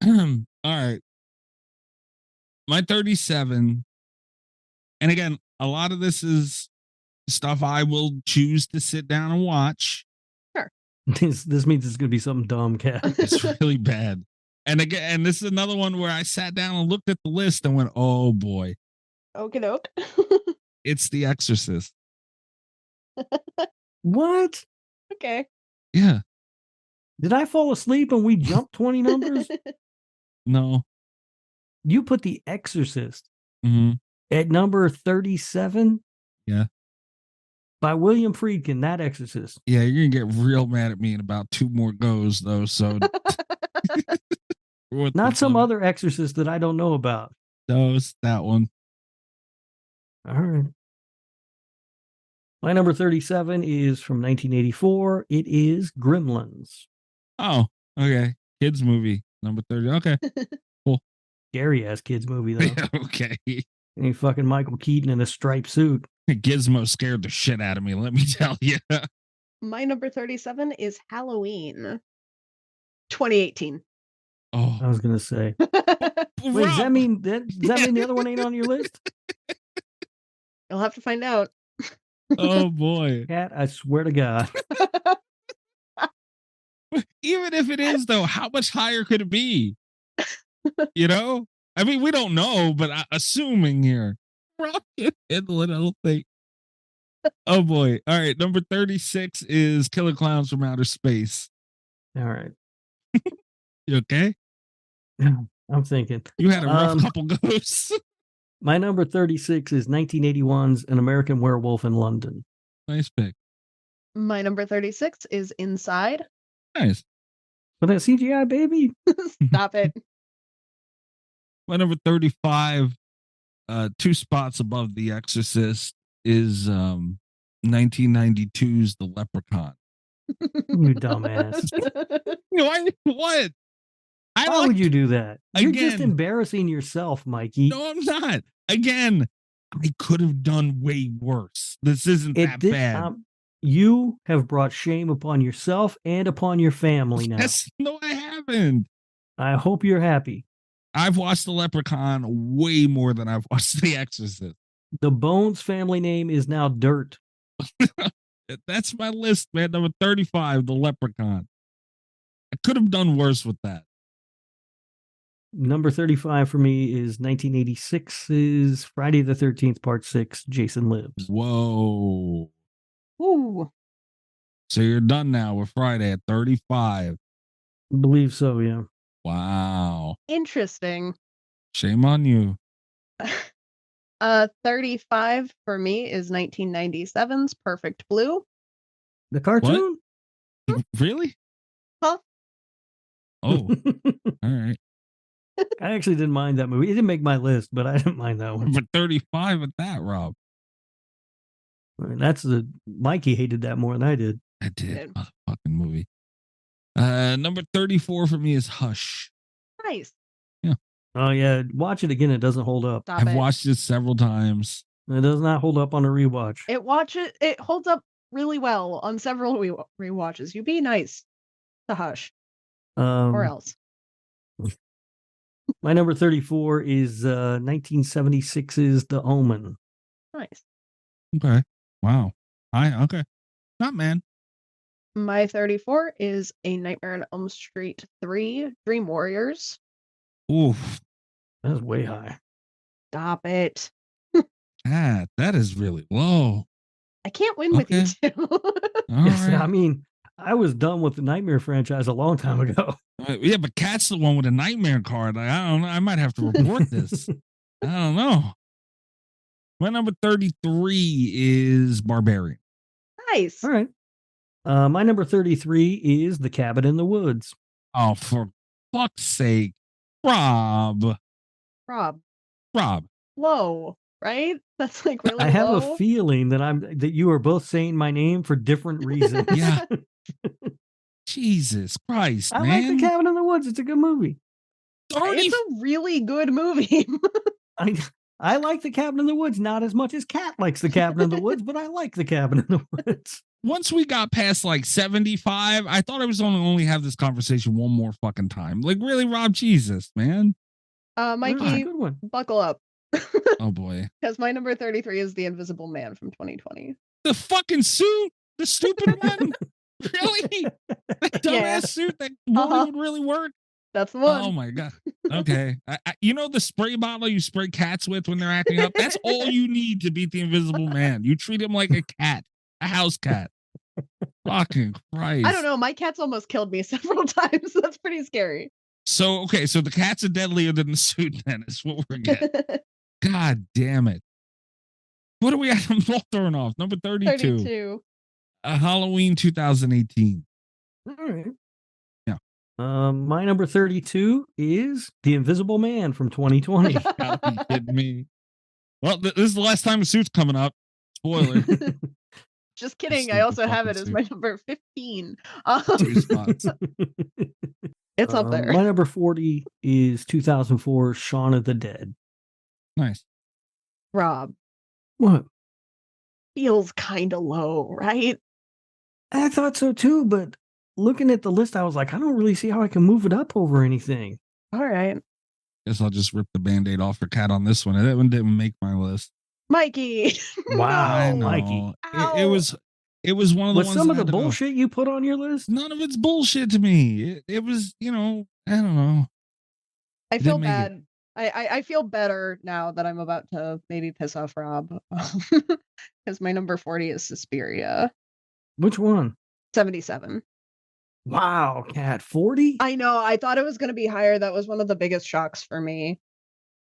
[SPEAKER 7] All right. My 37. And again, a lot of this is stuff I will choose to sit down and watch.
[SPEAKER 8] Sure.
[SPEAKER 9] This means it's going to be something dumb, Cat.
[SPEAKER 7] It's really bad. And again, and this is another one where I sat down and looked at the list and went, oh boy.
[SPEAKER 8] Okie doke.
[SPEAKER 7] It's The Exorcist.
[SPEAKER 9] What?
[SPEAKER 8] Okay.
[SPEAKER 7] Yeah.
[SPEAKER 9] Did I fall asleep and we jumped 20 numbers?
[SPEAKER 7] No.
[SPEAKER 9] You put The Exorcist
[SPEAKER 7] Mm-hmm.
[SPEAKER 9] at number 37?
[SPEAKER 7] Yeah.
[SPEAKER 9] By William Friedkin, that Exorcist.
[SPEAKER 7] Yeah, you're going to get real mad at me in about 2 more goes, though. So,
[SPEAKER 9] Not some other Exorcist that I don't know about.
[SPEAKER 7] No, it's that one.
[SPEAKER 9] All right. My number 37 is from 1984. It is Gremlins.
[SPEAKER 7] Oh, okay. Kids movie, number 30. Okay. Cool.
[SPEAKER 9] Scary ass kids movie, though.
[SPEAKER 7] Yeah, okay.
[SPEAKER 9] And fucking Michael Keaton in a striped suit.
[SPEAKER 7] Gizmo scared the shit out of me, let me tell you.
[SPEAKER 8] My number 37 is Halloween 2018.
[SPEAKER 7] Oh,
[SPEAKER 9] I was going to say. Wait, does that mean the other one ain't on your list?
[SPEAKER 8] You'll have to find out.
[SPEAKER 7] Oh boy.
[SPEAKER 9] Cat, I swear to God.
[SPEAKER 7] Even if it is, though, how much higher could it be? You know? I mean, we don't know, but assuming here. Rocket in the little thing. Oh boy. All right. Number 36 is Killer Clowns from Outer Space.
[SPEAKER 9] All right.
[SPEAKER 7] You okay?
[SPEAKER 9] I'm thinking.
[SPEAKER 7] You had a rough couple goes.
[SPEAKER 9] My number 36 is 1981's An American Werewolf in London.
[SPEAKER 7] Nice pick.
[SPEAKER 8] My number 36 is Inside.
[SPEAKER 7] Nice.
[SPEAKER 9] But that CGI, baby.
[SPEAKER 8] Stop it.
[SPEAKER 7] My number 35, 2 spots above The Exorcist, is 1992's The Leprechaun.
[SPEAKER 9] You dumbass.
[SPEAKER 7] What?
[SPEAKER 9] Why would you do that? You're just
[SPEAKER 7] Again.
[SPEAKER 9] embarrassing yourself, Mikey.
[SPEAKER 7] No, I'm not. Again, I could have done way worse. This isn't that bad.
[SPEAKER 9] You have brought shame upon yourself and upon your family now.
[SPEAKER 7] No, I haven't.
[SPEAKER 9] I hope you're happy.
[SPEAKER 7] I've watched The Leprechaun way more than I've watched The Exorcist.
[SPEAKER 9] The Bones family name is now Dirt.
[SPEAKER 7] That's my list, man. Number 35, The Leprechaun. I could have done worse with that.
[SPEAKER 9] Number 35 for me is 1986's Friday the 13th, Part 6, Jason Lives.
[SPEAKER 7] Whoa.
[SPEAKER 8] Ooh.
[SPEAKER 7] So you're done now with Friday at 35.
[SPEAKER 9] I believe so, yeah.
[SPEAKER 7] Wow.
[SPEAKER 8] Interesting.
[SPEAKER 7] Shame on you.
[SPEAKER 8] 35 for me is 1997's Perfect Blue.
[SPEAKER 9] The cartoon?
[SPEAKER 7] What? Really?
[SPEAKER 8] Huh?
[SPEAKER 7] Oh, all right.
[SPEAKER 9] I actually didn't mind that movie. It didn't make my list, but I didn't mind that one.
[SPEAKER 7] But 35 at that, Rob.
[SPEAKER 9] I mean, Mikey hated that more than I did.
[SPEAKER 7] I did. Motherfucking movie. Number 34 for me is Hush.
[SPEAKER 8] Nice.
[SPEAKER 7] Yeah.
[SPEAKER 9] Oh, yeah. Watch it again. It doesn't hold up.
[SPEAKER 8] Stop
[SPEAKER 7] I've
[SPEAKER 8] it.
[SPEAKER 7] watched it several times.
[SPEAKER 9] It does not hold up on a rewatch.
[SPEAKER 8] It holds up really well on several rewatches. You be nice to Hush. Or else.
[SPEAKER 9] My number 34 is 1976's The Omen.
[SPEAKER 8] Nice.
[SPEAKER 7] Okay. Wow. Okay. Not man.
[SPEAKER 8] My 34 is A Nightmare on Elm Street 3, Dream Warriors.
[SPEAKER 7] Oof.
[SPEAKER 9] That's way high.
[SPEAKER 8] Stop it.
[SPEAKER 7] That is really low.
[SPEAKER 8] I can't win with you two.
[SPEAKER 7] All
[SPEAKER 9] Yes,
[SPEAKER 7] right.
[SPEAKER 9] I mean, I was done with the Nightmare franchise a long time ago.
[SPEAKER 7] Yeah, but Cat's the one with a nightmare card. Like, I don't know. I might have to report this. I don't know. My number 33 is Barbarian.
[SPEAKER 8] Nice.
[SPEAKER 9] All right. My number 33 is The Cabin in the Woods.
[SPEAKER 7] Oh, for fuck's sake. Rob.
[SPEAKER 8] Rob.
[SPEAKER 7] Rob.
[SPEAKER 8] Low. right? That's like really
[SPEAKER 9] I have
[SPEAKER 8] low.
[SPEAKER 9] a feeling that you are both saying my name for different reasons.
[SPEAKER 7] Yeah. Jesus Christ,
[SPEAKER 9] I
[SPEAKER 7] man.
[SPEAKER 9] like The Cabin in the Woods. It's a good movie.
[SPEAKER 8] It's a really good movie.
[SPEAKER 9] I like The Cabin in the Woods, not as much as Kat likes The Cabin in the Woods, but I like The Cabin in the Woods.
[SPEAKER 7] Once we got past like 75, I thought I was going to only have this conversation one more fucking time. Like, really, Rob? Jesus, man.
[SPEAKER 8] Mikey,
[SPEAKER 9] good one.
[SPEAKER 8] buckle up.
[SPEAKER 7] Oh, boy.
[SPEAKER 8] Because my number 33 is The Invisible Man from 2020.
[SPEAKER 7] The fucking suit? The stupid one? Really? That dumbass suit that would really work?
[SPEAKER 8] That's the one.
[SPEAKER 7] Oh, my God. Okay. You know the spray bottle you spray cats with when they're acting up? That's all you need to beat the Invisible Man. You treat him like a cat. A house cat. Fucking Christ.
[SPEAKER 8] I don't know. My cat's almost killed me several times. That's pretty scary.
[SPEAKER 7] So, okay. So the cats are deadlier than the suit, then, is what we're getting. God damn it. What are we at? I'm all thrown off. Number 32.
[SPEAKER 8] 32.
[SPEAKER 7] Halloween 2018.
[SPEAKER 9] All right.
[SPEAKER 7] Yeah.
[SPEAKER 9] My number 32 is The Invisible Man from 2020.
[SPEAKER 7] You gotta be kidding me. Well, this is the last time the suit's coming up. Spoiler.
[SPEAKER 8] Just kidding. I also have it as my number 15.
[SPEAKER 7] 2 spots.
[SPEAKER 8] It's up there.
[SPEAKER 9] My number 40 is 2004 Shaun of the Dead.
[SPEAKER 7] Nice.
[SPEAKER 8] Rob.
[SPEAKER 9] What?
[SPEAKER 8] Feels kind of low, right?
[SPEAKER 9] I thought so too, but looking at the list, I was like, I don't really see how I can move it up over anything.
[SPEAKER 8] All right.
[SPEAKER 7] Guess I'll just rip the Band-Aid off for Cat on this one. That one didn't make my list.
[SPEAKER 8] Mikey.
[SPEAKER 9] Wow,
[SPEAKER 8] No.
[SPEAKER 9] Mikey.
[SPEAKER 7] It was one of the
[SPEAKER 9] Was
[SPEAKER 7] ones
[SPEAKER 9] some of
[SPEAKER 7] that
[SPEAKER 9] the
[SPEAKER 7] I had to go.
[SPEAKER 9] bullshit you put on your list?
[SPEAKER 7] None of it's bullshit to me. It was, I don't know.
[SPEAKER 8] I feel
[SPEAKER 7] Didn't make it.
[SPEAKER 8] bad. I feel better now that I'm about to maybe piss off Rob. Because my number 40 is Suspiria.
[SPEAKER 9] Which one?
[SPEAKER 8] 77.
[SPEAKER 9] Wow, Cat, 40?
[SPEAKER 8] I know. I thought it was going to be higher. That was one of the biggest shocks for me.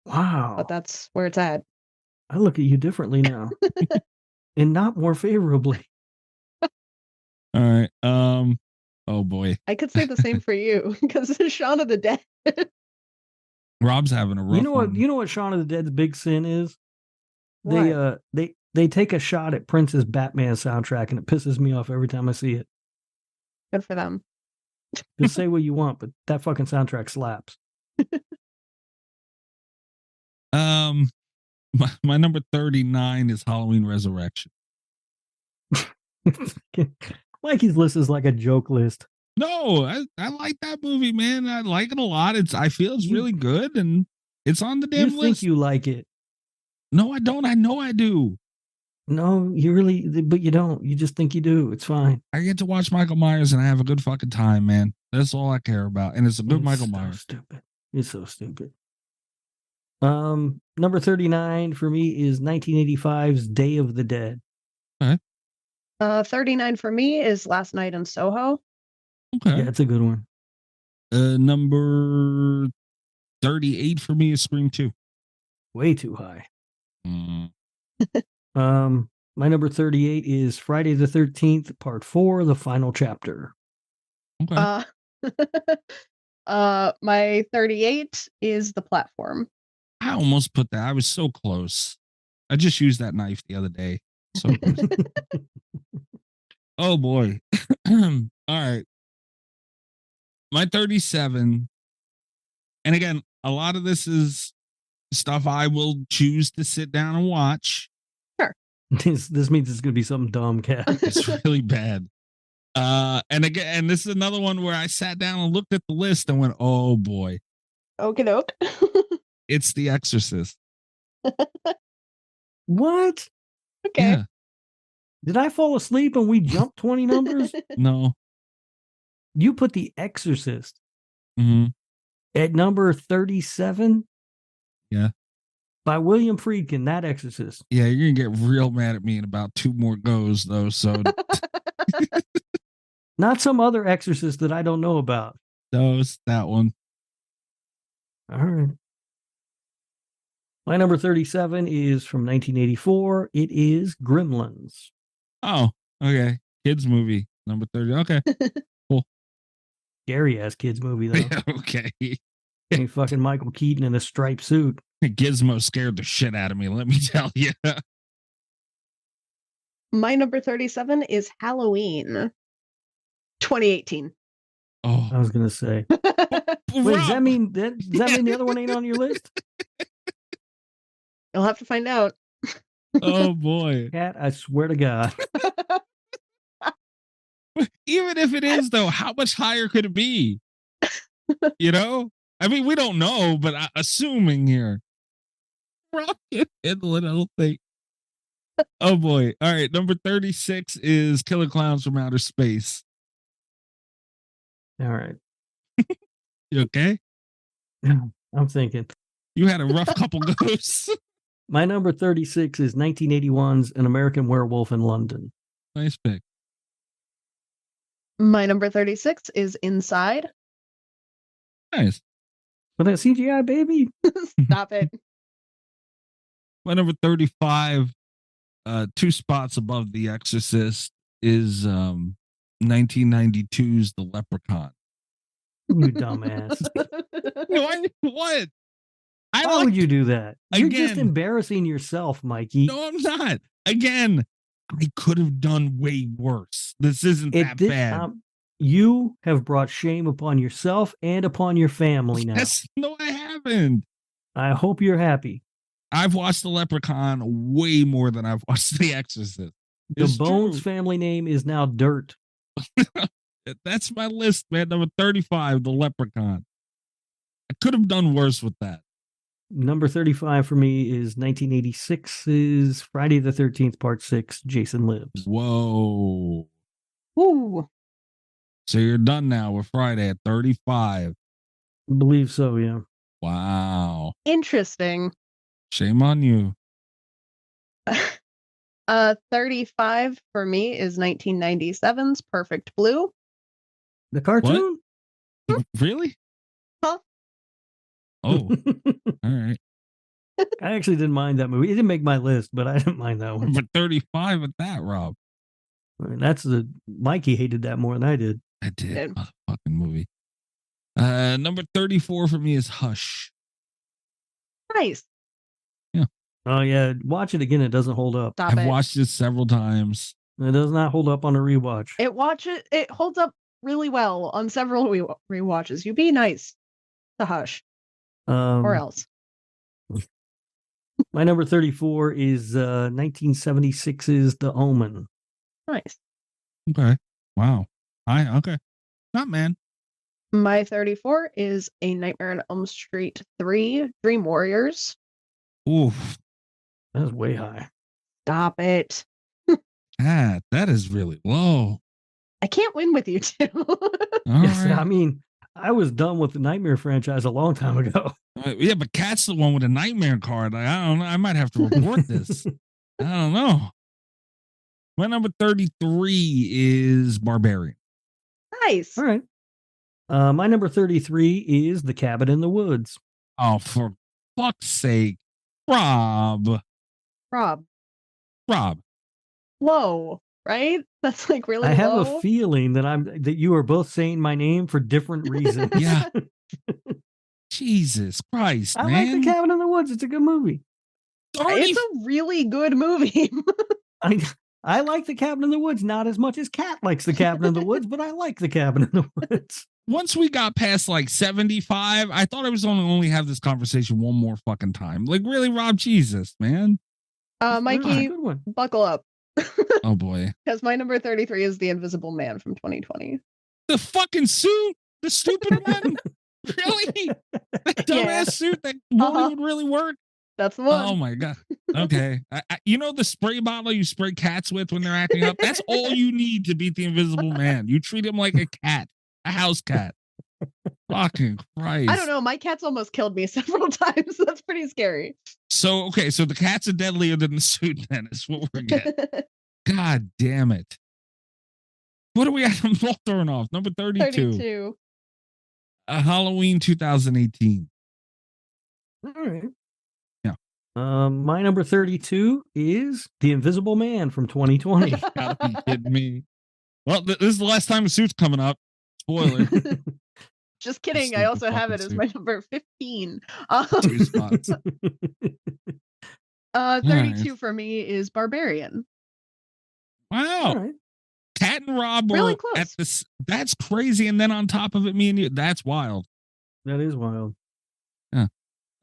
[SPEAKER 9] Wow.
[SPEAKER 8] But that's where it's at.
[SPEAKER 9] I look at you differently now. And not more favorably.
[SPEAKER 7] All right. Oh boy.
[SPEAKER 8] I could say the same for you because it's Shaun of the Dead.
[SPEAKER 7] Rob's having a rough one.
[SPEAKER 9] You know what Shaun of the Dead's big sin is?
[SPEAKER 8] What?
[SPEAKER 9] They take a shot at Prince's Batman soundtrack and it pisses me off every time I see it.
[SPEAKER 8] Good for them.
[SPEAKER 9] Just say what you want, but that fucking soundtrack slaps.
[SPEAKER 7] My number 39 is Halloween Resurrection.
[SPEAKER 9] Mikey's list is like a joke list.
[SPEAKER 7] No, I like that movie, man. I like it a lot. I feel it's really good and it's on the damn
[SPEAKER 9] You
[SPEAKER 7] list.
[SPEAKER 9] think you like it.
[SPEAKER 7] No, I don't. I know I do.
[SPEAKER 9] No, you really, but you don't. You just think you do. It's fine.
[SPEAKER 7] I get to watch Michael Myers and I have a good fucking time, man. That's all I care about. And it's a good
[SPEAKER 9] It's
[SPEAKER 7] Michael
[SPEAKER 9] so
[SPEAKER 7] Myers.
[SPEAKER 9] stupid. It's so stupid. Number 39 for me is 1985's Day of the Dead.
[SPEAKER 8] 39 for me is Last Night in Soho.
[SPEAKER 7] Okay.
[SPEAKER 9] Yeah, it's a good one.
[SPEAKER 7] Number 38 for me is Scream 2.
[SPEAKER 9] Way too high.
[SPEAKER 7] Mm.
[SPEAKER 9] My number 38 is Friday the 13th, Part 4, the final chapter.
[SPEAKER 7] Okay.
[SPEAKER 8] My 38 is The Platform.
[SPEAKER 7] I almost put that. I was so close. I just used that knife the other day. So close. Oh boy. All right. My 37. And again, a lot of this is stuff I will choose to sit down and watch.
[SPEAKER 9] This means it's going to be something dumb, Cat.
[SPEAKER 7] It's really bad. And again, this is another one where I sat down and looked at the list and went, oh boy.
[SPEAKER 8] Okie doke.
[SPEAKER 7] It's The Exorcist.
[SPEAKER 9] What?
[SPEAKER 8] Okay.
[SPEAKER 7] Yeah.
[SPEAKER 9] Did I fall asleep and we jumped 20 numbers?
[SPEAKER 7] No.
[SPEAKER 9] You put The Exorcist
[SPEAKER 7] Mm-hmm.
[SPEAKER 9] at number 37?
[SPEAKER 7] Yeah.
[SPEAKER 9] By William Friedkin, that Exorcist.
[SPEAKER 7] Yeah, you're gonna get real mad at me in about 2 more goes though. So
[SPEAKER 9] Not some other Exorcist that I don't know about.
[SPEAKER 7] that one.
[SPEAKER 9] All right. My number 37 is from 1984. It is Gremlins.
[SPEAKER 7] Oh, okay. Kids movie number 30. Okay.
[SPEAKER 9] Scary ass kids movie though.
[SPEAKER 7] Yeah, okay.
[SPEAKER 9] Ain't fucking Michael Keaton in a striped suit.
[SPEAKER 7] Gizmo scared the shit out of me, let me tell you.
[SPEAKER 8] My number 37 is Halloween 2018.
[SPEAKER 7] Oh,
[SPEAKER 9] I was gonna say. Wait, does that mean the other one ain't on your list?
[SPEAKER 8] You'll have to find out.
[SPEAKER 7] Oh boy.
[SPEAKER 9] Cat, I swear to God.
[SPEAKER 7] Even if it is, though, how much higher could it be? You know? I mean, we don't know, but assuming here. Rocket in the little thing. Oh boy. All right. Number 36 is Killer Clowns from Outer Space.
[SPEAKER 9] All right.
[SPEAKER 7] You okay?
[SPEAKER 9] I'm thinking.
[SPEAKER 7] You had a rough couple goes.
[SPEAKER 9] My number 36 is 1981's An American Werewolf in London.
[SPEAKER 7] Nice pick.
[SPEAKER 8] My number 36 is Inside.
[SPEAKER 7] Nice.
[SPEAKER 9] But that CGI baby.
[SPEAKER 8] Stop it.
[SPEAKER 7] My number 35, 2 spots above The Exorcist, is 1992's The Leprechaun.
[SPEAKER 9] You dumbass.
[SPEAKER 7] What?
[SPEAKER 9] Why would you do that? You're just
[SPEAKER 7] Again.
[SPEAKER 9] embarrassing yourself, Mikey.
[SPEAKER 7] No, I'm not. Again, I could have done way worse. This isn't that bad.
[SPEAKER 9] You have brought shame upon yourself and upon your family now.
[SPEAKER 7] No, I haven't.
[SPEAKER 9] I hope you're happy.
[SPEAKER 7] I've watched The Leprechaun way more than I've watched The Exorcist.
[SPEAKER 9] The Bones family name is now Dirt.
[SPEAKER 7] That's my list, man. Number 35, The Leprechaun. I could have done worse with that.
[SPEAKER 9] Number 35 for me is 1986's Friday the 13th, Part 6, Jason Lives.
[SPEAKER 7] Whoa.
[SPEAKER 8] Woo.
[SPEAKER 7] So you're done now with Friday at 35.
[SPEAKER 9] I believe so, yeah.
[SPEAKER 7] Wow.
[SPEAKER 8] Interesting.
[SPEAKER 7] Shame on you.
[SPEAKER 8] 35 for me is 1997's Perfect Blue.
[SPEAKER 9] The cartoon?
[SPEAKER 7] Really?
[SPEAKER 8] Huh?
[SPEAKER 7] Oh, all right.
[SPEAKER 9] I actually didn't mind that movie. It didn't make my list, but I didn't mind that one.
[SPEAKER 7] But 35 at that, Rob.
[SPEAKER 9] I mean, Mikey hated that more than I did.
[SPEAKER 7] I did. Motherfucking movie. Number 34 for me is Hush.
[SPEAKER 8] Nice.
[SPEAKER 7] Yeah.
[SPEAKER 9] Oh, yeah. Watch it again. It doesn't hold up.
[SPEAKER 7] I've watched it several times.
[SPEAKER 9] It does not hold up on a rewatch.
[SPEAKER 8] It holds up really well on several rewatches. You be nice to Hush. Or else.
[SPEAKER 9] My number 34 is 1976's The Omen.
[SPEAKER 8] Nice.
[SPEAKER 7] Okay. Wow. Okay. Not man.
[SPEAKER 8] My 34 is A Nightmare on Elm Street 3, Dream Warriors.
[SPEAKER 7] Oof.
[SPEAKER 9] That was way high.
[SPEAKER 8] Stop it.
[SPEAKER 7] That is really low.
[SPEAKER 8] I can't win with you two.
[SPEAKER 9] Yes, right. I mean, I was done with the Nightmare franchise a long time ago.
[SPEAKER 7] Yeah, but Cat's the one with a nightmare card. Like, I don't know. I might have to report this. I don't know. My number 33 is Barbarian.
[SPEAKER 8] Nice.
[SPEAKER 9] All right. My number 33 is The Cabin in the Woods.
[SPEAKER 7] Oh, for fuck's sake. Rob.
[SPEAKER 8] Low, right? That's like really
[SPEAKER 9] I have
[SPEAKER 8] low.
[SPEAKER 9] a feeling that you are both saying my name for different reasons.
[SPEAKER 7] Yeah. Jesus Christ,
[SPEAKER 9] I
[SPEAKER 7] man.
[SPEAKER 9] like The Cabin in the Woods. It's a good movie.
[SPEAKER 8] It's a really good movie.
[SPEAKER 9] I like The Cabin in the Woods, not as much as Cat likes The Cabin in the Woods, but I like The Cabin in the Woods.
[SPEAKER 7] Once we got past like 75, I thought I was going to only have this conversation one more fucking time. Like, really, Rob? Jesus, man.
[SPEAKER 8] Mikey, buckle up.
[SPEAKER 7] Oh, boy.
[SPEAKER 8] Because my number 33 is The Invisible Man from 2020.
[SPEAKER 7] The fucking suit? The stupid one? Really? That dumbass suit that would really work?
[SPEAKER 8] That's the one.
[SPEAKER 7] Oh, my God. Okay. You know the spray bottle you spray cats with when they're acting up? That's all you need to beat the Invisible Man. You treat him like a cat. A house cat. Fucking Christ.
[SPEAKER 8] I don't know. My cat's almost killed me several times. That's pretty scary.
[SPEAKER 7] So, okay. So the cats are deadlier than the suit, then, is what we're getting. God damn it. What are we at? I'm all thrown off. Number 32. Halloween 2018.
[SPEAKER 9] All right.
[SPEAKER 7] Yeah.
[SPEAKER 9] My number 32 is The Invisible Man from 2020.
[SPEAKER 7] You gotta be kidding me. Well, this is the last time the suit's coming up. Spoiler.
[SPEAKER 8] Just kidding.
[SPEAKER 7] Sleep
[SPEAKER 8] I
[SPEAKER 7] in
[SPEAKER 8] also have
[SPEAKER 7] fucking
[SPEAKER 8] it as
[SPEAKER 7] suit.
[SPEAKER 8] my number 15.
[SPEAKER 7] 2 spots.
[SPEAKER 8] 32 for me is Barbarian.
[SPEAKER 7] Wow.
[SPEAKER 9] All right.
[SPEAKER 7] Cat and Rob were
[SPEAKER 8] Really close.
[SPEAKER 7] at this. That's crazy. And then on top of it, me and you. That's wild.
[SPEAKER 9] That is wild.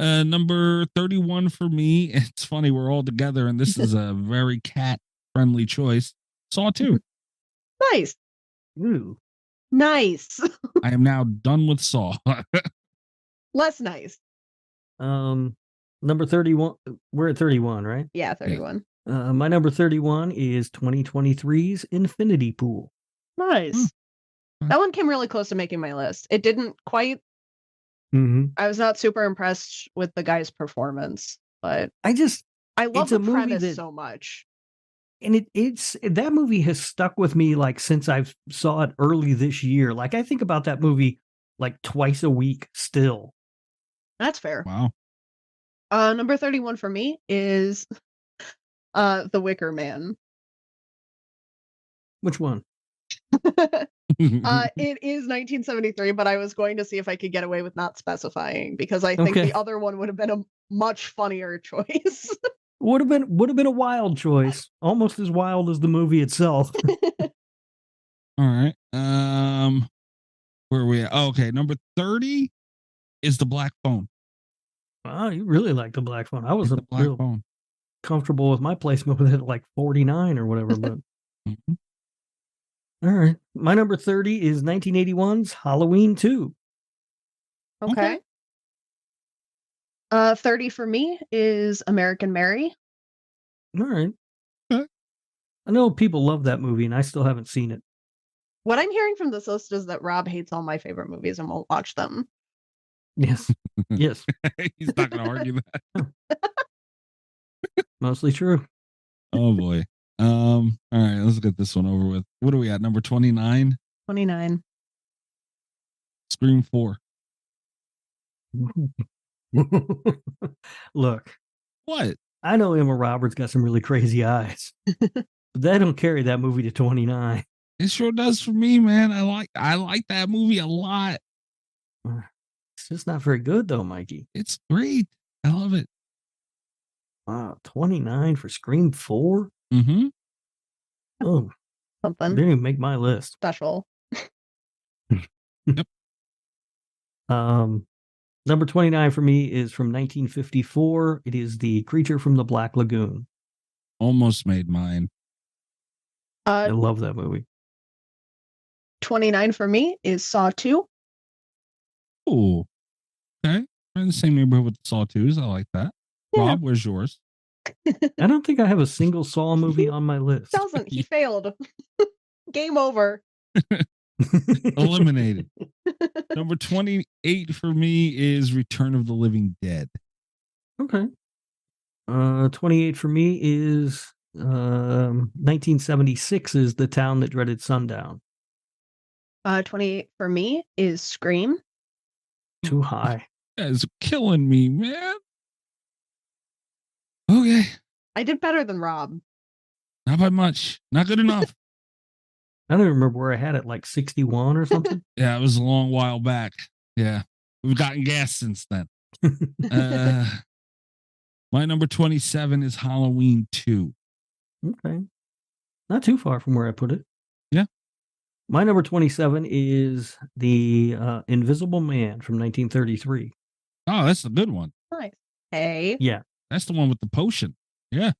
[SPEAKER 7] Number 31 for me. It's funny. We're all together, and this is a very cat friendly choice. Saw 2.
[SPEAKER 8] Nice.
[SPEAKER 9] Ooh.
[SPEAKER 8] Nice.
[SPEAKER 7] I am now done with Saw.
[SPEAKER 8] Less nice.
[SPEAKER 9] Number 31. We're at 31, right?
[SPEAKER 8] Yeah, 31.
[SPEAKER 9] My number 31 is 2023's Infinity Pool.
[SPEAKER 8] Nice. That one came really close to making my list. It didn't quite.
[SPEAKER 9] Mm-hmm.
[SPEAKER 8] I was not super impressed with the guy's performance, but
[SPEAKER 9] I
[SPEAKER 8] love
[SPEAKER 9] it's a
[SPEAKER 8] the
[SPEAKER 9] movie
[SPEAKER 8] premise
[SPEAKER 9] that-
[SPEAKER 8] so much.
[SPEAKER 9] And it's that movie has stuck with me like since I saw it early this year. Like I think about that movie like twice a week still.
[SPEAKER 8] That's fair.
[SPEAKER 7] Wow.
[SPEAKER 8] Number 31 for me is The Wicker Man.
[SPEAKER 9] Which one?
[SPEAKER 8] It is 1973, but I was going to see if I could get away with not specifying because I think
[SPEAKER 9] Okay.
[SPEAKER 8] the other one would have been a much funnier choice.
[SPEAKER 9] Would have been a wild choice. Almost as wild as the movie itself.
[SPEAKER 7] All right. Where are we at? Oh, okay. Number 30 is The Black Phone.
[SPEAKER 9] Wow, you really like the Black Phone. I was
[SPEAKER 7] The Black
[SPEAKER 9] real
[SPEAKER 7] Phone.
[SPEAKER 9] comfortable with my placement with it at like 49 or whatever, but
[SPEAKER 7] Mhm.
[SPEAKER 9] all right. My number 30 is 1981's Halloween 2.
[SPEAKER 8] Okay. 30 for me is American Mary.
[SPEAKER 9] All right.
[SPEAKER 7] Okay.
[SPEAKER 9] I know people love that movie and I still haven't seen it.
[SPEAKER 8] What I'm hearing from this list is that Rob hates all my favorite movies and won't watch them.
[SPEAKER 9] Yes. Yes.
[SPEAKER 7] He's not going to argue that.
[SPEAKER 9] Mostly true.
[SPEAKER 7] Oh boy. All right, let's get this one over with. What are we at? Number 29?
[SPEAKER 8] 29.
[SPEAKER 7] Scream 4.
[SPEAKER 9] Look,
[SPEAKER 7] What?
[SPEAKER 9] I know Emma Roberts got some really crazy eyes, but they don't carry that movie to 29.
[SPEAKER 7] It sure does for me, man. I like that movie a lot.
[SPEAKER 9] It's just not very good though, Mikey.
[SPEAKER 7] It's great. I love it.
[SPEAKER 9] Wow, 29 for Scream 4?
[SPEAKER 7] Mm-hmm.
[SPEAKER 9] Oh,
[SPEAKER 8] Something
[SPEAKER 9] didn't even make my list.
[SPEAKER 8] special.
[SPEAKER 7] Yep.
[SPEAKER 9] Number 29 for me is from 1954. It is The Creature from the Black Lagoon.
[SPEAKER 7] Almost made mine.
[SPEAKER 9] I love that movie.
[SPEAKER 8] 29 for me is Saw 2.
[SPEAKER 7] Oh, okay. We're in the same neighborhood with the Saw 2s. I like that.
[SPEAKER 8] Yeah.
[SPEAKER 7] Rob, where's yours?
[SPEAKER 9] I don't think I have a single Saw movie on my list.
[SPEAKER 8] Doesn't. He failed. Game over.
[SPEAKER 7] Eliminated. Number 28 for me is Return of the Living Dead.
[SPEAKER 9] Okay. 28 for me is 1976's The Town That Dreaded Sundown.
[SPEAKER 8] 28 for me is Scream.
[SPEAKER 9] Too high.
[SPEAKER 7] You guys are killing me, man. Okay.
[SPEAKER 8] I did better than Rob.
[SPEAKER 7] Not by much. Not good enough.
[SPEAKER 9] I don't remember where I had it, like 61 or something.
[SPEAKER 7] Yeah, it was a long while back. Yeah. We've gotten gas since then. My number 27 is Halloween 2.
[SPEAKER 9] Okay. Not too far from where I put it.
[SPEAKER 7] Yeah.
[SPEAKER 9] My number 27 is The Invisible Man from 1933.
[SPEAKER 7] Oh, that's the good one.
[SPEAKER 8] Nice. Hey.
[SPEAKER 9] Yeah.
[SPEAKER 7] That's the one with the potion. Yeah.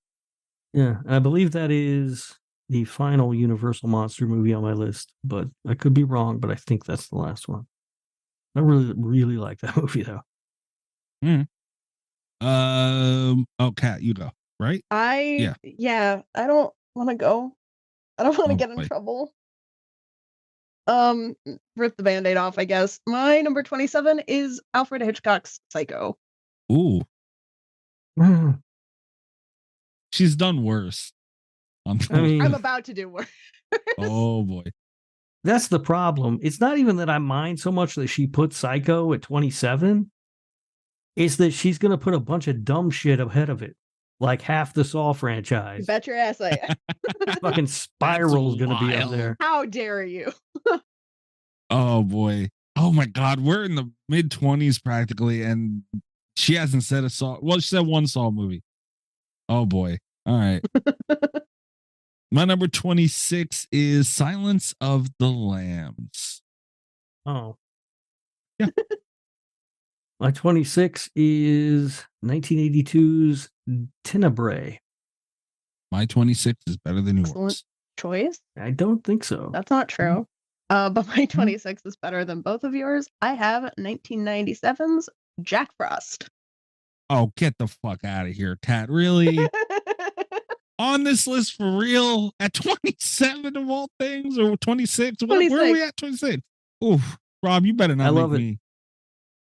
[SPEAKER 9] Yeah. I believe that is the final Universal Monster movie on my list, but I could be wrong, but I think that's the last one. I really, really like that movie, though.
[SPEAKER 7] Oh, Kat, you go, right?
[SPEAKER 8] I don't want to go. I don't want to
[SPEAKER 7] Oh,
[SPEAKER 8] get in
[SPEAKER 7] boy.
[SPEAKER 8] trouble. Rip the Band-Aid off, I guess. My number 27 is Alfred Hitchcock's Psycho.
[SPEAKER 7] Ooh, she's done worse.
[SPEAKER 9] I mean,
[SPEAKER 8] I'm about to do worse.
[SPEAKER 7] Oh boy.
[SPEAKER 9] that's the problem. It's not even that I mind so much that she put Psycho at 27. It's that she's going to put a bunch of dumb shit ahead of it, like half the Saw franchise.
[SPEAKER 8] Bet your ass I am.
[SPEAKER 9] Fucking Spiral's going to be up
[SPEAKER 7] wild.
[SPEAKER 9] there.
[SPEAKER 8] How dare you?
[SPEAKER 7] Oh boy. Oh my God, we're in the mid-20s practically, and she hasn't said a Saw. Well, she said one Saw movie. Oh boy. All right. My number 26 is Silence of the Lambs.
[SPEAKER 9] Oh.
[SPEAKER 7] Yeah.
[SPEAKER 9] My 26 is 1982's Tenebrae.
[SPEAKER 7] My 26 is better than yours.
[SPEAKER 8] Excellent choice.
[SPEAKER 9] I don't think so.
[SPEAKER 8] That's not true. But my 26 is better than both of yours. I have 1997's Jack Frost.
[SPEAKER 7] Oh, get the fuck out of here, Kat. Really? On this list for real? At 27 of all things? Or 26? Where are we at? 26. Oof. Rob, you better not
[SPEAKER 9] I love
[SPEAKER 7] make
[SPEAKER 9] it.
[SPEAKER 7] me.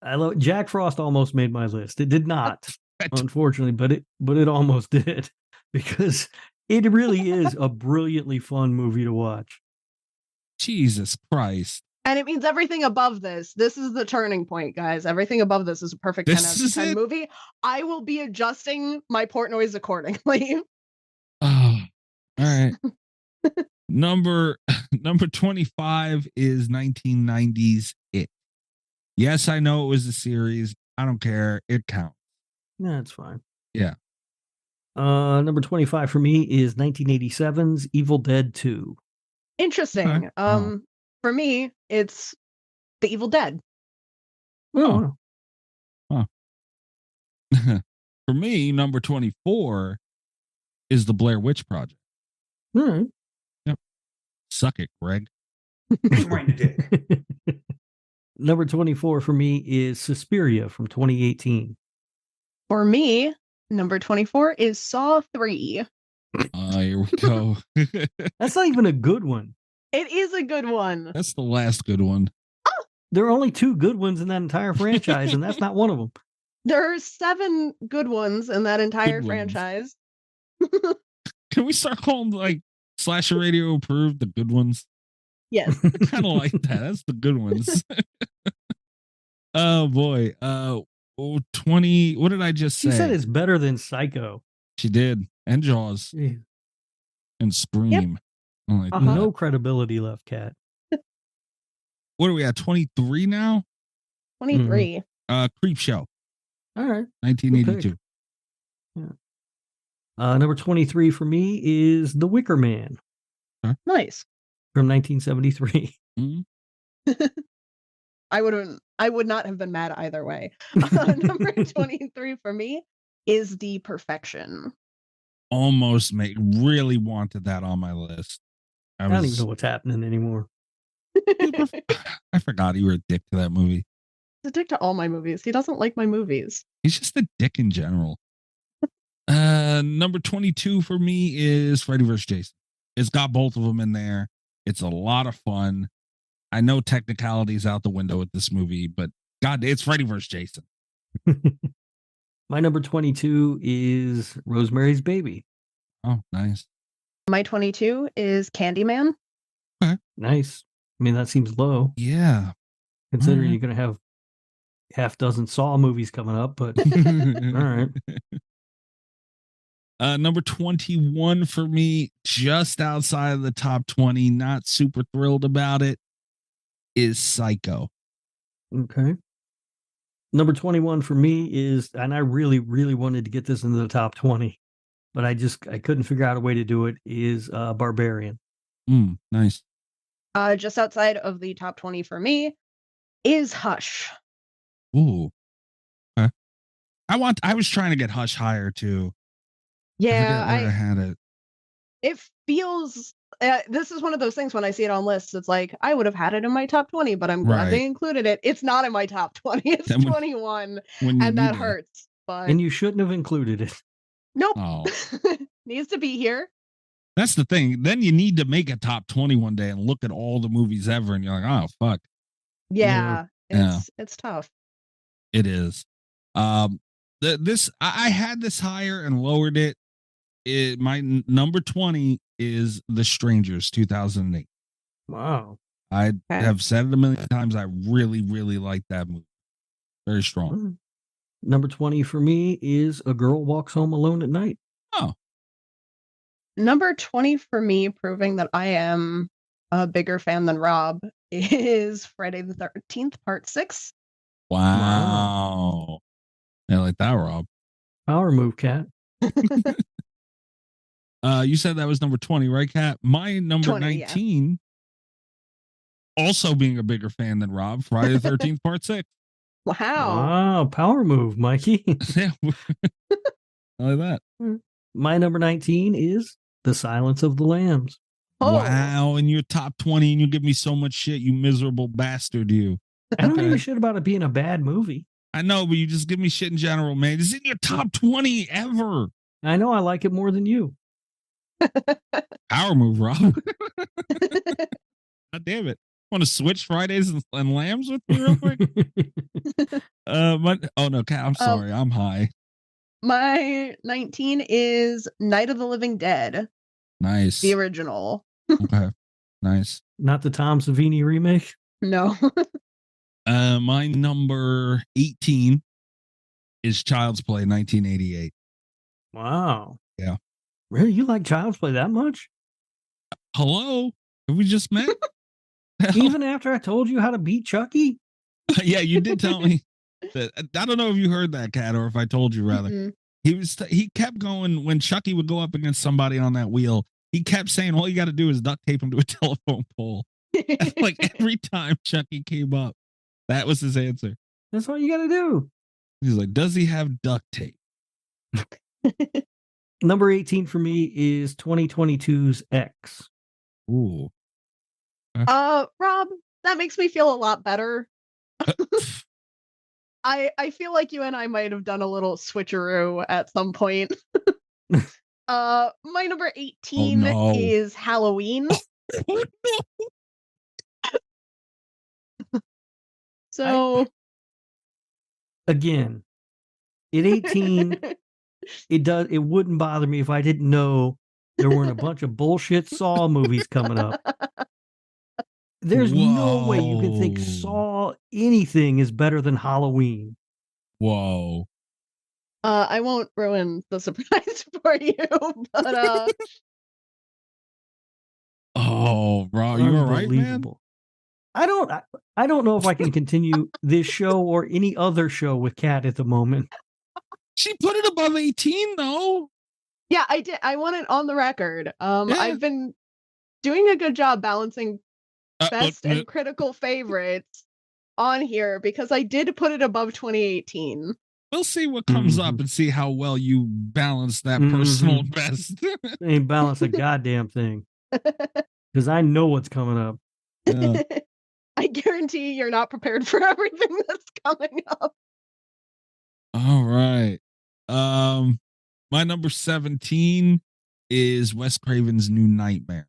[SPEAKER 9] I love Jack Frost almost made my list. It did not, unfortunately, but it almost did, because it really is a brilliantly fun movie to watch.
[SPEAKER 7] Jesus Christ.
[SPEAKER 8] And it means everything above this. This is the turning point, guys. Everything above this is a perfect 10 out of 10 movie. I will be adjusting my port noise accordingly.
[SPEAKER 7] Oh, all right. Number 25 is 1990's It. Yes, I know it was a series. I don't care. It counts.
[SPEAKER 9] Yeah, it's fine.
[SPEAKER 7] Yeah.
[SPEAKER 9] Number 25 for me is 1987's Evil Dead 2.
[SPEAKER 8] Interesting.
[SPEAKER 7] Okay.
[SPEAKER 8] For me, it's The Evil Dead.
[SPEAKER 9] Oh.
[SPEAKER 7] Huh. For me, number 24 is The Blair Witch Project.
[SPEAKER 9] All right.
[SPEAKER 7] Yep. Suck it, Greg.
[SPEAKER 9] Number 24 for me is Suspiria from 2018.
[SPEAKER 8] For me, number 24 is Saw 3.
[SPEAKER 7] Here we go.
[SPEAKER 9] That's not even a good one.
[SPEAKER 8] It is a good one.
[SPEAKER 7] That's the last good one.
[SPEAKER 9] There are only 2 good ones in that entire franchise, and that's not one of them.
[SPEAKER 8] There are 7 good ones in that entire
[SPEAKER 7] Good ones.
[SPEAKER 8] franchise.
[SPEAKER 7] Can we start calling like Slasher Radio approved the good ones?
[SPEAKER 8] Yes.
[SPEAKER 7] I kind of like that. That's the good ones. Oh boy. 20. What did I just say?
[SPEAKER 9] She said it's better than Psycho.
[SPEAKER 7] She did. And Jaws.
[SPEAKER 9] Yeah.
[SPEAKER 7] And Scream.
[SPEAKER 8] Yep.
[SPEAKER 7] Oh, like
[SPEAKER 9] No credibility left, Kat.
[SPEAKER 7] What are we at? 23 now?
[SPEAKER 8] 23.
[SPEAKER 7] Creep Show.
[SPEAKER 9] All right.
[SPEAKER 7] 1982.
[SPEAKER 9] Yeah. Number 23 for me is The Wicker Man
[SPEAKER 8] Nice.
[SPEAKER 9] from 1973.
[SPEAKER 7] Mhm.
[SPEAKER 8] I would not have been mad either way. Number 23 for me is The Perfection.
[SPEAKER 7] Almost really wanted that on my list.
[SPEAKER 9] I don't even know what's happening anymore.
[SPEAKER 7] I forgot you were a dick to that movie.
[SPEAKER 8] He's a dick to all my movies. He doesn't like my movies.
[SPEAKER 7] He's just a dick in general. Number 22 for me is Freddy vs. Jason. It's got both of them in there. It's a lot of fun. I know technicalities out the window with this movie, but God, it's Freddy vs. Jason.
[SPEAKER 9] My number 22 is Rosemary's Baby.
[SPEAKER 7] Oh, nice.
[SPEAKER 8] My 22 is Candyman.
[SPEAKER 9] Nice. I mean, that seems low.
[SPEAKER 7] Yeah.
[SPEAKER 9] Considering you're going to have half dozen Saw movies coming up, but all right.
[SPEAKER 7] Number 21 for me, just outside of the top 20, not super thrilled about it, is Psycho.
[SPEAKER 9] Okay. Number 21 for me is, and I really, really wanted to get this into the top 20, but I couldn't figure out a way to do it, is Barbarian.
[SPEAKER 7] Nice.
[SPEAKER 8] Just outside of the top 20 for me is Hush.
[SPEAKER 7] Ooh. Okay. I was trying to get Hush higher too.
[SPEAKER 8] Yeah,
[SPEAKER 7] I had it.
[SPEAKER 8] It feels this is one of those things when I see it on lists, it's like I would have had it in my top 20, but I'm glad they included it. It's not in my top 20. It's 21, and that hurts. But
[SPEAKER 9] and you shouldn't have included it.
[SPEAKER 8] Nope.
[SPEAKER 7] Oh.
[SPEAKER 8] Needs to be here.
[SPEAKER 7] That's the thing. Then you need to make a top 20 one day and look at all the movies ever, and you're like, oh fuck.
[SPEAKER 8] Yeah. It's tough.
[SPEAKER 7] It is. I had this higher and lowered it. My number 20 is The Strangers, 2008.
[SPEAKER 9] Wow.
[SPEAKER 7] I have said it a million times. I really, really like that movie. Very strong.
[SPEAKER 9] Number 20 for me is A Girl Walks Home Alone at Night.
[SPEAKER 7] Oh.
[SPEAKER 8] Number 20 for me, proving that I am a bigger fan than Rob, is Friday the 13th, Part 6.
[SPEAKER 7] Wow. I like that, Rob.
[SPEAKER 9] Power move, Cat.
[SPEAKER 7] You said that was number 20, right, Kat? My number
[SPEAKER 8] 20,
[SPEAKER 7] 19, also being a bigger fan than Rob, Friday the 13th, Part 6.
[SPEAKER 8] Wow.
[SPEAKER 9] Wow, power move, Mikey.
[SPEAKER 7] Yeah. I like that.
[SPEAKER 9] My number 19 is The Silence of the Lambs.
[SPEAKER 8] Oh.
[SPEAKER 7] Wow. And you're top 20 and you give me so much shit, you miserable bastard, you.
[SPEAKER 9] I don't give a shit about it being a bad movie.
[SPEAKER 7] I know, but you just give me shit in general, man. It's in your top 20 ever.
[SPEAKER 9] I know I like it more than you.
[SPEAKER 7] Power move, Rob. God damn it. Want to switch Fridays and Lambs with me real quick? Oh no, Kat, I'm sorry. I'm high.
[SPEAKER 8] My 19 is Night of the Living Dead.
[SPEAKER 7] Nice.
[SPEAKER 8] The original.
[SPEAKER 7] Okay. Nice.
[SPEAKER 9] Not the Tom Savini remake?
[SPEAKER 8] No.
[SPEAKER 7] My number 18 is Child's Play 1988.
[SPEAKER 9] Wow.
[SPEAKER 7] Yeah.
[SPEAKER 9] Really? You like Child's Play that much?
[SPEAKER 7] Hello? Have we just met?
[SPEAKER 9] Even after I told you how to beat Chucky?
[SPEAKER 7] Yeah, you did tell me that. I don't know if you heard that, Kat, or if I told you rather. Mm-hmm. He kept going when Chucky would go up against somebody on that wheel. He kept saying, all you got to do is duct tape him to a telephone pole. Like every time Chucky came up, that was his answer.
[SPEAKER 9] That's all you got to do.
[SPEAKER 7] He's like, does he have duct tape?
[SPEAKER 9] Number 18 for me is 2022's X.
[SPEAKER 7] Ooh.
[SPEAKER 8] Rob, that makes me feel a lot better. I feel like you and I might have done a little switcheroo at some point. My number 18 is Halloween.
[SPEAKER 7] Oh, no.
[SPEAKER 8] So
[SPEAKER 9] again, at 18, it wouldn't bother me if I didn't know there weren't a bunch of bullshit Saw movies coming up. There's no way you can think Saw anything is better than Halloween.
[SPEAKER 7] Whoa.
[SPEAKER 8] I won't ruin the surprise for you, but
[SPEAKER 7] oh, bro, you all right, man?
[SPEAKER 9] I don't know if I can continue this show or any other show with Kat at the moment.
[SPEAKER 7] She put it above 18 though.
[SPEAKER 8] Yeah, I did. I want it on the record. I've been doing a good job balancing best and critical favorites on here because I did put it above 2018.
[SPEAKER 7] We'll see what comes up and see how well you balance that personal best.
[SPEAKER 9] Ain't balance a goddamn thing. Because I know what's coming up.
[SPEAKER 8] I guarantee you're not prepared for everything that's coming up.
[SPEAKER 7] All right. My number 17 is Wes Craven's New Nightmare.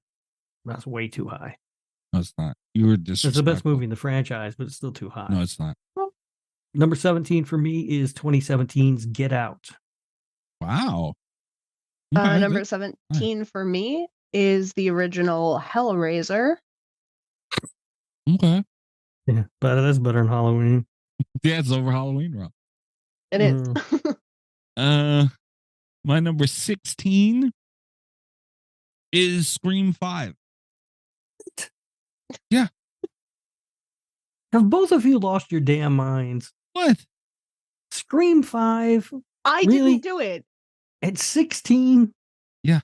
[SPEAKER 9] That's way too high.
[SPEAKER 7] No, it's not. You were disrespectful.
[SPEAKER 9] It's the best movie in the franchise, but it's still too high.
[SPEAKER 7] No, it's not.
[SPEAKER 9] Number 17 for me is 2017's Get Out.
[SPEAKER 7] Wow.
[SPEAKER 8] Number 17 for me is the original Hellraiser.
[SPEAKER 7] Okay.
[SPEAKER 9] Yeah, but that's better than Halloween.
[SPEAKER 7] Yeah, it's over Halloween, Rob.
[SPEAKER 8] It is.
[SPEAKER 7] My number 16 is Scream 5. Yeah.
[SPEAKER 9] Have both of you lost your damn minds?
[SPEAKER 7] What?
[SPEAKER 9] Scream 5?
[SPEAKER 8] I didn't do it.
[SPEAKER 9] At 16?
[SPEAKER 7] Yeah.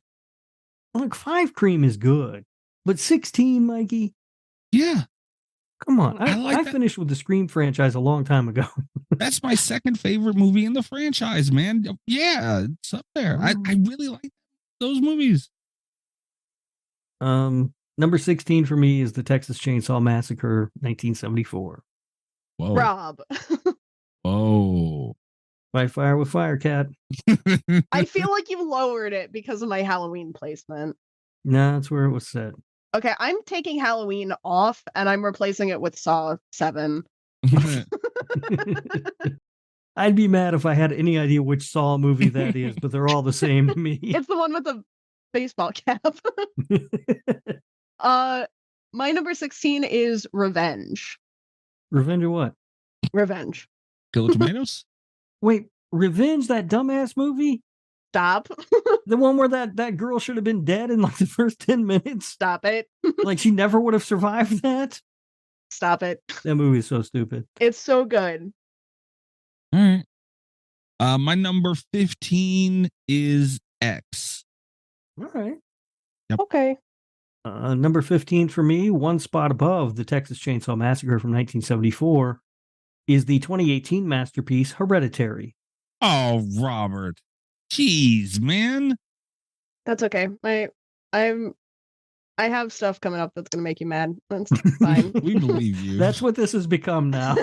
[SPEAKER 9] Look, 5 Cream is good. But 16, Mikey?
[SPEAKER 7] Yeah.
[SPEAKER 9] Come on.
[SPEAKER 7] I
[SPEAKER 9] finished with the Scream franchise a long time ago.
[SPEAKER 7] That's my second favorite movie in the franchise, man. Yeah, it's up there. I really like those movies.
[SPEAKER 9] Number 16 for me is the Texas Chainsaw Massacre, 1974.
[SPEAKER 7] Whoa.
[SPEAKER 8] Rob.
[SPEAKER 7] Whoa.
[SPEAKER 9] Fight fire with fire, Cat.
[SPEAKER 8] I feel like you lowered it because of my Halloween placement.
[SPEAKER 9] No, that's where it was set.
[SPEAKER 8] Okay, I'm taking Halloween off and I'm replacing it with Saw 7.
[SPEAKER 9] I'd be mad if I had any idea which Saw movie that is, but they're all the same to me.
[SPEAKER 8] It's the one with the baseball cap. My number 16 is Revenge.
[SPEAKER 9] Revenge of what?
[SPEAKER 8] Revenge.
[SPEAKER 7] Kill the Tomatoes?
[SPEAKER 9] Wait, Revenge, that dumbass movie?
[SPEAKER 8] Stop.
[SPEAKER 9] The one where that girl should have been dead in like the first 10 minutes.
[SPEAKER 8] Stop it.
[SPEAKER 9] Like she never would have survived that.
[SPEAKER 8] Stop it.
[SPEAKER 9] That movie is so stupid.
[SPEAKER 8] It's so good.
[SPEAKER 7] All right. My number 15 is X.
[SPEAKER 9] All right.
[SPEAKER 7] Yep.
[SPEAKER 8] Okay.
[SPEAKER 9] Number 15 for me, one spot above the Texas Chainsaw Massacre from 1974, is the 2018 masterpiece Hereditary.
[SPEAKER 7] Oh, Robert. Jeez, man.
[SPEAKER 8] That's okay. I have stuff coming up that's gonna make you mad. That's fine.
[SPEAKER 7] We believe you.
[SPEAKER 9] That's what this has become now.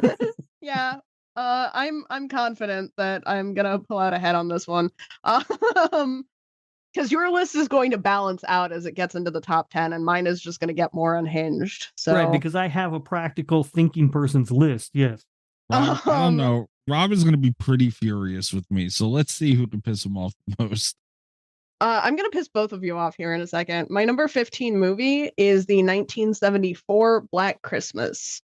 [SPEAKER 8] Yeah. I'm confident that I'm gonna pull out ahead on this one. Because your list is going to balance out as it gets into the top 10, and mine is just going to get more unhinged. So
[SPEAKER 9] Right, because I have a practical thinking person's list. Yes.
[SPEAKER 7] Rob, I don't know. Rob is going to be pretty furious with me. So let's see who can piss him off the most.
[SPEAKER 8] I'm going to piss both of you off here in a second. My number 15 movie is the 1974 Black Christmas.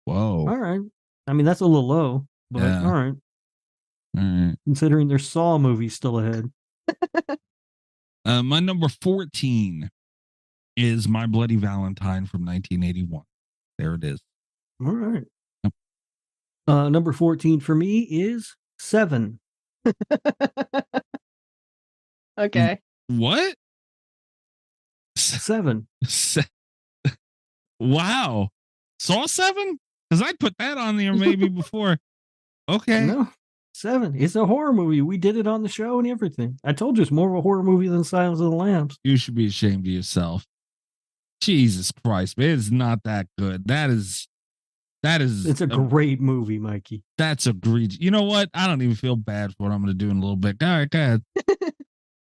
[SPEAKER 7] Whoa.
[SPEAKER 9] All right. I mean, that's a little low, but
[SPEAKER 7] Yeah.
[SPEAKER 9] all right.
[SPEAKER 7] All right.
[SPEAKER 9] Considering there's Saw movies still ahead.
[SPEAKER 7] My number 14 is My Bloody Valentine from 1981. There it is.
[SPEAKER 9] All right.
[SPEAKER 7] Yep.
[SPEAKER 9] Number 14 for me is 7.
[SPEAKER 8] Okay.
[SPEAKER 7] What?
[SPEAKER 9] 7.
[SPEAKER 7] Wow. Saw 7? Because I put that on there maybe before. Okay.
[SPEAKER 9] No, 7. It's a horror movie. We did it on the show and everything. I told you it's more of a horror movie than Silence of the Lambs.
[SPEAKER 7] You should be ashamed of yourself. Jesus Christ, man. It's not that good. That is.
[SPEAKER 9] It's a great movie, Mikey.
[SPEAKER 7] That's egregious. You know what? I don't even feel bad for what I'm going to do in a little bit. All right, go ahead.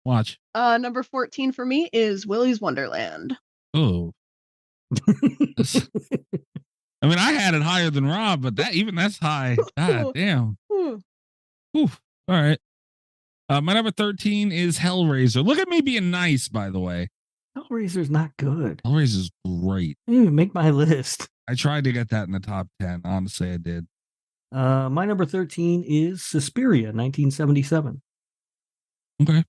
[SPEAKER 7] Watch.
[SPEAKER 8] Number 14 for me is Willy's Wonderland.
[SPEAKER 7] Oh. I mean, I had it higher than Rob, but that's high. God damn. Oof. All right. My number 13 is Hellraiser. Look at me being nice, by the way.
[SPEAKER 9] Hellraiser's not good.
[SPEAKER 7] Hellraiser's great.
[SPEAKER 9] I didn't even make my list.
[SPEAKER 7] I tried to get that in the top 10. Honestly, I did.
[SPEAKER 9] My number 13 is Suspiria, 1977.
[SPEAKER 7] Okay.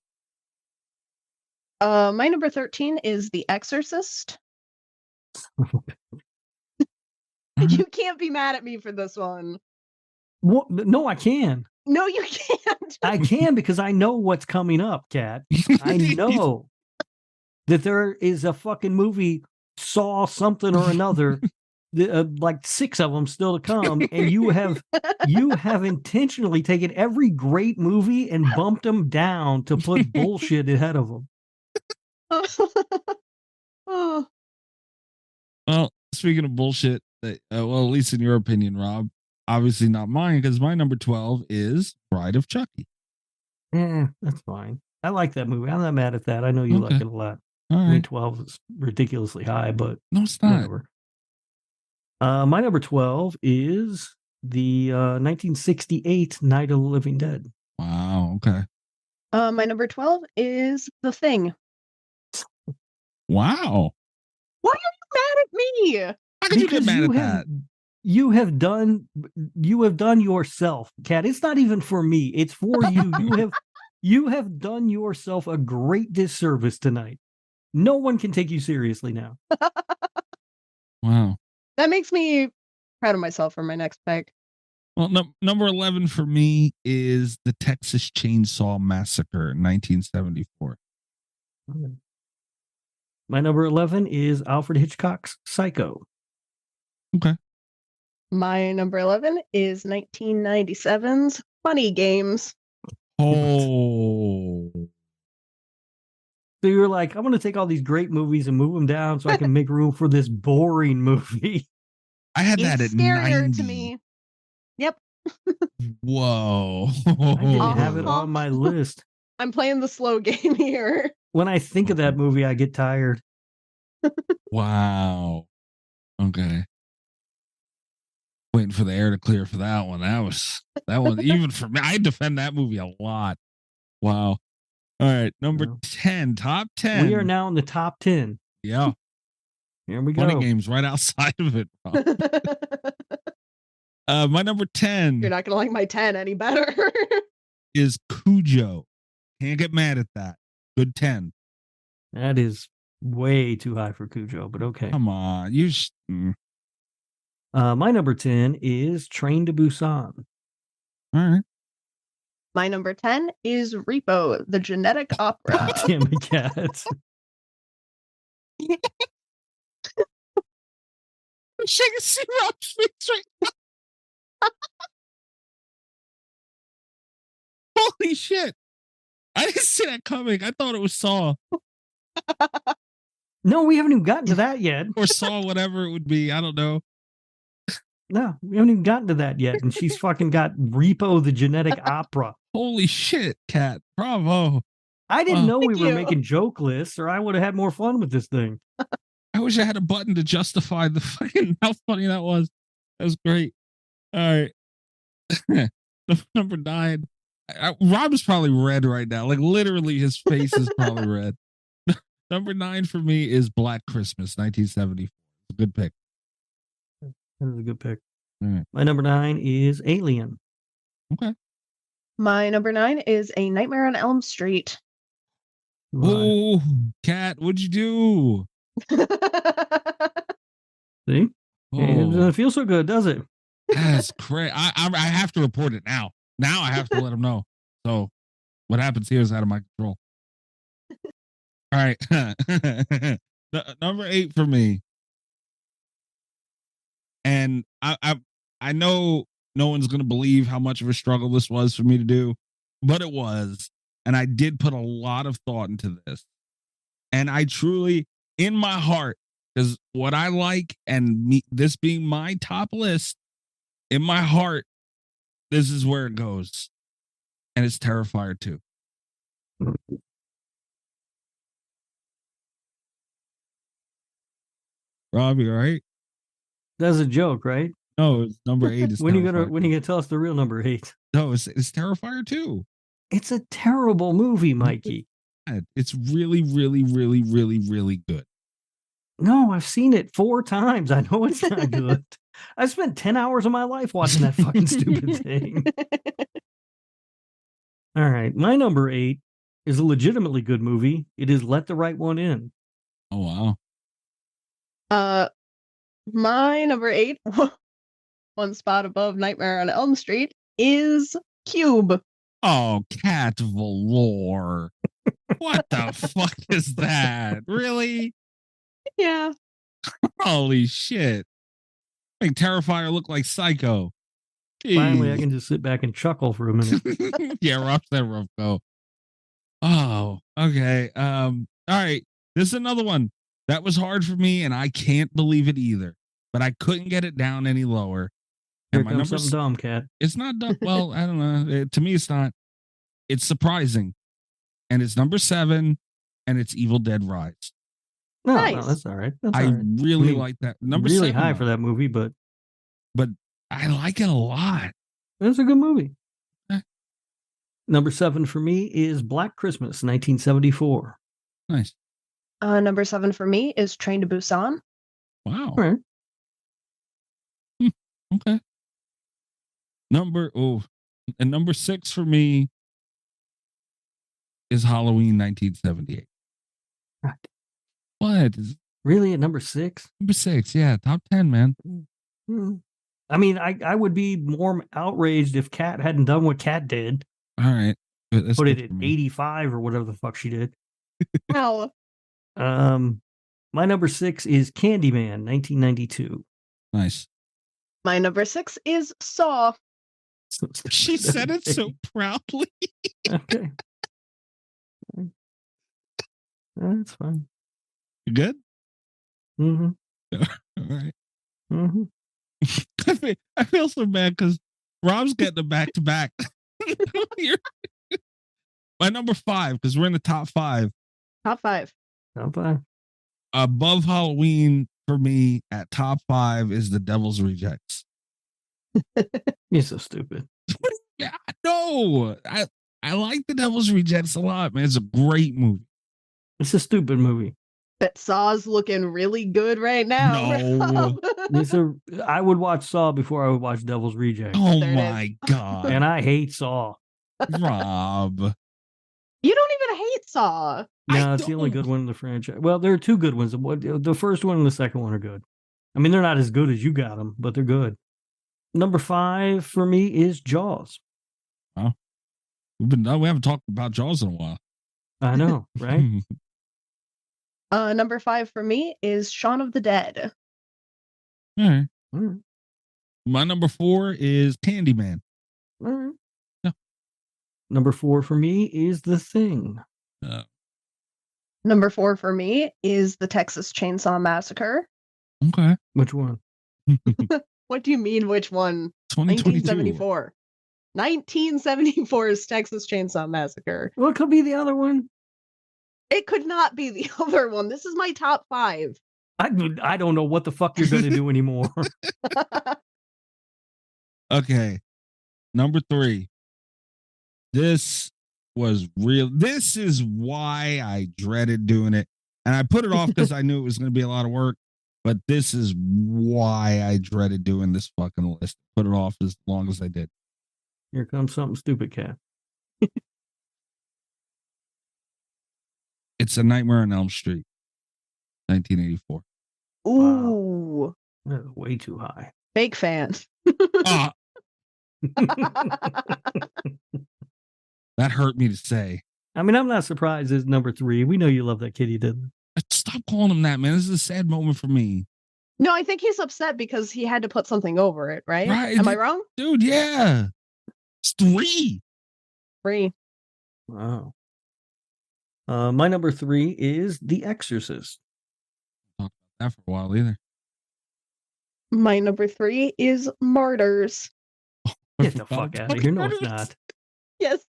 [SPEAKER 8] My number 13 is The Exorcist. You can't be mad at me for this one.
[SPEAKER 9] What? No, I can.
[SPEAKER 8] No, you can't.
[SPEAKER 9] I can because I know what's coming up, Kat. I know that there is a fucking movie, Saw something or another, like 6 of them still to come, and you have intentionally taken every great movie and bumped them down to put bullshit ahead of them.
[SPEAKER 8] Oh.
[SPEAKER 7] Well, speaking of bullshit, well, at least in your opinion, Rob, obviously not mine, because my number 12 is Bride of Chucky.
[SPEAKER 9] That's fine. I like that movie. I'm not mad at that. I know you like it a lot.
[SPEAKER 7] All right.
[SPEAKER 9] I mean, 12 is ridiculously high, but
[SPEAKER 7] no, it's not.
[SPEAKER 9] Whatever. My number 12 is the 1968 Night of the Living Dead.
[SPEAKER 7] Wow. Okay.
[SPEAKER 8] My number 12 is The Thing.
[SPEAKER 7] Wow.
[SPEAKER 8] Why are you mad at me?
[SPEAKER 7] How could you get mad at that?
[SPEAKER 9] You have done yourself, Kat. It's not even for me. It's for you. You have done yourself a great disservice tonight. No one can take you seriously now.
[SPEAKER 7] Wow.
[SPEAKER 8] That makes me proud of myself for my next pick.
[SPEAKER 7] Well, number 11 for me is the Texas Chainsaw Massacre, 1974.
[SPEAKER 9] My number 11 is Alfred Hitchcock's Psycho.
[SPEAKER 7] Okay.
[SPEAKER 8] My number 11 is 1997's Funny Games.
[SPEAKER 7] Oh.
[SPEAKER 9] So you're like, I'm going to take all these great movies and move them down so I can make room for this boring movie.
[SPEAKER 7] I had that at
[SPEAKER 8] scarier
[SPEAKER 7] 90.
[SPEAKER 8] to me. Yep.
[SPEAKER 7] Whoa.
[SPEAKER 9] I didn't have it on my list.
[SPEAKER 8] I'm playing the slow game here.
[SPEAKER 9] When I think of that movie, I get tired.
[SPEAKER 7] Wow. Okay. Waiting for the air to clear for that one. That one, even for me, I defend that movie a lot. Wow. All right. Number 10, top 10.
[SPEAKER 9] We are now in the top 10.
[SPEAKER 7] Yeah.
[SPEAKER 9] Here we go.
[SPEAKER 7] Funny Games right outside of it. My number 10.
[SPEAKER 8] You're not going to like my 10 any better.
[SPEAKER 7] Is Cujo. Can't get mad at that. Good 10.
[SPEAKER 9] That is way too high for Cujo, but okay.
[SPEAKER 7] Come on.
[SPEAKER 9] My number 10 is Train to Busan.
[SPEAKER 7] All right.
[SPEAKER 8] My number 10 is Repo, the genetic opera.
[SPEAKER 9] Damn it, Cat.
[SPEAKER 7] wish I could see Rob's face right now. Holy shit. I didn't see that coming. I thought it was Saw.
[SPEAKER 9] No, we haven't even gotten to that yet.
[SPEAKER 7] Or Saw, whatever it would be. I don't know.
[SPEAKER 9] No, we haven't even gotten to that yet. And she's fucking got Repo, the genetic opera.
[SPEAKER 7] Holy shit, Kat. Bravo.
[SPEAKER 9] I didn't know we
[SPEAKER 8] Thank
[SPEAKER 9] were
[SPEAKER 8] you.
[SPEAKER 9] making joke lists, or I would have had more fun with this thing.
[SPEAKER 7] I wish I had a button to justify the fucking how funny that was. That was great. All right. Number 9. Rob is probably red right now. Like literally his face is probably red. Number 9 for me is Black Christmas, 1974. Good pick.
[SPEAKER 9] That is a good pick.
[SPEAKER 7] All right.
[SPEAKER 9] My number 9 is Alien.
[SPEAKER 7] Okay.
[SPEAKER 8] My number 9 is A Nightmare on Elm Street.
[SPEAKER 7] Oh, Kat, what'd you do?
[SPEAKER 9] See?
[SPEAKER 7] Oh,
[SPEAKER 9] It doesn't feel so good, does it?
[SPEAKER 7] that's crazy. I have to report it now. Now I have to let him know. So what happens here is out of my control. All right. Number 8 for me. And I know no one's going to believe how much of a struggle this was for me to do, but it was. And I did put a lot of thought into this. And I truly, in my heart, because what I like and me, this being my top list, in my heart, this is where it goes. And it's Terrifier 2. Robbie, all right?
[SPEAKER 9] That's a joke, right?
[SPEAKER 7] No, it's number 8 is
[SPEAKER 9] when you
[SPEAKER 7] Terrifier.
[SPEAKER 9] gonna tell us the real number 8?
[SPEAKER 7] No, it's Terrifier 2.
[SPEAKER 9] It's a terrible movie, Mikey.
[SPEAKER 7] It's really, really, really, really, really good.
[SPEAKER 9] No, I've seen it 4 times. I know it's not good. I spent 10 hours of my life watching that fucking stupid thing. All right. My number 8 is a legitimately good movie. It is Let the Right One In.
[SPEAKER 7] Oh, wow.
[SPEAKER 8] My number 8, one spot above Nightmare on Elm Street, is Cube.
[SPEAKER 7] Oh, Cat Valor. What the fuck is that? Really?
[SPEAKER 8] Yeah.
[SPEAKER 7] Holy shit. Make Terrifier look like Psycho.
[SPEAKER 9] Finally, I
[SPEAKER 7] Jeez.
[SPEAKER 9] can just sit back and chuckle for a minute.
[SPEAKER 7] Yeah, Rob said rough go. Oh, okay. All right. This is another one that was hard for me, and I can't believe it either. But I couldn't get it down any lower.
[SPEAKER 9] Here
[SPEAKER 7] And my
[SPEAKER 9] comes
[SPEAKER 7] number
[SPEAKER 9] something dumb, Cat.
[SPEAKER 7] It's not dumb. Well, I don't know. To me, it's not. It's surprising. And it's number 7, and it's Evil Dead Rise.
[SPEAKER 9] No,
[SPEAKER 8] Nice.
[SPEAKER 9] that's all right. That's
[SPEAKER 7] I
[SPEAKER 9] all right.
[SPEAKER 7] really
[SPEAKER 9] I mean,
[SPEAKER 7] like that. Number
[SPEAKER 9] really
[SPEAKER 7] 7,
[SPEAKER 9] high
[SPEAKER 7] though.
[SPEAKER 9] for that movie, but
[SPEAKER 7] But I like it a lot.
[SPEAKER 9] it's a good movie.
[SPEAKER 7] Okay.
[SPEAKER 9] Number 7 for me is Black Christmas, 1974.
[SPEAKER 7] Nice.
[SPEAKER 8] Number 7 for me is Train to Busan.
[SPEAKER 7] Wow.
[SPEAKER 9] All right.
[SPEAKER 7] Okay. And number 6 for me is Halloween 1978.
[SPEAKER 9] God.
[SPEAKER 7] What?
[SPEAKER 9] Really, at number 6?
[SPEAKER 7] Number 6, yeah, top 10, man.
[SPEAKER 9] I mean, I would be more outraged if Kat hadn't done what Kat did.
[SPEAKER 7] All right. Good. That's
[SPEAKER 9] Put
[SPEAKER 7] good
[SPEAKER 9] it
[SPEAKER 7] for
[SPEAKER 9] at
[SPEAKER 7] me.
[SPEAKER 9] 85 or whatever the fuck she did.
[SPEAKER 8] Wow.
[SPEAKER 9] My number 6 is Candyman, 1992.
[SPEAKER 7] Nice.
[SPEAKER 8] My number 6 is Saw.
[SPEAKER 7] She said it so proudly.
[SPEAKER 9] Okay. That's fine.
[SPEAKER 7] You good?
[SPEAKER 9] Mm-hmm.
[SPEAKER 7] All right.
[SPEAKER 9] Mm-hmm.
[SPEAKER 7] I feel so bad because Rob's getting a back to back. My number 5, because we're in the top 5.
[SPEAKER 8] Top 5.
[SPEAKER 9] Not bad.
[SPEAKER 7] Above Halloween for me at top 5 is The Devil's Rejects.
[SPEAKER 9] You're so stupid.
[SPEAKER 7] Yeah, no, I like The Devil's Rejects a lot, man. It's a great movie.
[SPEAKER 9] It's a stupid movie.
[SPEAKER 8] But Saw's looking really good right now.
[SPEAKER 7] No.
[SPEAKER 9] I would watch Saw before I would watch Devil's Reject.
[SPEAKER 7] Oh
[SPEAKER 8] There it
[SPEAKER 7] my god,
[SPEAKER 9] And I hate Saw.
[SPEAKER 7] Rob.
[SPEAKER 8] You don't even hate Saw.
[SPEAKER 9] No, it's the only good one in the franchise. Well, there are two good ones. The first one and the second one are good. I mean, they're not as good as you got them, but they're good. Number 5 for me is Jaws.
[SPEAKER 7] Oh, we haven't talked about Jaws in a while.
[SPEAKER 9] I know, right?
[SPEAKER 8] Number 5 for me is Shaun of the Dead.
[SPEAKER 7] All right.
[SPEAKER 9] All right.
[SPEAKER 7] My number 4 is Candyman.
[SPEAKER 9] All right.
[SPEAKER 7] Yeah.
[SPEAKER 9] Number 4 for me is The Thing.
[SPEAKER 8] Number 4 for me is the Texas Chainsaw Massacre.
[SPEAKER 7] Okay.
[SPEAKER 9] Which one?
[SPEAKER 8] What do you mean, which one?
[SPEAKER 7] 2022.
[SPEAKER 8] 1974. 1974's Texas Chainsaw Massacre.
[SPEAKER 9] Well, it could be the other one.
[SPEAKER 8] It could not be the other one. This is my top 5.
[SPEAKER 9] I don't know what the fuck you're going to do anymore.
[SPEAKER 7] Okay. Number 3. This was real. This is why I dreaded doing it. And I put it off because I knew it was going to be a lot of work. But this is why I dreaded doing this fucking list. Put it off as long as I did.
[SPEAKER 9] Here comes something stupid, Cat.
[SPEAKER 7] It's A Nightmare on Elm Street, 1984.
[SPEAKER 8] Ooh.
[SPEAKER 9] Wow. Way too high.
[SPEAKER 8] Fake fan.
[SPEAKER 7] Ah, that hurt me to say.
[SPEAKER 9] I mean, I'm not surprised it's number 3. We know you love that kid you did.
[SPEAKER 7] Stop calling him that, man. This is a sad moment for me.
[SPEAKER 8] No, I think he's upset because he had to put something over it, right?
[SPEAKER 7] Right.
[SPEAKER 8] Am I wrong?
[SPEAKER 7] Dude, yeah. It's 3.
[SPEAKER 8] 3.
[SPEAKER 9] Wow. My number 3 is The Exorcist.
[SPEAKER 7] Not that for a while either.
[SPEAKER 8] My number 3 is Martyrs.
[SPEAKER 9] Get the fuck out of here. No, it's not.
[SPEAKER 8] Yes.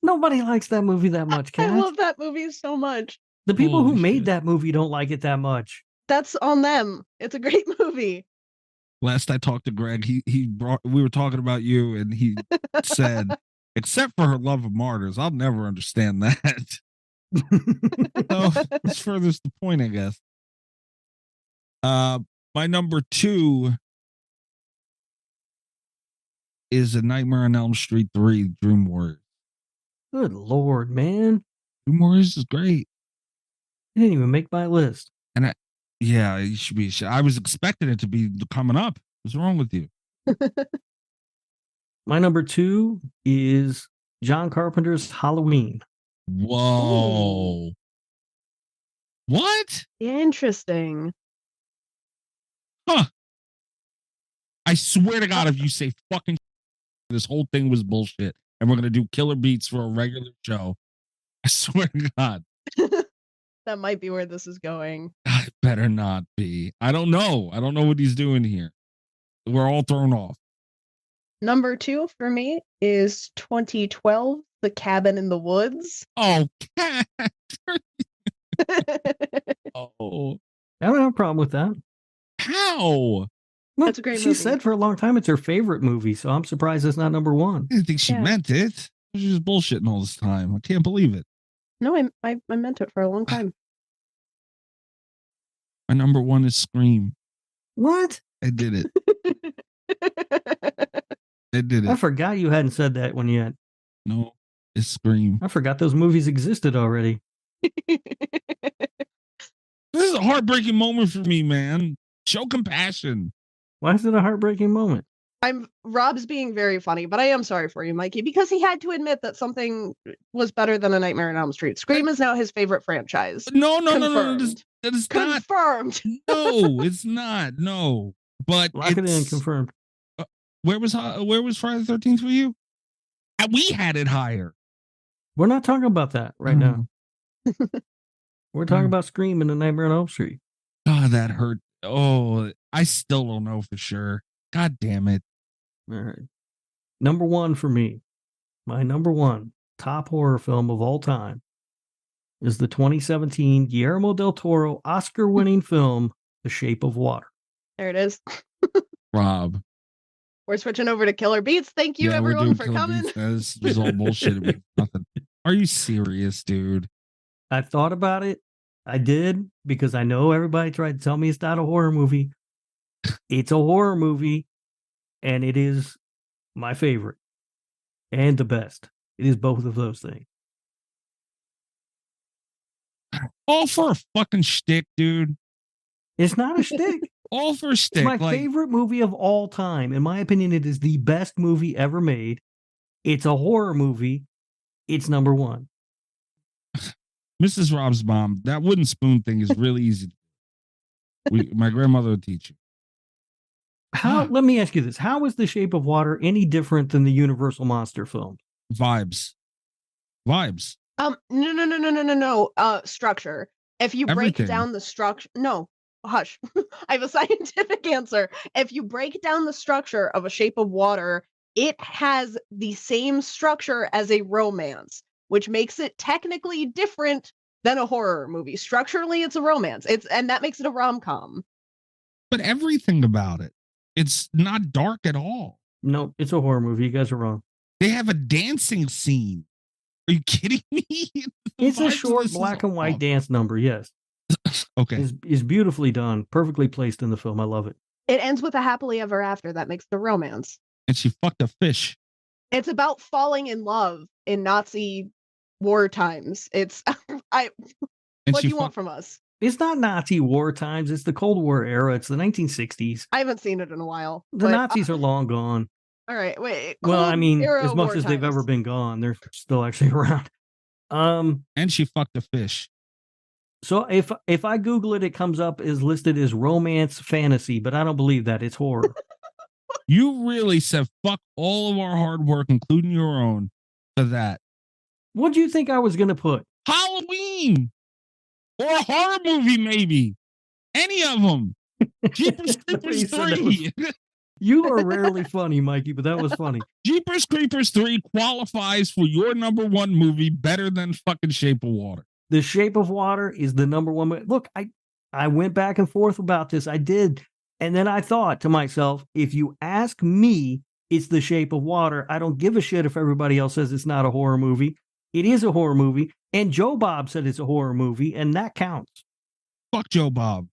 [SPEAKER 9] Nobody likes that movie that much, Cat.
[SPEAKER 8] I love that movie so much.
[SPEAKER 9] The people who
[SPEAKER 7] Holy
[SPEAKER 9] made
[SPEAKER 7] shit.
[SPEAKER 9] that movie don't like it that much.
[SPEAKER 8] That's on them. It's a great movie.
[SPEAKER 7] Last I talked to Greg, we were talking about you, and he said, except for her love of martyrs, I'll never understand that. So it's furthest the point, I guess. My number 2 is A Nightmare on Elm Street 3, Dream Warriors.
[SPEAKER 9] Good Lord, man.
[SPEAKER 7] Dream Warriors is great.
[SPEAKER 9] It didn't even make my list.
[SPEAKER 7] And yeah, you should be. I was expecting it to be coming up. What's wrong with you?
[SPEAKER 9] My number 2 is John Carpenter's Halloween.
[SPEAKER 7] Whoa.
[SPEAKER 8] Ooh.
[SPEAKER 7] What?
[SPEAKER 8] Interesting.
[SPEAKER 7] Huh. I swear to God, if you say fucking this whole thing was bullshit and we're going to do killer beats for a regular show, I swear to God.
[SPEAKER 8] That might be where this is going.
[SPEAKER 7] It better not be. I don't know. I don't know what he's doing here. We're all thrown off.
[SPEAKER 8] Number 2 for me is 2012, The Cabin in the Woods.
[SPEAKER 7] Oh, cat. Oh.
[SPEAKER 9] I don't have a problem with that.
[SPEAKER 7] How?
[SPEAKER 9] Well,
[SPEAKER 8] That's a great
[SPEAKER 9] she
[SPEAKER 8] movie.
[SPEAKER 9] said for a long time it's her favorite movie, so I'm surprised it's not number 1.
[SPEAKER 7] I didn't think she
[SPEAKER 8] Yeah.
[SPEAKER 7] meant it. She's just bullshitting all this time. I can't believe it.
[SPEAKER 8] No, I meant it for a long time.
[SPEAKER 7] My number 1 is Scream.
[SPEAKER 9] What?
[SPEAKER 7] I did it. I did
[SPEAKER 9] I
[SPEAKER 7] it.
[SPEAKER 9] forgot you hadn't said that one yet.
[SPEAKER 7] No, it's Scream.
[SPEAKER 9] I forgot those movies existed already.
[SPEAKER 7] This is a heartbreaking moment for me, man. Show compassion.
[SPEAKER 9] Why is it a heartbreaking moment?
[SPEAKER 8] Rob's being very funny, but I am sorry for you, Mikey, because he had to admit that something was better than A Nightmare on Elm Street. Scream is now his favorite franchise.
[SPEAKER 7] No.
[SPEAKER 8] Confirmed.
[SPEAKER 7] That is not.
[SPEAKER 8] Confirmed.
[SPEAKER 7] No, it's not. No, but
[SPEAKER 9] Lock it in,
[SPEAKER 7] it's
[SPEAKER 9] confirmed.
[SPEAKER 7] where was Friday the 13th for you? We had it higher.
[SPEAKER 9] We're not talking about that right now. We're talking
[SPEAKER 7] Mm.
[SPEAKER 9] about Scream and The Nightmare on Elm Street.
[SPEAKER 7] Oh, that hurt. Oh, I still don't know for sure. God damn it.
[SPEAKER 9] All right. Number 1 for me, my number 1 top horror film of all time is the 2017 Guillermo del Toro Oscar-winning film, The Shape of Water.
[SPEAKER 8] There it is.
[SPEAKER 7] Rob.
[SPEAKER 8] We're switching over to Killer Beats. Thank you,
[SPEAKER 7] Yeah, we're
[SPEAKER 8] everyone,
[SPEAKER 7] doing
[SPEAKER 8] for
[SPEAKER 7] Killer
[SPEAKER 8] coming.
[SPEAKER 7] Beats. This was all bullshit. It means nothing. Are you serious, dude?
[SPEAKER 9] I thought about it. I did because I know everybody tried to tell me it's not a horror movie. It's a horror movie, and it is my favorite and the best. It is both of those things.
[SPEAKER 7] All for a fucking shtick, dude.
[SPEAKER 9] It's not a shtick.
[SPEAKER 7] All for a shtick.
[SPEAKER 9] It's my favorite movie of all time. In my opinion, it is the best movie ever made. It's a horror movie. It's number one.
[SPEAKER 7] Mrs. Rob's mom, that wooden spoon thing is really easy. My grandmother would teach you.
[SPEAKER 9] Let me ask you this. How is The Shape of Water any different than the Universal Monster film?
[SPEAKER 7] Vibes.
[SPEAKER 8] No. Structure. If you break
[SPEAKER 7] Everything.
[SPEAKER 8] down the structure, no, hush. I have a scientific answer. If you break down the structure of A Shape of Water, it has the same structure as a romance, which makes it technically different than a horror movie. Structurally, it's a romance. And that makes it a rom-com.
[SPEAKER 7] But everything about it, it's not dark at all.
[SPEAKER 9] No, it's a horror movie. You guys are wrong.
[SPEAKER 7] They have a dancing scene. Are you kidding me?
[SPEAKER 9] It's a short black and white dance number, yes.
[SPEAKER 7] Okay.
[SPEAKER 9] It's beautifully done, perfectly placed in the film. I love it.
[SPEAKER 8] It ends with a happily ever after. That makes it a romance.
[SPEAKER 7] And she fucked a fish.
[SPEAKER 8] It's about falling in love in Nazi war times. It's what do you want from us?
[SPEAKER 9] It's not Nazi war times. It's the Cold War era. It's the 1960s.
[SPEAKER 8] I haven't seen it in a while.
[SPEAKER 9] The Nazis are long gone.
[SPEAKER 8] All right, wait.
[SPEAKER 9] Well, I mean, as much as
[SPEAKER 8] times.
[SPEAKER 9] they've ever been gone, they're still actually around.
[SPEAKER 7] And she fucked a fish.
[SPEAKER 9] So if I Google it, it comes up as listed as romance fantasy, but I don't believe that. It's horror.
[SPEAKER 7] You really said fuck all of our hard work, including your own, for that.
[SPEAKER 9] What do you think I was going to put?
[SPEAKER 7] Halloween! Or a horror movie, maybe. Any of them. Jeepers Creepers 3.
[SPEAKER 9] You are rarely funny, Mikey, but that was funny.
[SPEAKER 7] Jeepers Creepers 3 qualifies for your number one movie better than fucking Shape of Water.
[SPEAKER 9] The Shape of Water is the number one. Look, I went back and forth about this. I did. And then I thought to myself, if you ask me, it's The Shape of Water. I don't give a shit if everybody else says it's not a horror movie. It is a horror movie. And Joe Bob said it's a horror movie, and that counts.
[SPEAKER 7] Fuck Joe Bob.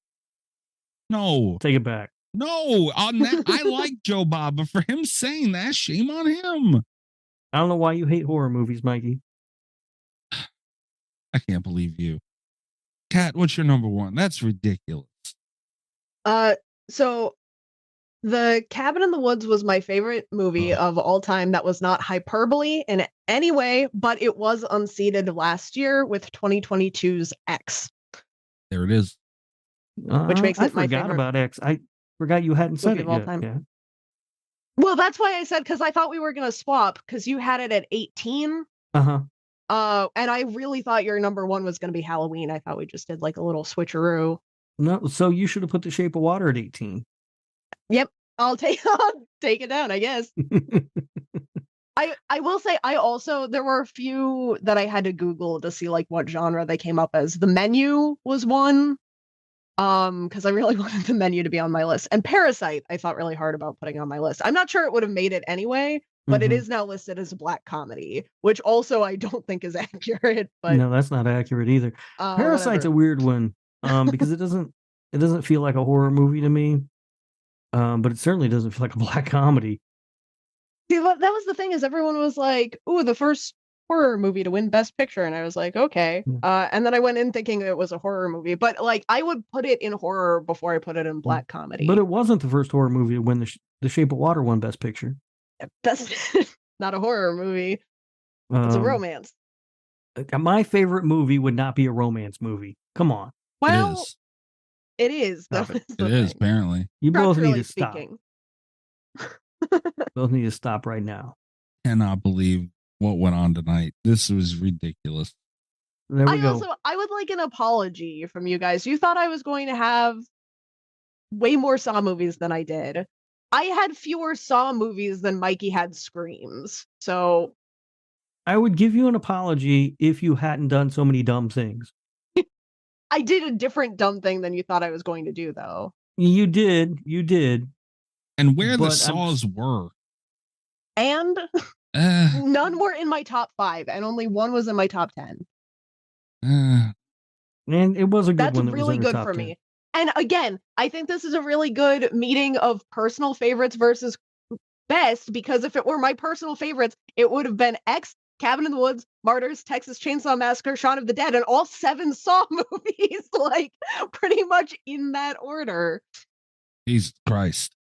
[SPEAKER 7] No.
[SPEAKER 9] Take it back.
[SPEAKER 7] No, on that, I like Joe Bob, but for him saying that, shame on him.
[SPEAKER 9] I don't know why you hate horror movies, Mikey.
[SPEAKER 7] I can't believe you. Kat, what's your number one? That's ridiculous.
[SPEAKER 8] So The Cabin in the Woods was my favorite movie of all time that was not hyperbole in any way, but it was unseated last year with 2022's X.
[SPEAKER 7] There it is.
[SPEAKER 8] Which makes it my favorite.
[SPEAKER 9] I forgot about X. I forgot you hadn't said it yet. Yeah.
[SPEAKER 8] Well, that's why I said, because I thought we were going to swap, because you had it at 18.
[SPEAKER 9] Uh-huh.
[SPEAKER 8] And I really thought your number one was going to be Halloween. I thought we just did like a little switcheroo.
[SPEAKER 9] No, so you should have put The Shape of Water at 18.
[SPEAKER 8] Yep. I'll take it down, I guess. I will say there were a few that I had to Google to see like what genre they came up as. The Menu was one. Because I really wanted The Menu to be on my list. And Parasite, I thought really hard about putting on my list. I'm not sure it would have made it anyway, but it is now listed as a black comedy, which also I don't think is accurate. But
[SPEAKER 9] no, that's not accurate either. Parasite's a weird one, because it doesn't feel like a horror movie to me. But it certainly doesn't feel like a black comedy.
[SPEAKER 8] See, that was the thing, is everyone was like, "Ooh, the first horror movie to win Best Picture," and I was like, "Okay." And then I went in thinking it was a horror movie, but like I would put it in horror before I put it in black comedy.
[SPEAKER 9] But it wasn't the first horror movie to win the Shape of Water won Best Picture.
[SPEAKER 8] That's not a horror movie. It's a romance.
[SPEAKER 9] My favorite movie would not be a romance movie. Come on.
[SPEAKER 8] Well, it is.
[SPEAKER 7] It is, apparently.
[SPEAKER 9] You both need to stop. Both need to stop right now.
[SPEAKER 7] Cannot believe what went on tonight. This was ridiculous.
[SPEAKER 9] There we go.
[SPEAKER 8] I would like an apology from you guys. You thought I was going to have way more Saw movies than I did. I had fewer Saw movies than Mikey had Screams. So
[SPEAKER 9] I would give you an apology if you hadn't done so many dumb things.
[SPEAKER 8] I did a different dumb thing than you thought I was going to do, though.
[SPEAKER 9] You did.
[SPEAKER 7] And where the Saws were.
[SPEAKER 8] And none were in my top 5, and only one was in my top 10.
[SPEAKER 9] And it was a good one.
[SPEAKER 8] That's really good for me. And again, I think this is a really good meeting of personal favorites versus best, because if it were my personal favorites, it would have been X, Cabin in the Woods, Martyrs, Texas Chainsaw Massacre, Shaun of the Dead, and all 7 Saw movies, like pretty much in that order.
[SPEAKER 7] Jesus Christ.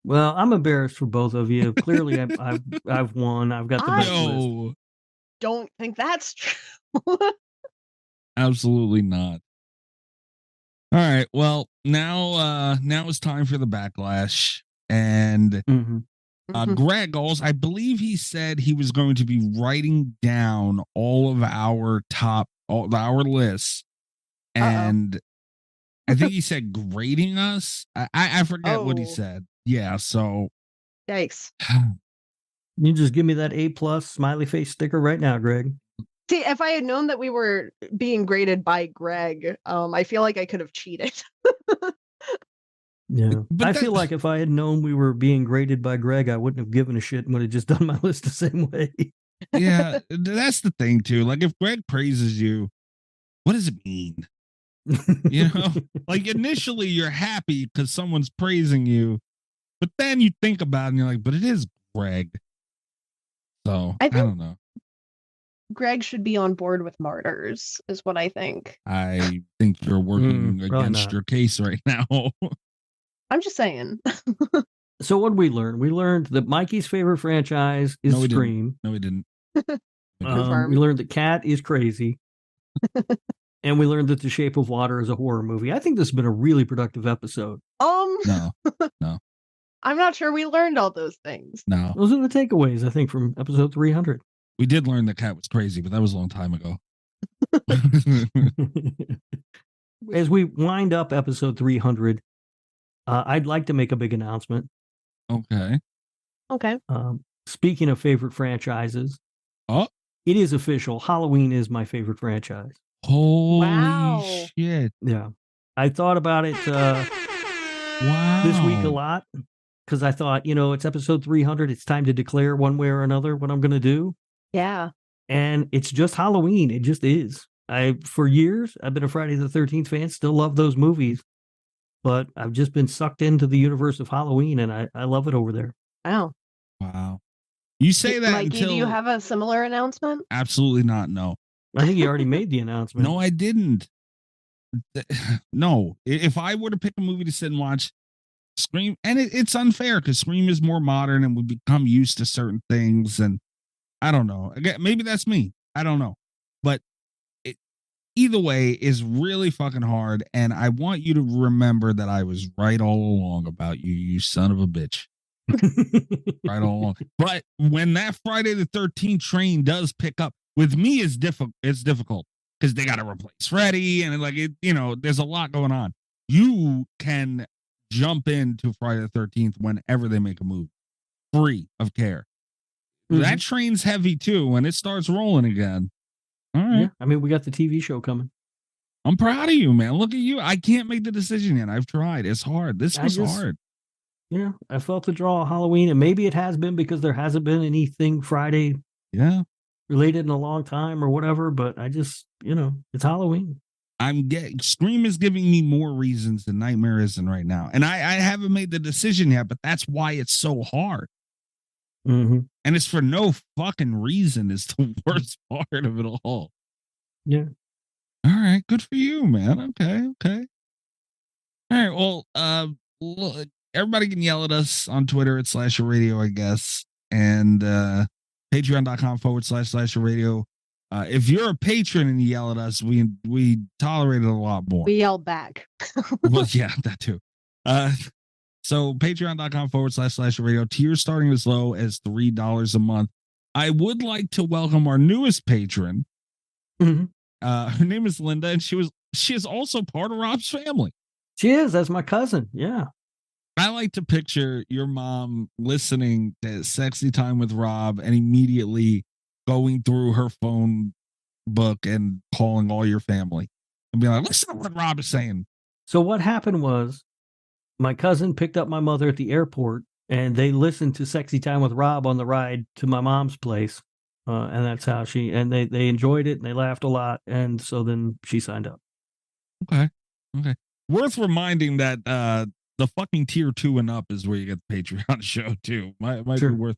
[SPEAKER 9] Well, I'm embarrassed for both of you. Clearly, I've won. I've got the best list.
[SPEAKER 7] No,
[SPEAKER 8] Don't think that's true.
[SPEAKER 7] absolutely not. All right. Well, now it's time for the backlash. And Greg also, I believe he said he was going to be writing down all of our our lists. And I think he said grading us. I forget what he said. Yeah. So
[SPEAKER 8] Yikes.
[SPEAKER 9] You just give me that A+ smiley face sticker right now, Greg.
[SPEAKER 8] See, if I had known that we were being graded by Greg, I feel like I could have cheated.
[SPEAKER 9] Yeah.
[SPEAKER 7] But
[SPEAKER 9] I feel like if I had known we were being graded by Greg, I wouldn't have given a shit and would have just done my list the same way.
[SPEAKER 7] Yeah, that's the thing too. Like if Greg praises you, what does it mean? You know, like initially you're happy because someone's praising you, but then you think about it and you're like, but it is Greg. So I don't know.
[SPEAKER 8] Greg should be on board with Martyrs, is what I think.
[SPEAKER 7] I think you're working against your case right now.
[SPEAKER 8] I'm just saying.
[SPEAKER 9] So what did we learn? We learned that Mikey's favorite franchise is Scream.
[SPEAKER 7] No, we didn't.
[SPEAKER 9] We learned that Cat is crazy. And we learned that The Shape of Water is a horror movie. I think this has been a really productive episode.
[SPEAKER 7] No.
[SPEAKER 8] I'm not sure we learned all those things.
[SPEAKER 7] No.
[SPEAKER 9] Those are the takeaways, I think, from episode 300.
[SPEAKER 7] We did learn that Cat was crazy, but that was a long time ago.
[SPEAKER 9] As we wind up episode 300, I'd like to make a big announcement.
[SPEAKER 7] Okay.
[SPEAKER 9] Speaking of favorite franchises, it is official. Halloween is my favorite franchise.
[SPEAKER 7] Holy shit.
[SPEAKER 9] Yeah. I thought about it this week a lot because I thought, it's episode 300. It's time to declare one way or another what I'm going to do.
[SPEAKER 8] Yeah.
[SPEAKER 9] And it's just Halloween. It just is. For years, I've been a Friday the 13th fan, still love those movies. But I've just been sucked into the universe of Halloween, and I love it over there.
[SPEAKER 8] Wow.
[SPEAKER 7] You say that
[SPEAKER 8] Mikey, do you have a similar announcement?
[SPEAKER 7] Absolutely not, no.
[SPEAKER 9] I think you already made the announcement.
[SPEAKER 7] No, I didn't. No. If I were to pick a movie to sit and watch, Scream, and it's unfair because Scream is more modern and we become used to certain things, and I don't know. Again, maybe that's me. I don't know. But either way is really fucking hard, and I want you to remember that I was right all along about you, you son of a bitch. Right all along. But when that Friday the 13th train does pick up, with me it's difficult because they got to replace Freddy, and there's a lot going on. You can jump into Friday the 13th whenever they make a movie, free of care. That train's heavy too when it starts rolling again. All right.
[SPEAKER 9] Yeah, I mean, we got the TV show coming.
[SPEAKER 7] I'm proud of you, man. Look at you. I can't make the decision yet. I've tried. It's hard. This was hard.
[SPEAKER 9] Yeah, I felt the draw of Halloween, and maybe it has been because there hasn't been anything Friday related in a long time or whatever, but I just, it's Halloween.
[SPEAKER 7] Scream is giving me more reasons than Nightmare isn't right now. And I haven't made the decision yet, but that's why it's so hard.
[SPEAKER 9] And
[SPEAKER 7] it's for no fucking reason. It's the worst part of it all.
[SPEAKER 9] Yeah.
[SPEAKER 7] All right. Good for you, man. Okay. All right. Well, everybody can yell at us on Twitter at /radio, I guess. And patreon.com/radio. If you're a patron and you yell at us, we tolerate it a lot more.
[SPEAKER 8] We yell back.
[SPEAKER 7] Well, yeah, that too. So patreon.com/radio. Tiers starting as low as $3 a month. I would like to welcome our newest patron. Her name is Linda, and she is also part of Rob's family.
[SPEAKER 9] She is. That's my cousin. Yeah.
[SPEAKER 7] I like to picture your mom listening to Sexy Time with Rob and immediately going through her phone book and calling all your family and being like, listen to what Rob is saying.
[SPEAKER 9] So what happened was my cousin picked up my mother at the airport and they listened to Sexy Time with Rob on the ride to my mom's place. And that's how they enjoyed it and they laughed a lot. And so then she signed up.
[SPEAKER 7] Okay. Worth reminding that the fucking tier 2 and up is where you get the Patreon show too. Might be worth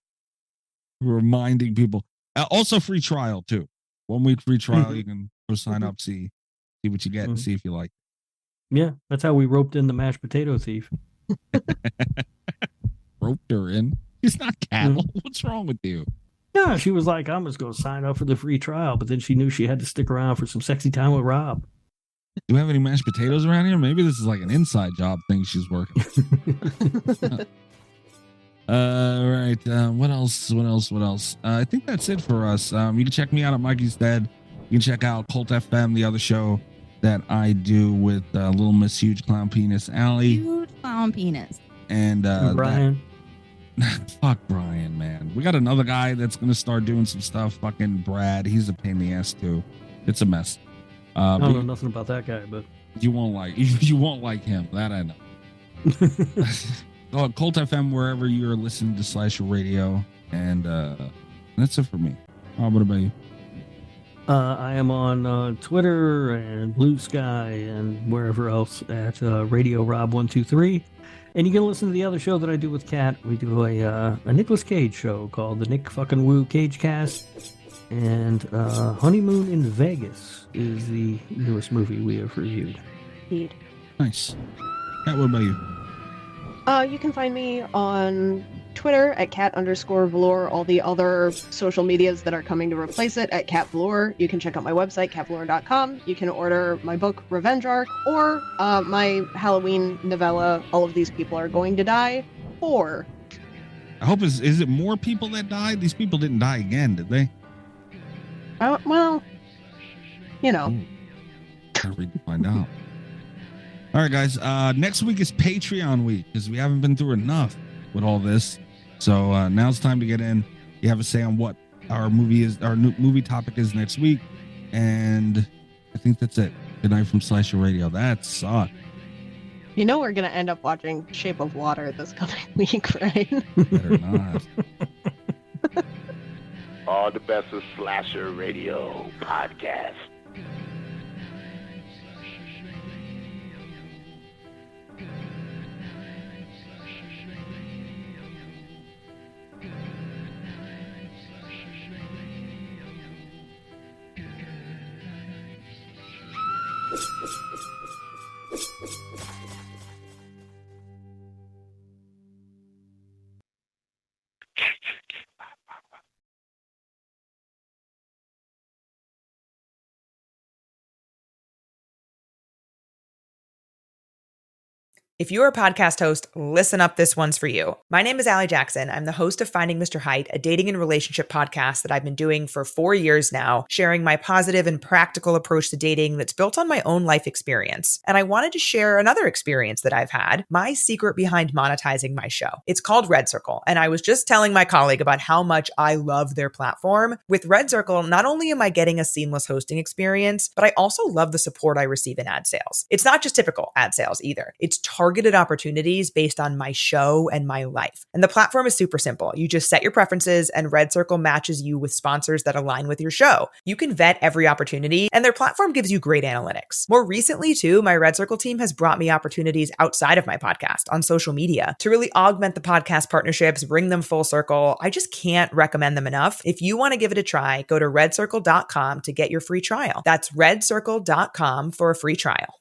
[SPEAKER 7] reminding people. Also, free trial too. 1 week free trial.
[SPEAKER 9] Mhm.
[SPEAKER 7] You can go sign up, see what you get, and
[SPEAKER 9] Mhm.
[SPEAKER 7] see if you like.
[SPEAKER 9] Yeah, that's how we roped in the mashed potato thief.
[SPEAKER 7] Roped her in. She's not cattle. What's wrong with you?
[SPEAKER 9] Yeah, she was like, I'm just going to sign up for the free trial, but then she knew she had to stick around for some sexy time with Rob.
[SPEAKER 7] Do we have any mashed potatoes around here? Maybe this is like an inside job thing she's working. Right. What else? I think that's it for us. You can check me out at Mikey's Dead. You can check out Cult FM, the other show that I do with Little Miss Huge Clown Penis Allie.
[SPEAKER 11] Huge clown penis.
[SPEAKER 7] And
[SPEAKER 9] Brian.
[SPEAKER 7] Fuck Brian, man. We got another guy that's gonna start doing some stuff. Fucking Brad. He's a pain in the ass too. It's a mess.
[SPEAKER 9] I don't know nothing about that guy, but
[SPEAKER 7] you won't like him. That I know. Cult FM wherever you're listening to Slasher Radio, and that's it for me. What about you?
[SPEAKER 9] I am on Twitter and Blue Sky and wherever else at Radio Rob 123. And you can listen to the other show that I do with Kat. We do a Nicolas Cage show called the Nick Fucking Woo Cage Cast. And Honeymoon in Vegas is the newest movie we have reviewed.
[SPEAKER 8] Indeed.
[SPEAKER 7] Nice. Kat, what about you?
[SPEAKER 8] You can find me on Twitter at cat_velour, all the other social medias that are coming to replace it at catvelour. You can check out my website, catvelour.com. You can order my book, Revenge Arc, or my Halloween novella, All of These People Are Going to Die, or...
[SPEAKER 7] I hope is it more people that died? These people didn't die again, did they?
[SPEAKER 8] Well, you know.
[SPEAKER 7] Gotta read to find out. All right, guys. Next week is Patreon week because we haven't been through enough with all this. So now it's time to get in. You have a say on what our new movie topic is next week. And I think that's it. Good night from Slasher Radio. That sucked.
[SPEAKER 8] You know we're going to end up watching Shape of Water this coming week, right?
[SPEAKER 7] Better not.
[SPEAKER 10] All the best of Slasher Radio podcast.
[SPEAKER 12] If you're a podcast host, listen up, this one's for you. My name is Allie Jackson. I'm the host of Finding Mr. Height, a dating and relationship podcast that I've been doing for 4 years now, sharing my positive and practical approach to dating that's built on my own life experience. And I wanted to share another experience that I've had, my secret behind monetizing my show. It's called Red Circle, and I was just telling my colleague about how much I love their platform. With Red Circle, not only am I getting a seamless hosting experience, but I also love the support I receive in ad sales. It's not just typical ad sales either. It's targeted opportunities based on my show and my life. And the platform is super simple. You just set your preferences and Red Circle matches you with sponsors that align with your show. You can vet every opportunity and their platform gives you great analytics. More recently too, my Red Circle team has brought me opportunities outside of my podcast on social media to really augment the podcast partnerships, bring them full circle. I just can't recommend them enough. If you want to give it a try, go to redcircle.com to get your free trial. That's redcircle.com for a free trial.